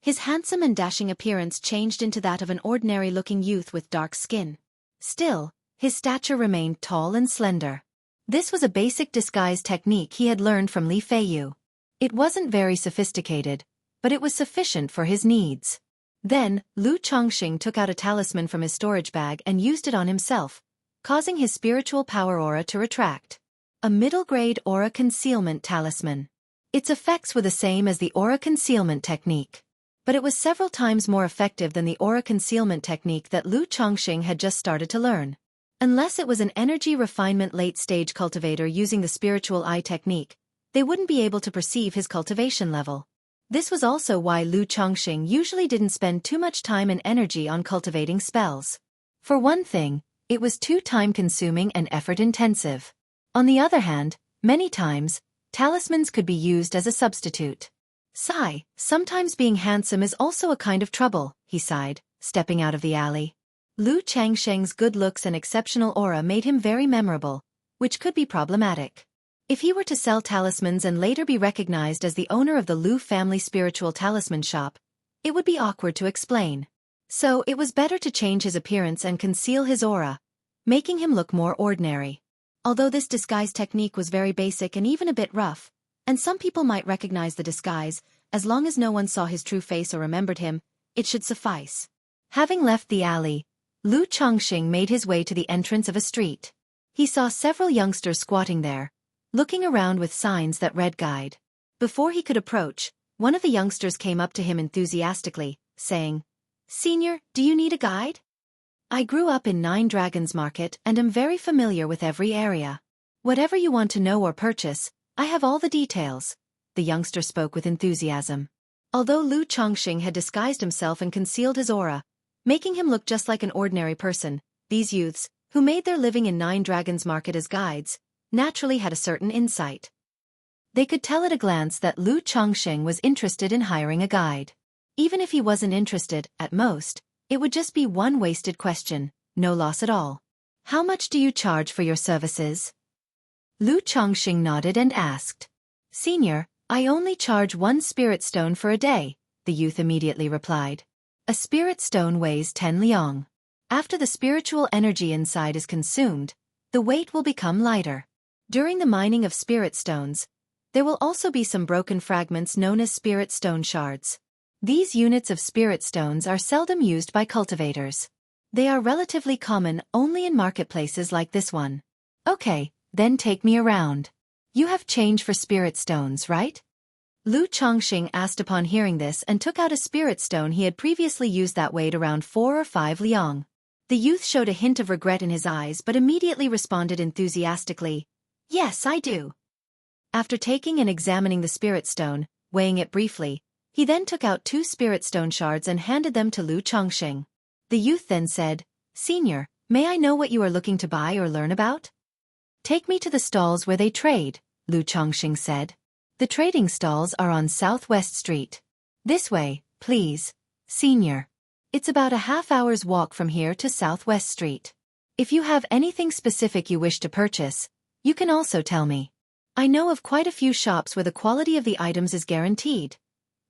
his handsome and dashing appearance changed into that of an ordinary-looking youth with dark skin. Still, his stature remained tall and slender. This was a basic disguise technique he had learned from Li Feiyu. It wasn't very sophisticated, but it was sufficient for his needs. Then, Lu Chongqing took out a talisman from his storage bag and used it on himself, causing his spiritual power aura to retract. A middle-grade aura concealment talisman. Its effects were the same as the aura concealment technique, but it was several times more effective than the aura concealment technique that Lu Chongqing had just started to learn. Unless it was an energy refinement late-stage cultivator using the spiritual eye technique, they wouldn't be able to perceive his cultivation level. This was also why Lu Chongqing usually didn't spend too much time and energy on cultivating spells. For one thing, it was too time-consuming and effort-intensive. On the other hand, many times, talismans could be used as a substitute. Sigh, sometimes being handsome is also a kind of trouble, he sighed, stepping out of the alley. Lu Changsheng's good looks and exceptional aura made him very memorable, which could be problematic. If he were to sell talismans and later be recognized as the owner of the Lu family spiritual talisman shop, it would be awkward to explain. So it was better to change his appearance and conceal his aura, making him look more ordinary. Although this disguise technique was very basic and even a bit rough, and some people might recognize the disguise, as long as no one saw his true face or remembered him, it should suffice. Having left the alley, Lu Chongqing made his way to the entrance of a street. He saw several youngsters squatting there, looking around with signs that read guide. Before he could approach, one of the youngsters came up to him enthusiastically, saying, "Senior, do you need a guide? I grew up in Nine Dragons Market and am very familiar with every area. Whatever you want to know or purchase, I have all the details." The youngster spoke with enthusiasm. Although Lu Chongqing had disguised himself and concealed his aura, making him look just like an ordinary person, these youths, who made their living in Nine Dragons Market as guides, naturally had a certain insight. They could tell at a glance that Lu Chongqing was interested in hiring a guide. Even if he wasn't interested, at most, it would just be one wasted question, no loss at all. "How much do you charge for your services?" Lu Chongqing nodded and asked. "Senior, I only charge 1 spirit stone for a day," the youth immediately replied. A spirit stone weighs 10 liang. After the spiritual energy inside is consumed, the weight will become lighter. During the mining of spirit stones, there will also be some broken fragments known as spirit stone shards. These units of spirit stones are seldom used by cultivators. They are relatively common only in marketplaces like this one. "Okay, then take me around. You have change for spirit stones, right?" Lu Chongqing asked upon hearing this and took out a spirit stone he had previously used that weighed around 4 or 5 liang. The youth showed a hint of regret in his eyes but immediately responded enthusiastically, "Yes, I do." After taking and examining the spirit stone, weighing it briefly, he then took out 2 spirit stone shards and handed them to Lu Chongqing. The youth then said, "Senior, may I know what you are looking to buy or learn about?" "Take me to the stalls where they trade," Lu Chongqing said. "The trading stalls are on Southwest Street. This way, please, Senior. It's about a half-hour's walk from here to Southwest Street. If you have anything specific you wish to purchase, you can also tell me. I know of quite a few shops where the quality of the items is guaranteed,"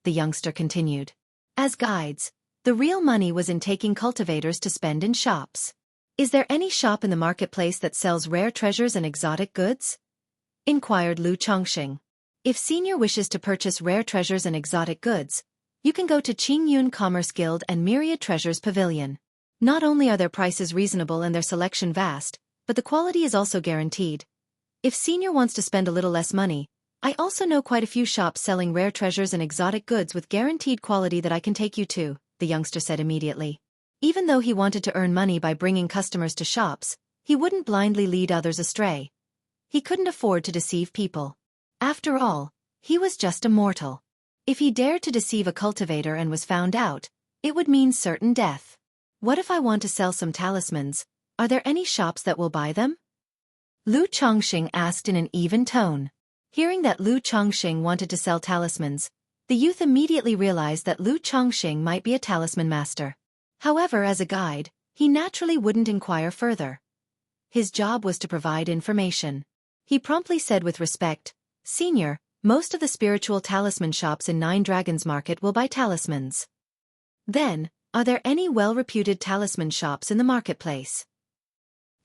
the youngster continued. As guides, the real money was in taking cultivators to spend in shops. "Is there any shop in the marketplace that sells rare treasures and exotic goods?" inquired Lu Chongqing. "If Senior wishes to purchase rare treasures and exotic goods, you can go to Qingyun Commerce Guild and Myriad Treasures Pavilion. Not only are their prices reasonable and their selection vast, but the quality is also guaranteed. If Senior wants to spend a little less money, I also know quite a few shops selling rare treasures and exotic goods with guaranteed quality that I can take you to," the youngster said immediately. Even though he wanted to earn money by bringing customers to shops, he wouldn't blindly lead others astray. He couldn't afford to deceive people. After all, he was just a mortal. If he dared to deceive a cultivator and was found out, it would mean certain death. "What if I want to sell some talismans? Are there any shops that will buy them?" Lu Chongqing asked in an even tone. Hearing that Lu Chongqing wanted to sell talismans, the youth immediately realized that Lu Chongqing might be a talisman master. However, as a guide, he naturally wouldn't inquire further. His job was to provide information. He promptly said with respect, "Senior, most of the spiritual talisman shops in Nine Dragons Market will buy talismans. Then, are there any well-reputed talisman shops in the marketplace?"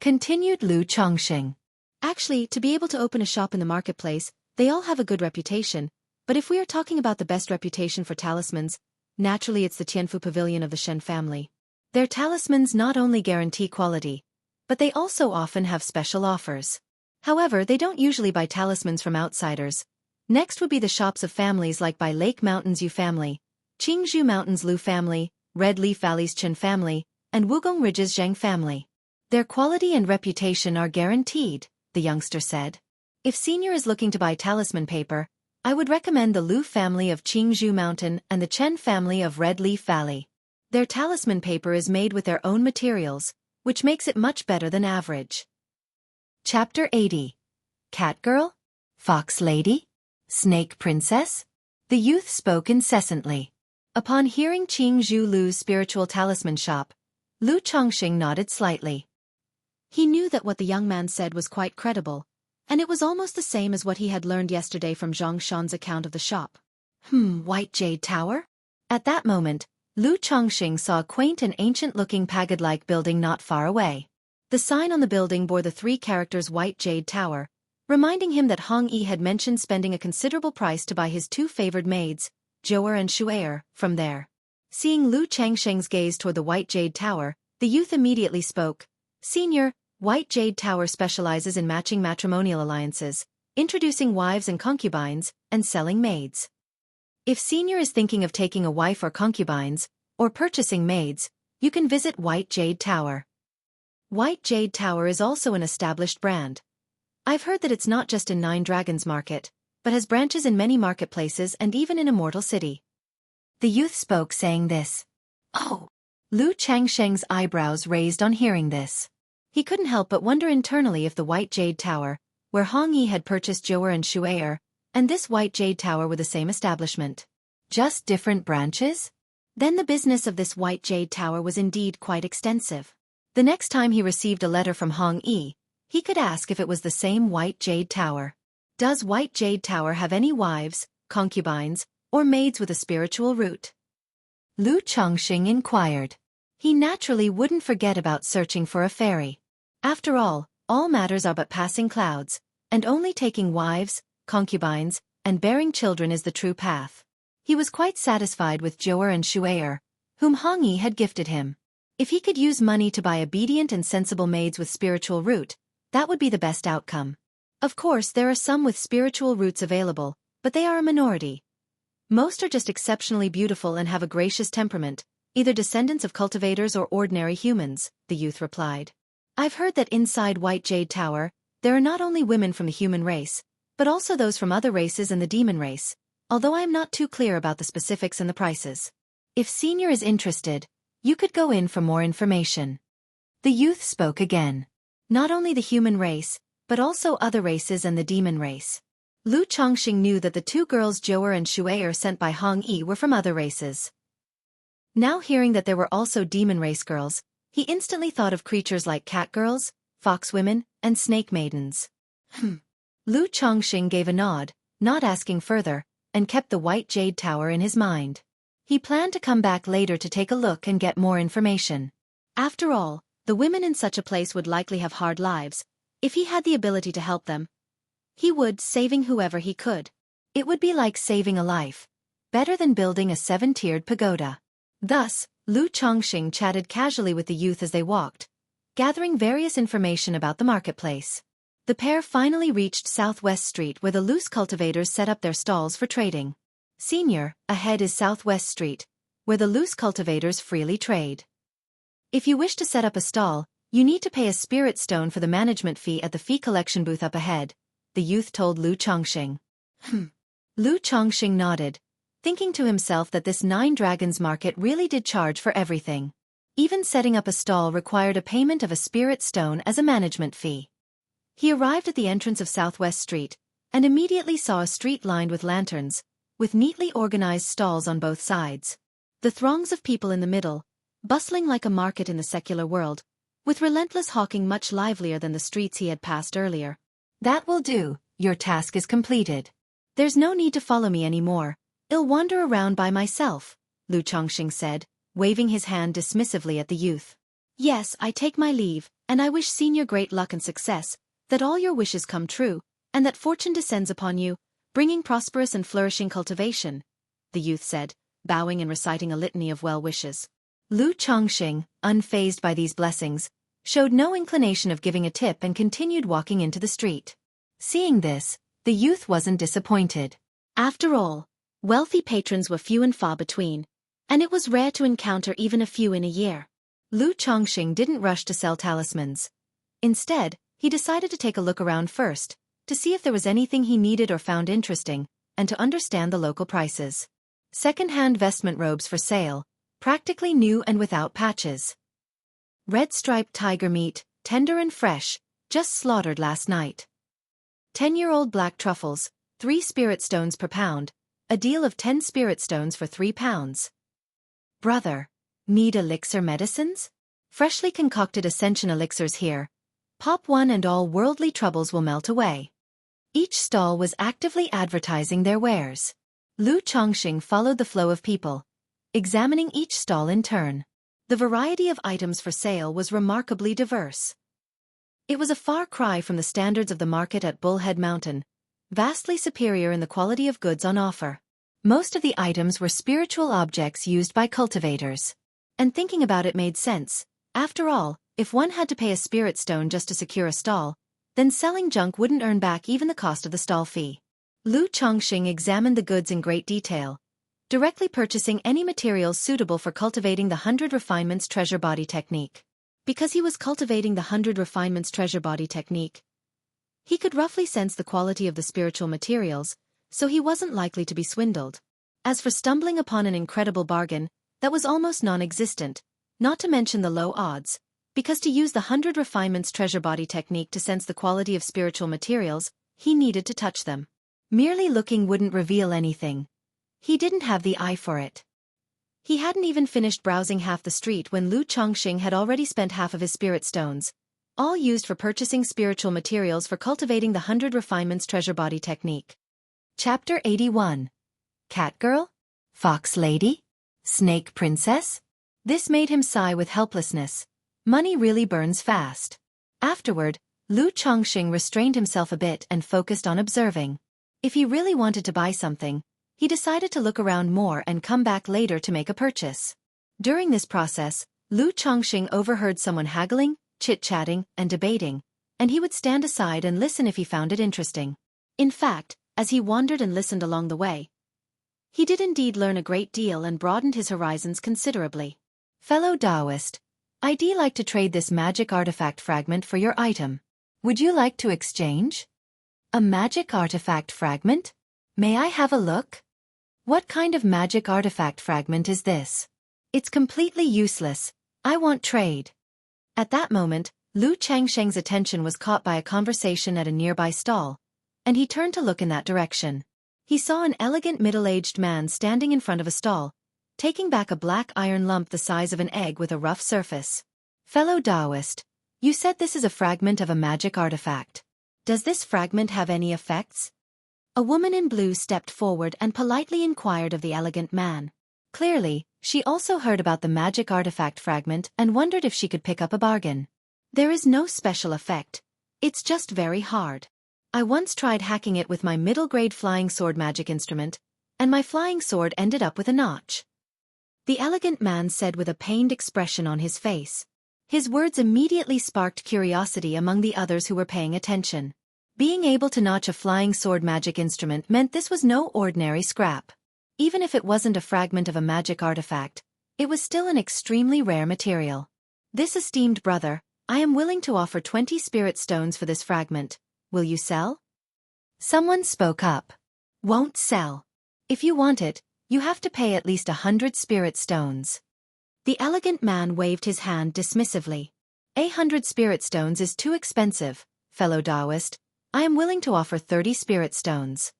Continued Lu Chongqing. "Actually, to be able to open a shop in the marketplace, they all have a good reputation, But if we are talking about the best reputation for talismans, naturally it's the Tianfu Pavilion of the Shen family. Their talismans not only guarantee quality, but they also often have special offers. However, they don't usually buy talismans from outsiders. Next would be the shops of families like by Lake Mountains Yu family, Qingzhou Mountains Lu family, Red Leaf Valley's Chen family, and Wugong Ridge's Zhang family. Their quality and reputation are guaranteed, the youngster said. If Senior is looking to buy talisman paper, I would recommend the Lu family of Qingzhou Mountain and the Chen family of Red Leaf Valley. Their talisman paper is made with their own materials, which makes it much better than average. Chapter 80. Cat Girl? Fox Lady? Snake Princess? The youth spoke incessantly. Upon hearing Qingzhou Lu's spiritual talisman shop, Lu Chongxing nodded slightly. He knew that what the young man said was quite credible, and it was almost the same as what he had learned yesterday from Zhang Shan's account of the shop. White Jade Tower? At that moment, Lu Chongxing saw a quaint and ancient-looking pagod-like building not far away. The sign on the building bore the 3 characters White Jade Tower, reminding him that Hong Yi had mentioned spending a considerable price to buy his 2 favored maids, Zhou'er and Shu'er, from there. Seeing Lu Changsheng's gaze toward the White Jade Tower, the youth immediately spoke. Senior, White Jade Tower specializes in matching matrimonial alliances, introducing wives and concubines, and selling maids. If Senior is thinking of taking a wife or concubines, or purchasing maids, you can visit White Jade Tower. White Jade Tower is also an established brand. I've heard that it's not just in 9 Dragons Market, but has branches in many marketplaces and even in Immortal City. The youth spoke saying this. Oh! Lu Changsheng's eyebrows raised on hearing this. He couldn't help but wonder internally if the White Jade Tower, where Hong Yi had purchased Zhou'er and Shu'er, and this White Jade Tower were the same establishment. Just different branches? Then the business of this White Jade Tower was indeed quite extensive. The next time he received a letter from Hong Yi, he could ask if it was the same White Jade Tower. Does White Jade Tower have any wives, concubines, or maids with a spiritual root? Lu Chongxing inquired. He naturally wouldn't forget about searching for a fairy. After all matters are but passing clouds, and only taking wives, concubines, and bearing children is the true path. He was quite satisfied with Zhou'er and Shu'er, whom Hong Yi had gifted him. If he could use money to buy obedient and sensible maids with spiritual root, that would be the best outcome. Of course, there are some with spiritual roots available, but they are a minority. Most are just exceptionally beautiful and have a gracious temperament, either descendants of cultivators or ordinary humans, the youth replied. I've heard that inside White Jade Tower, there are not only women from the human race, but also those from other races and the demon race, although I am not too clear about the specifics and the prices. If Senior is interested, you could go in for more information. The youth spoke again. Not only the human race, but also other races and the demon race. Lu Chongxing knew that the 2 girls Zhou'er and Shu'er sent by Hong Yi were from other races. Now hearing that there were also demon race girls, he instantly thought of creatures like cat girls, fox women, and snake maidens. Lu Chongxing gave a nod, not asking further, and kept the White Jade Tower in his mind. He planned to come back later to take a look and get more information. After all, the women in such a place would likely have hard lives. If he had the ability to help them, he would, saving whoever he could. It would be like saving a life. Better than building a 7-tiered pagoda. Thus, Lu Chongxing chatted casually with the youth as they walked, gathering various information about the marketplace. The pair finally reached Southwest Street where the loose cultivators set up their stalls for trading. Senior, ahead is Southwest Street, where the loose cultivators freely trade. If you wish to set up a stall, you need to pay a spirit stone for the management fee at the fee collection booth up ahead, the youth told Lu Chongxing. Lu Chongxing nodded, thinking to himself that this 9 Dragons Market really did charge for everything. Even setting up a stall required a payment of a spirit stone as a management fee. He arrived at the entrance of Southwest Street, and immediately saw a street lined with lanterns, with neatly organized stalls on both sides. The throngs of people in the middle, bustling like a market in the secular world, with relentless hawking much livelier than the streets he had passed earlier. That will do, your task is completed. There's no need to follow me anymore, I'll wander around by myself, Lu Chongxing said, waving his hand dismissively at the youth. Yes, I take my leave, and I wish Senior great luck and success, that all your wishes come true, and that fortune descends upon you, bringing prosperous and flourishing cultivation, the youth said, bowing and reciting a litany of well wishes. Lu Chongqing, unfazed by these blessings, showed no inclination of giving a tip and continued walking into the street. Seeing this, the youth wasn't disappointed. After all, wealthy patrons were few and far between, and it was rare to encounter even a few in a year. Lu Chongqing didn't rush to sell talismans. Instead, he decided to take a look around first, to see if there was anything he needed or found interesting, and to understand the local prices. Second-hand vestment robes for sale, practically new and without patches. Red-striped tiger meat, tender and fresh, just slaughtered last night. 10-year-old black truffles, 3 spirit stones per pound, a deal of 10 spirit stones for 3 pounds. Brother, need elixir medicines? Freshly concocted ascension elixirs here. Pop one and all worldly troubles will melt away. Each stall was actively advertising their wares. Lu Chongqing followed the flow of people, examining each stall in turn. The variety of items for sale was remarkably diverse. It was a far cry from the standards of the market at Bullhead Mountain, vastly superior in the quality of goods on offer. Most of the items were spiritual objects used by cultivators. And thinking about it made sense. After all, if one had to pay a spirit stone just to secure a stall, then selling junk wouldn't earn back even the cost of the stall fee. Lu Chongqing examined the goods in great detail, directly purchasing any materials suitable for cultivating the 100 Refinements Treasure Body technique. Because he was cultivating the 100 Refinements Treasure Body technique, he could roughly sense the quality of the spiritual materials, so he wasn't likely to be swindled. As for stumbling upon an incredible bargain, that was almost non-existent, not to mention the low odds, because to use the 100 Refinements Treasure Body technique to sense the quality of spiritual materials, he needed to touch them. Merely looking wouldn't reveal anything. He didn't have the eye for it. He hadn't even finished browsing half the street when Lu Chongqing had already spent half of his spirit stones, all used for purchasing spiritual materials for cultivating the 100 Refinements Treasure Body technique. Chapter 81. Cat Girl? Fox Lady? Snake Princess? This made him sigh with helplessness. Money really burns fast. Afterward, Lu Chongqing restrained himself a bit and focused on observing. If he really wanted to buy something, he decided to look around more and come back later to make a purchase. During this process, Lu Chongqing overheard someone haggling, chit-chatting, and debating, and he would stand aside and listen if he found it interesting. In fact, as he wandered and listened along the way, he did indeed learn a great deal and broadened his horizons considerably. Fellow Taoist, I'd like to trade this magic artifact fragment for your item. Would you like to exchange? A magic artifact fragment? May I have a look? What kind of magic artifact fragment is this? It's completely useless. I want trade. At that moment, Lu Chongqing's attention was caught by a conversation at a nearby stall, and he turned to look in that direction. He saw an elegant middle-aged man standing in front of a stall, taking back a black iron lump the size of an egg with a rough surface. Fellow Taoist, you said this is a fragment of a magic artifact. Does this fragment have any effects? A woman in blue stepped forward and politely inquired of the elegant man. Clearly, she also heard about the magic artifact fragment and wondered if she could pick up a bargain. There is no special effect. It's just very hard. I once tried hacking it with my middle-grade flying sword magic instrument, and my flying sword ended up with a notch. The elegant man said with a pained expression on his face. His words immediately sparked curiosity among the others who were paying attention. Being able to notch a flying sword magic instrument meant this was no ordinary scrap. Even if it wasn't a fragment of a magic artifact, it was still an extremely rare material. This esteemed brother, I am willing to offer 20 spirit stones for this fragment. Will you sell? Someone spoke up. Won't sell. If you want it, you have to pay at least 100 spirit stones. The elegant man waved his hand dismissively. 100 spirit stones is too expensive, fellow Taoist. I am willing to offer 30 spirit stones.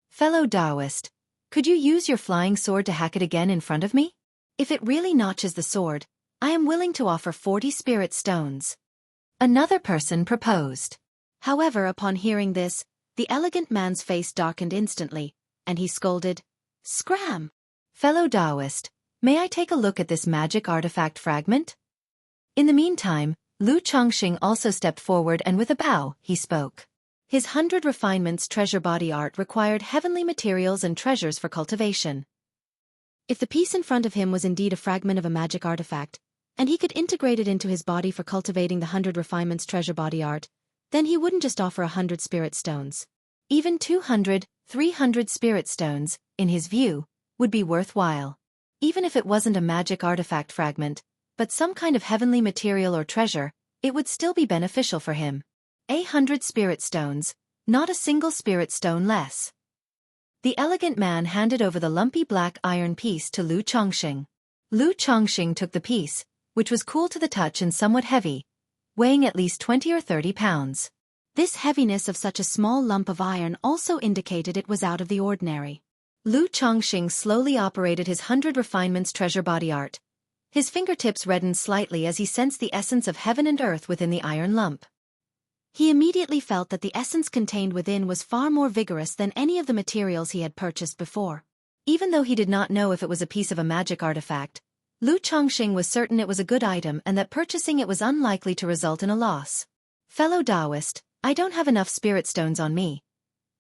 Fellow Taoist, could you use your flying sword to hack it again in front of me? If it really notches the sword, I am willing to offer 40 spirit stones. Another person proposed. However, upon hearing this, the elegant man's face darkened instantly, and he scolded, Scram! Fellow Taoist, may I take a look at this magic artifact fragment? In the meantime, Lu Chongqing also stepped forward and with a bow, he spoke. His 100 refinements treasure body art required heavenly materials and treasures for cultivation. If the piece in front of him was indeed a fragment of a magic artifact, and he could integrate it into his body for cultivating the 100 refinements treasure body art, then he wouldn't just offer 100 spirit stones. Even 200, 300 spirit stones, in his view, would be worthwhile. Even if it wasn't a magic artifact fragment, but some kind of heavenly material or treasure, it would still be beneficial for him. 100 spirit stones, not a single spirit stone less. The elegant man handed over the lumpy black iron piece to Lu Chongqing. Lu Chongqing took the piece, which was cool to the touch and somewhat heavy, weighing at least 20 or 30 pounds. This heaviness of such a small lump of iron also indicated it was out of the ordinary. Lu Chongqing slowly operated his 100 refinements treasure body art. His fingertips reddened slightly as he sensed the essence of heaven and earth within the iron lump. He immediately felt that the essence contained within was far more vigorous than any of the materials he had purchased before. Even though he did not know if it was a piece of a magic artifact, Lu Chongqing was certain it was a good item and that purchasing it was unlikely to result in a loss. Fellow Taoist, I don't have enough spirit stones on me.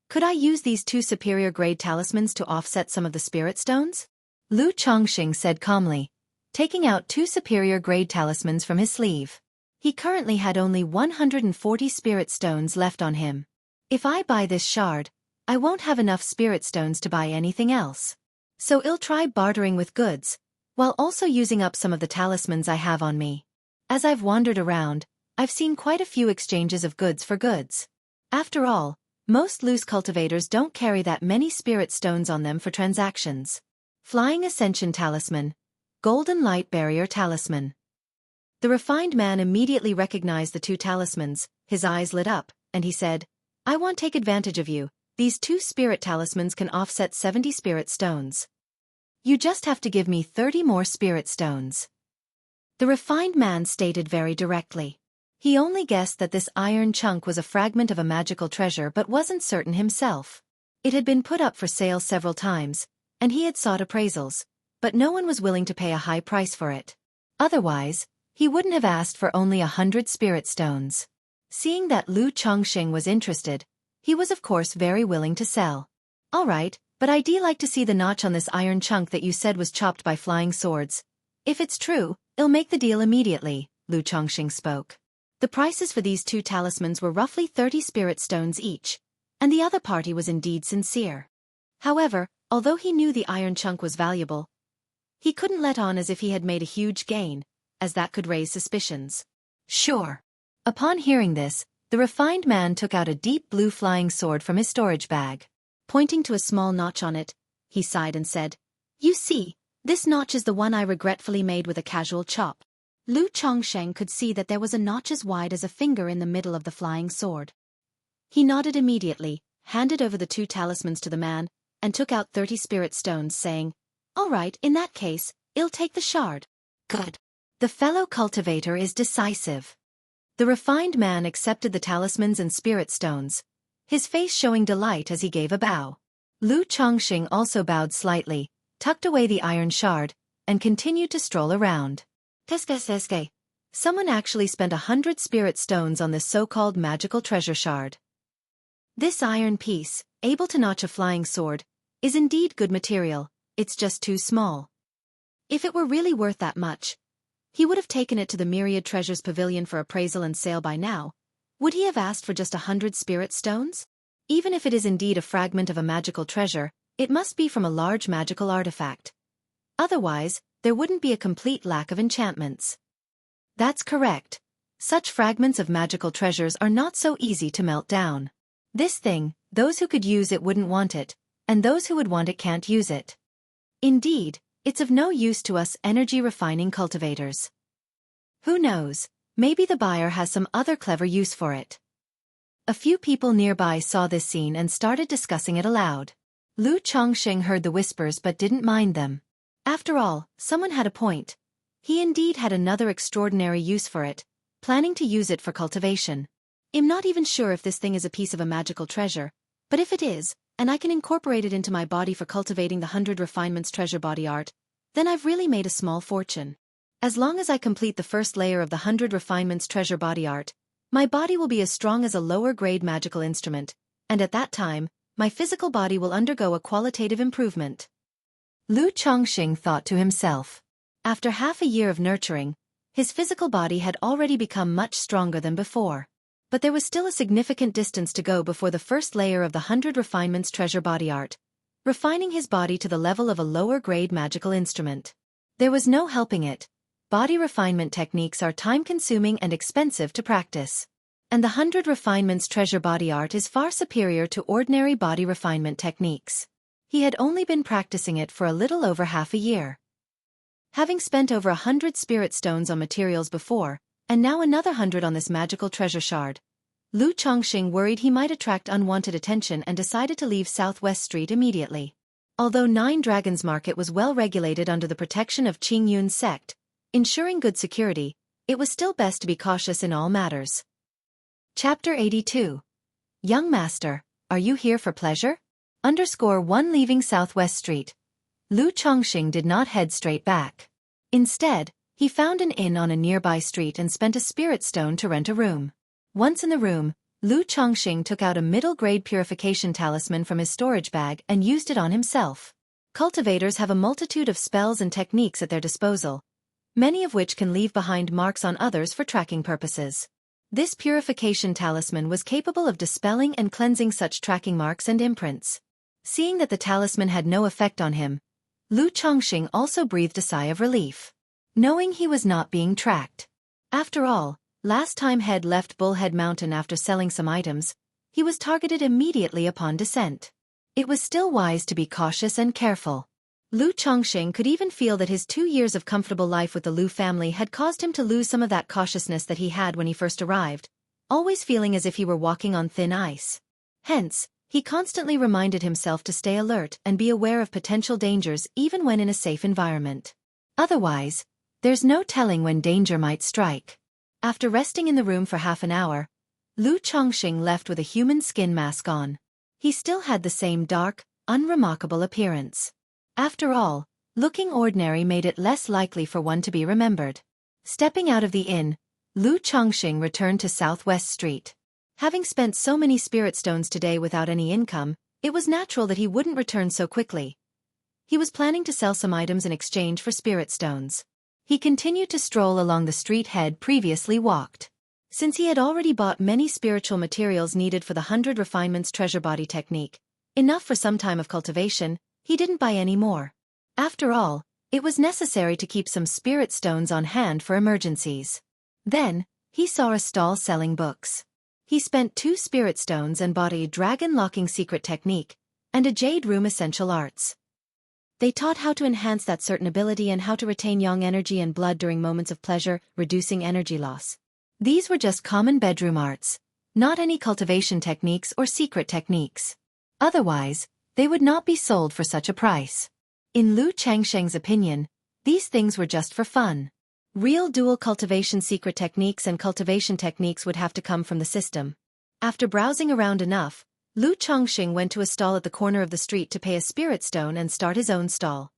Could I use these 2 superior grade talismans to offset some of the spirit stones? Lu Chongqing said calmly, taking out 2 superior grade talismans from his sleeve. He currently had only 140 spirit stones left on him. If I buy this shard, I won't have enough spirit stones to buy anything else. So I'll try bartering with goods, while also using up some of the talismans I have on me. As I've wandered around, I've seen quite a few exchanges of goods for goods. After all, most loose cultivators don't carry that many spirit stones on them for transactions. Flying Ascension Talisman, Golden Light Barrier Talisman. The refined man immediately recognized the 2 talismans, his eyes lit up, and he said, I want to take advantage of you. These 2 spirit talismans can offset 70 spirit stones. You just have to give me 30 more spirit stones. The refined man stated very directly. He only guessed that this iron chunk was a fragment of a magical treasure but wasn't certain himself. It had been put up for sale several times, and he had sought appraisals, but no one was willing to pay a high price for it. Otherwise, he wouldn't have asked for only 100 spirit stones. Seeing that Lu Chongqing was interested, he was of course very willing to sell. All right, but I'd like to see the notch on this iron chunk that you said was chopped by flying swords. If it's true, I'll make the deal immediately, Lu Chongqing spoke. The prices for these 2 talismans were roughly 30 spirit stones each, and the other party was indeed sincere. However, although he knew the iron chunk was valuable, he couldn't let on as if he had made a huge gain, as that could raise suspicions. Sure. Upon hearing this, the refined man took out a deep blue flying sword from his storage bag. Pointing to a small notch on it, he sighed and said, You see, this notch is the one I regretfully made with a casual chop. Lu Chongqing could see that there was a notch as wide as a finger in the middle of the flying sword. He nodded immediately, handed over the 2 talismans to the man, and took out 30 spirit stones, saying, All right, in that case, I'll take the shard. Good. The fellow cultivator is decisive. The refined man accepted the talismans and spirit stones, his face showing delight as he gave a bow. Lu Chongqing also bowed slightly, tucked away the iron shard, and continued to stroll around. Teske. Someone actually spent 100 spirit stones on this so-called magical treasure shard. This iron piece, able to notch a flying sword, is indeed good material, it's just too small. If it were really worth that much, he would have taken it to the Myriad Treasures Pavilion for appraisal and sale by now. Would he have asked for just 100 spirit stones? Even if it is indeed a fragment of a magical treasure, it must be from a large magical artifact. Otherwise, there wouldn't be a complete lack of enchantments. That's correct. Such fragments of magical treasures are not so easy to melt down. This thing, those who could use it wouldn't want it, and those who would want it can't use it. Indeed, it's of no use to us energy-refining cultivators. Who knows, maybe the buyer has some other clever use for it. A few people nearby saw this scene and started discussing it aloud. Lu Chongqing heard the whispers but didn't mind them. After all, someone had a point. He indeed had another extraordinary use for it, planning to use it for cultivation. I'm not even sure if this thing is a piece of a magical treasure, but if it is, and I can incorporate it into my body for cultivating the 100 refinements treasure body art, then I've really made a small fortune. As long as I complete the first layer of the 100 refinements treasure body art, My body will be as strong as a lower-grade magical instrument, and at that time, my physical body will undergo a qualitative improvement. Lu Chongqing thought to himself. After half a year of nurturing, his physical body had already become much stronger than before. But there was still a significant distance to go before the first layer of the 100 Refinements Treasure Body Art, refining his body to the level of a lower-grade magical instrument. There was no helping it. Body refinement techniques are time-consuming and expensive to practice. And the 100 Refinements Treasure Body Art is far superior to ordinary body refinement techniques. He had only been practicing it for a little over half a year. Having spent over 100 spirit stones on materials before, and now another 100 on this magical treasure shard, Lu Chongqing worried he might attract unwanted attention and decided to leave Southwest Street immediately. Although Nine Dragons Market was well regulated under the protection of Qing Yun's sect, ensuring good security, it was still best to be cautious in all matters. Chapter 82. Young Master, are you here for pleasure? _1 Leaving Southwest Street. Lu Chongqing did not head straight back. Instead, he found an inn on a nearby street and spent a spirit stone to rent a room. Once in the room, Lu Chongqing took out a middle-grade purification talisman from his storage bag and used it on himself. Cultivators have a multitude of spells and techniques at their disposal, many of which can leave behind marks on others for tracking purposes. This purification talisman was capable of dispelling and cleansing such tracking marks and imprints. Seeing that the talisman had no effect on him, Lu Chongqing also breathed a sigh of relief, knowing he was not being tracked. After all, last time Head left Bullhead Mountain after selling some items, he was targeted immediately upon descent. It was still wise to be cautious and careful. Lu Chongqing could even feel that his 2 years of comfortable life with the Lu family had caused him to lose some of that cautiousness that he had when he first arrived, always feeling as if he were walking on thin ice. Hence, he constantly reminded himself to stay alert and be aware of potential dangers even when in a safe environment. Otherwise, there's no telling when danger might strike. After resting in the room for half an hour, Lu Chongqing left with a human skin mask on. He still had the same dark, unremarkable appearance. After all, looking ordinary made it less likely for one to be remembered. Stepping out of the inn, Lu Chongqing returned to Southwest Street. Having spent so many spirit stones today without any income, it was natural that he wouldn't return so quickly. He was planning to sell some items in exchange for spirit stones. He continued to stroll along the street Head previously walked. Since he had already bought many spiritual materials needed for the 100 Refinements Treasure Body technique, enough for some time of cultivation, he didn't buy any more. After all, it was necessary to keep some spirit stones on hand for emergencies. Then, he saw a stall selling books. He spent 2 spirit stones and bought a dragon-locking secret technique and a jade room essential arts. They taught how to enhance that certain ability and how to retain yang energy and blood during moments of pleasure, reducing energy loss. These were just common bedroom arts, not any cultivation techniques or secret techniques. Otherwise, they would not be sold for such a price. In Lu Chongqing's opinion, these things were just for fun. Real dual cultivation secret techniques and cultivation techniques would have to come from the system. After browsing around enough, Lu Chongqing went to a stall at the corner of the street to pay a spirit stone and start his own stall.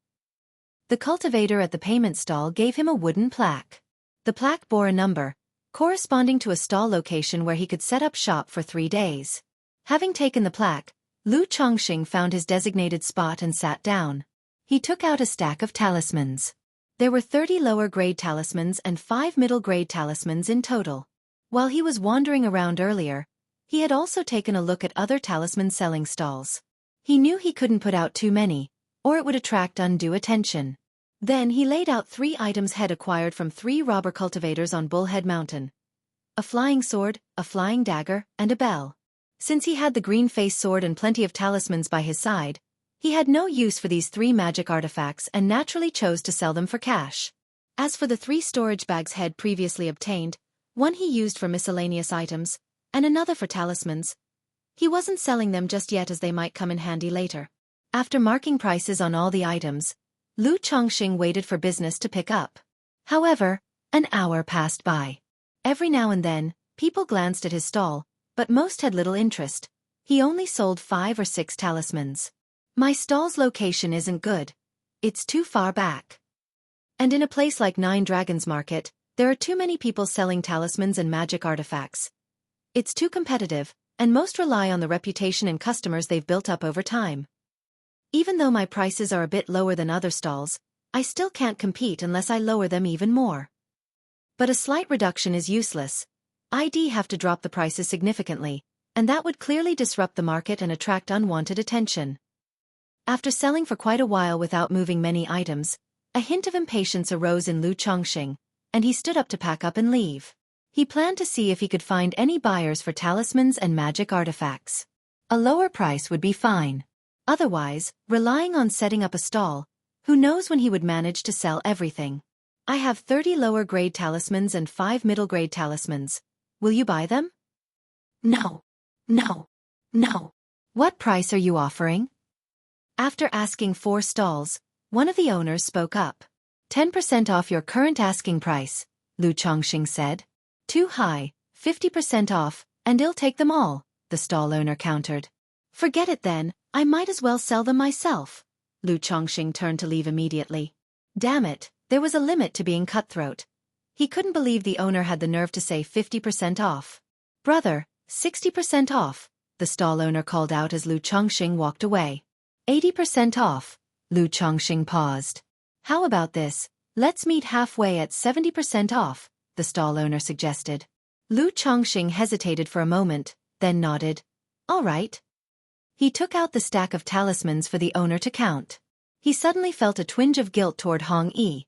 The cultivator at the payment stall gave him a wooden plaque. The plaque bore a number, corresponding to a stall location where he could set up shop for 3 days. Having taken the plaque, Lu Chongqing found his designated spot and sat down. He took out a stack of talismans. There were 30 lower-grade talismans and 5 middle-grade talismans in total. While he was wandering around earlier, he had also taken a look at other talisman selling stalls. He knew he couldn't put out too many, or it would attract undue attention. Then he laid out 3 items Head acquired from 3 robber cultivators on Bullhead Mountain: a flying sword, a flying dagger, and a bell. Since he had the green face sword and plenty of talismans by his side, he had no use for these 3 magic artifacts and naturally chose to sell them for cash. As for the 3 storage bags Head previously obtained, one he used for miscellaneous items, and another for talismans, he wasn't selling them just yet as they might come in handy later. After marking prices on all the items, Lu Chongqing waited for business to pick up. However, an hour passed by. Every now and then, people glanced at his stall, but most had little interest. He only sold 5 or 6 talismans. My stall's location isn't good. It's too far back. And in a place like Nine Dragons Market, there are too many people selling talismans and magic artifacts. It's too competitive, and most rely on the reputation and customers they've built up over time. Even though my prices are a bit lower than other stalls, I still can't compete unless I lower them even more. But a slight reduction is useless. I'd have to drop the prices significantly, and that would clearly disrupt the market and attract unwanted attention. After selling for quite a while without moving many items, a hint of impatience arose in Lu Chongqing, and he stood up to pack up and leave. He planned to see if he could find any buyers for talismans and magic artifacts. A lower price would be fine. Otherwise, relying on setting up a stall, who knows when he would manage to sell everything. I have 30 lower-grade talismans and 5 middle-grade talismans. Will you buy them? No. No. No. What price are you offering? After asking 4 stalls, one of the owners spoke up. 10% off your current asking price, Lu Chongqing said. Too high, 50% off, and I'll take them all, the stall owner countered. Forget it then, I might as well sell them myself. Lu Chongqing turned to leave immediately. Damn it, there was a limit to being cutthroat. He couldn't believe the owner had the nerve to say 50% off. Brother, 60% off, the stall owner called out as Lu Chongqing walked away. 80% off, Lu Chongqing paused. How about this, let's meet halfway at 70% off, the stall owner suggested. Lu Chongqing hesitated for a moment, then nodded. All right. He took out the stack of talismans for the owner to count. He suddenly felt a twinge of guilt toward Hong Yi.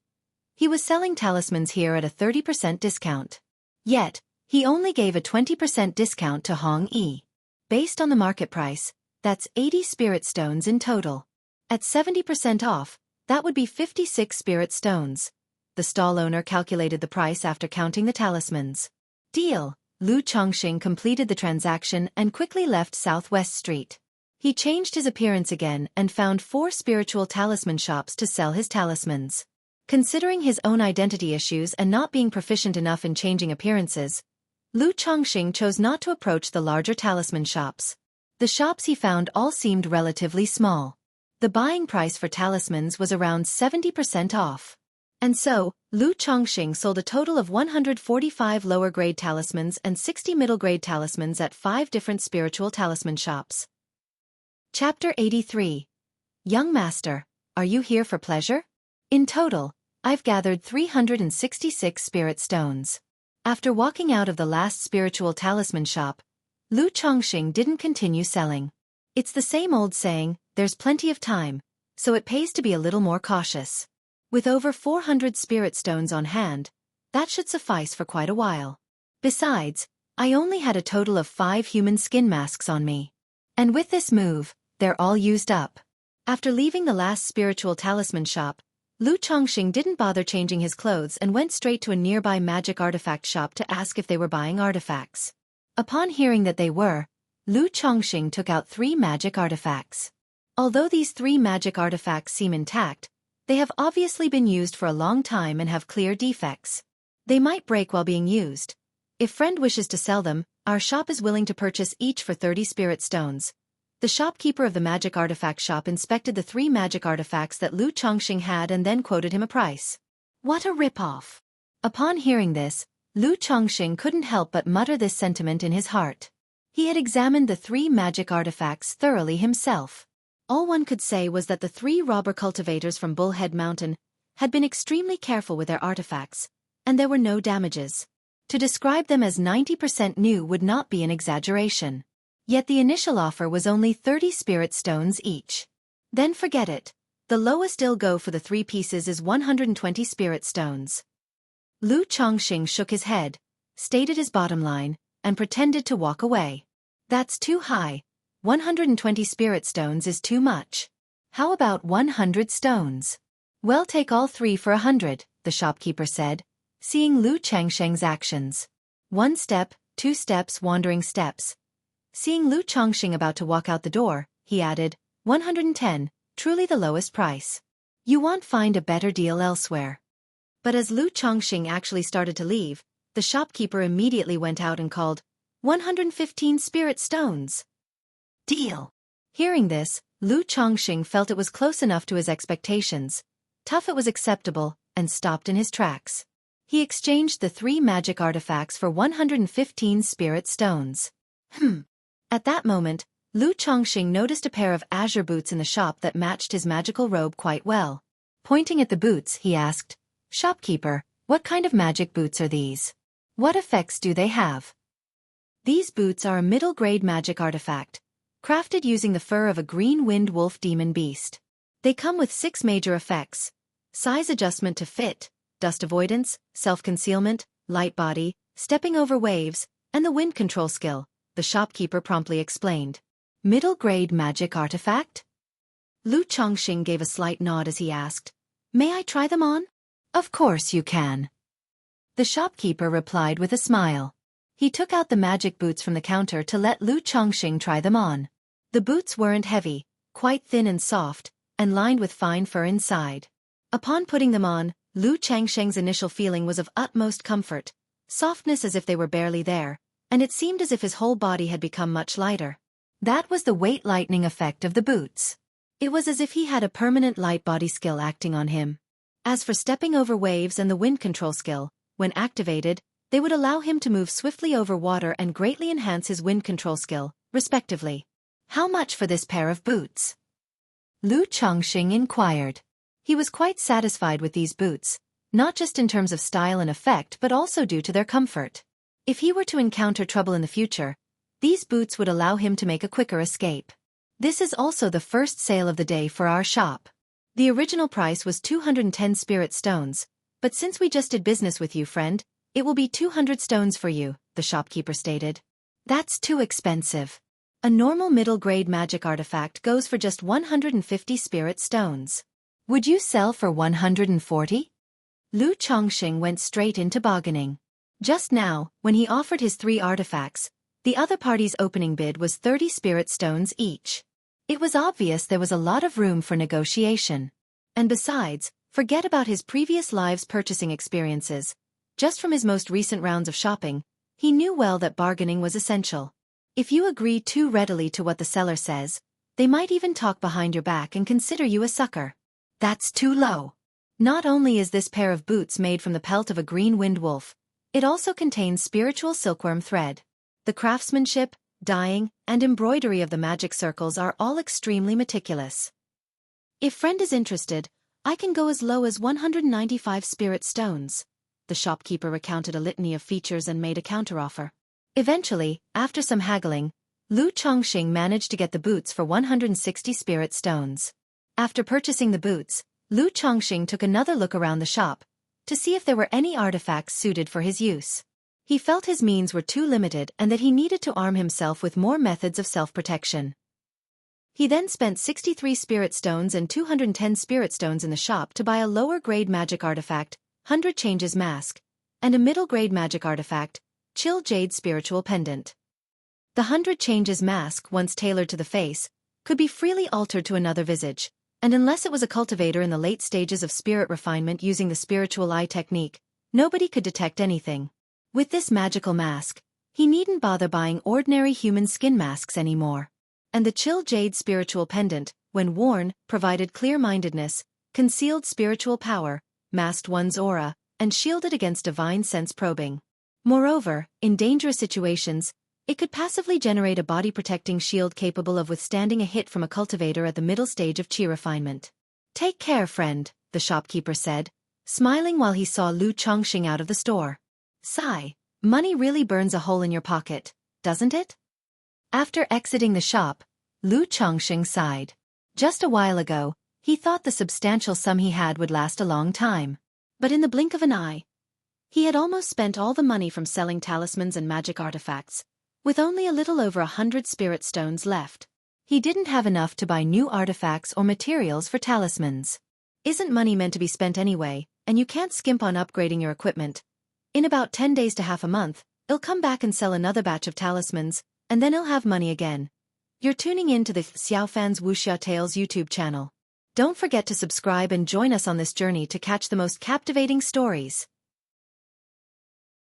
He was selling talismans here at a 30% discount. Yet, he only gave a 20% discount to Hong Yi. Based on the market price, that's 80 spirit stones in total. At 70% off, that would be 56 spirit stones. The stall owner calculated the price after counting the talismans. Deal. Lu Chongqing completed the transaction and quickly left Southwest Street. He changed his appearance again and found 4 spiritual talisman shops to sell his talismans. Considering his own identity issues and not being proficient enough in changing appearances, Lu Chongqing chose not to approach the larger talisman shops. The shops he found all seemed relatively small. The buying price for talismans was around 70% off. And so, Lu Chongqing sold a total of 145 lower-grade talismans and 60 middle-grade talismans at 5 different spiritual talisman shops. Chapter 83. Young Master, are you here for pleasure? In total, I've gathered 366 spirit stones. After walking out of the last spiritual talisman shop, Lu Chongqing didn't continue selling. It's the same old saying, there's plenty of time, so it pays to be a little more cautious. With over 400 spirit stones on hand, that should suffice for quite a while. Besides, I only had a total of 5 human skin masks on me. And with this move, they're all used up. After leaving the last spiritual talisman shop, Lu Chongqing didn't bother changing his clothes and went straight to a nearby magic artifact shop to ask if they were buying artifacts. Upon hearing that they were, Lu Chongqing took out 3 magic artifacts. Although these 3 magic artifacts seem intact, they have obviously been used for a long time and have clear defects. They might break while being used. If friend wishes to sell them, our shop is willing to purchase each for 30 spirit stones. The shopkeeper of the magic artifact shop inspected the 3 magic artifacts that Lu Chongqing had and then quoted him a price. What a rip-off! Upon hearing this, Lu Chongqing couldn't help but mutter this sentiment in his heart. He had examined the 3 magic artifacts thoroughly himself. All one could say was that the 3 robber cultivators from Bullhead Mountain had been extremely careful with their artifacts, and there were no damages. To describe them as 90% new would not be an exaggeration. Yet the initial offer was only 30 spirit stones each. Then forget it. The lowest I'll go for the 3 pieces is 120 spirit stones. Lu Chongqing shook his head, stated his bottom line, and pretended to walk away. That's too high. 120 spirit stones is too much. How about 100 stones? Well, take all 3 for 100, the shopkeeper said, seeing Lu Chongqing's actions. 1 step, 2 steps, wandering steps. Seeing Lu Chongqing about to walk out the door, he added, 110, truly the lowest price. You won't find a better deal elsewhere. But as Lu Chongqing actually started to leave, the shopkeeper immediately went out and called, 115 spirit stones. Deal. Hearing this, Lu Chongqing felt it was close enough to his expectations. Tough it was acceptable, and stopped in his tracks. He exchanged the 3 magic artifacts for 115 spirit stones. At that moment, Lu Chongqing noticed a pair of azure boots in the shop that matched his magical robe quite well. Pointing at the boots, he asked, "Shopkeeper, what kind of magic boots are these? What effects do they have?" These boots are a middle-grade magic artifact, crafted using the fur of a green-winged wolf demon beast. They come with 6 major effects: size adjustment to fit, dust avoidance, self-concealment, light body, stepping over waves, and the wind control skill, the shopkeeper promptly explained. Middle-grade magic artifact? Lu Chongqing gave a slight nod as he asked, "May I try them on?" "Of course you can," the shopkeeper replied with a smile. He took out the magic boots from the counter to let Lu Chongqing try them on. The boots weren't heavy, quite thin and soft, and lined with fine fur inside. Upon putting them on, Lu Chongqing's initial feeling was of utmost comfort, softness as if they were barely there, and it seemed as if his whole body had become much lighter. That was the weight lightening effect of the boots. It was as if he had a permanent light body skill acting on him. As for stepping over waves and the wind control skill, when activated, they would allow him to move swiftly over water and greatly enhance his wind control skill, respectively. "How much for this pair of boots?" Lu Chongqing inquired. He was quite satisfied with these boots, not just in terms of style and effect but also due to their comfort. If he were to encounter trouble in the future, these boots would allow him to make a quicker escape. This is also the first sale of the day for our shop. The original price was 210 spirit stones, but since we just did business with you, friend, it will be 200 stones for you, the shopkeeper stated. That's too expensive. A normal middle-grade magic artifact goes for just 150 spirit stones. Would you sell for 140? Lu Chongqing went straight into bargaining. Just now, when he offered his 3 artifacts, the other party's opening bid was 30 spirit stones each. It was obvious there was a lot of room for negotiation. And besides, forget about his previous lives' purchasing experiences. Just from his most recent rounds of shopping, he knew well that bargaining was essential. If you agree too readily to what the seller says, they might even talk behind your back and consider you a sucker. That's too low. Not only is this pair of boots made from the pelt of a green-winged wolf, it also contains spiritual silkworm thread. The craftsmanship, dyeing, and embroidery of the magic circles are all extremely meticulous. If friend is interested, I can go as low as 195 spirit stones. The shopkeeper recounted a litany of features and made a counteroffer. Eventually, after some haggling, Lu Chongqing managed to get the boots for 160 spirit stones. After purchasing the boots, Lu Chongqing took another look around the shop to see if there were any artifacts suited for his use. He felt his means were too limited and that he needed to arm himself with more methods of self-protection. He then spent 63 spirit stones and 210 spirit stones in the shop to buy a lower-grade magic artifact, 100 Changes Mask, and a middle-grade magic artifact, Chill Jade Spiritual Pendant. The 100 Changes Mask, once tailored to the face, could be freely altered to another visage, and unless it was a cultivator in the late stages of spirit refinement using the spiritual eye technique, nobody could detect anything. With this magical mask, he needn't bother buying ordinary human skin masks anymore. And the Chill Jade Spiritual Pendant, when worn, provided clear-mindedness, concealed spiritual power, masked one's aura, and shielded against divine sense probing. Moreover, in dangerous situations, it could passively generate a body-protecting shield capable of withstanding a hit from a cultivator at the middle stage of chi refinement. "Take care, friend," the shopkeeper said, smiling while he saw Lu Chongqing out of the store. "Sigh, money really burns a hole in your pocket, doesn't it?" After exiting the shop, Lu Chongqing sighed. Just a while ago, he thought the substantial sum he had would last a long time. But in the blink of an eye, he had almost spent all the money from selling talismans and magic artifacts, with only a little over 100 spirit stones left. He didn't have enough to buy new artifacts or materials for talismans. Isn't money meant to be spent anyway, and you can't skimp on upgrading your equipment? In about 10 days to half a month, he'll come back and sell another batch of talismans, and then he'll have money again. You're tuning in to the Xiaofan's Wuxia Tales YouTube channel. Don't forget to subscribe and join us on this journey to catch the most captivating stories.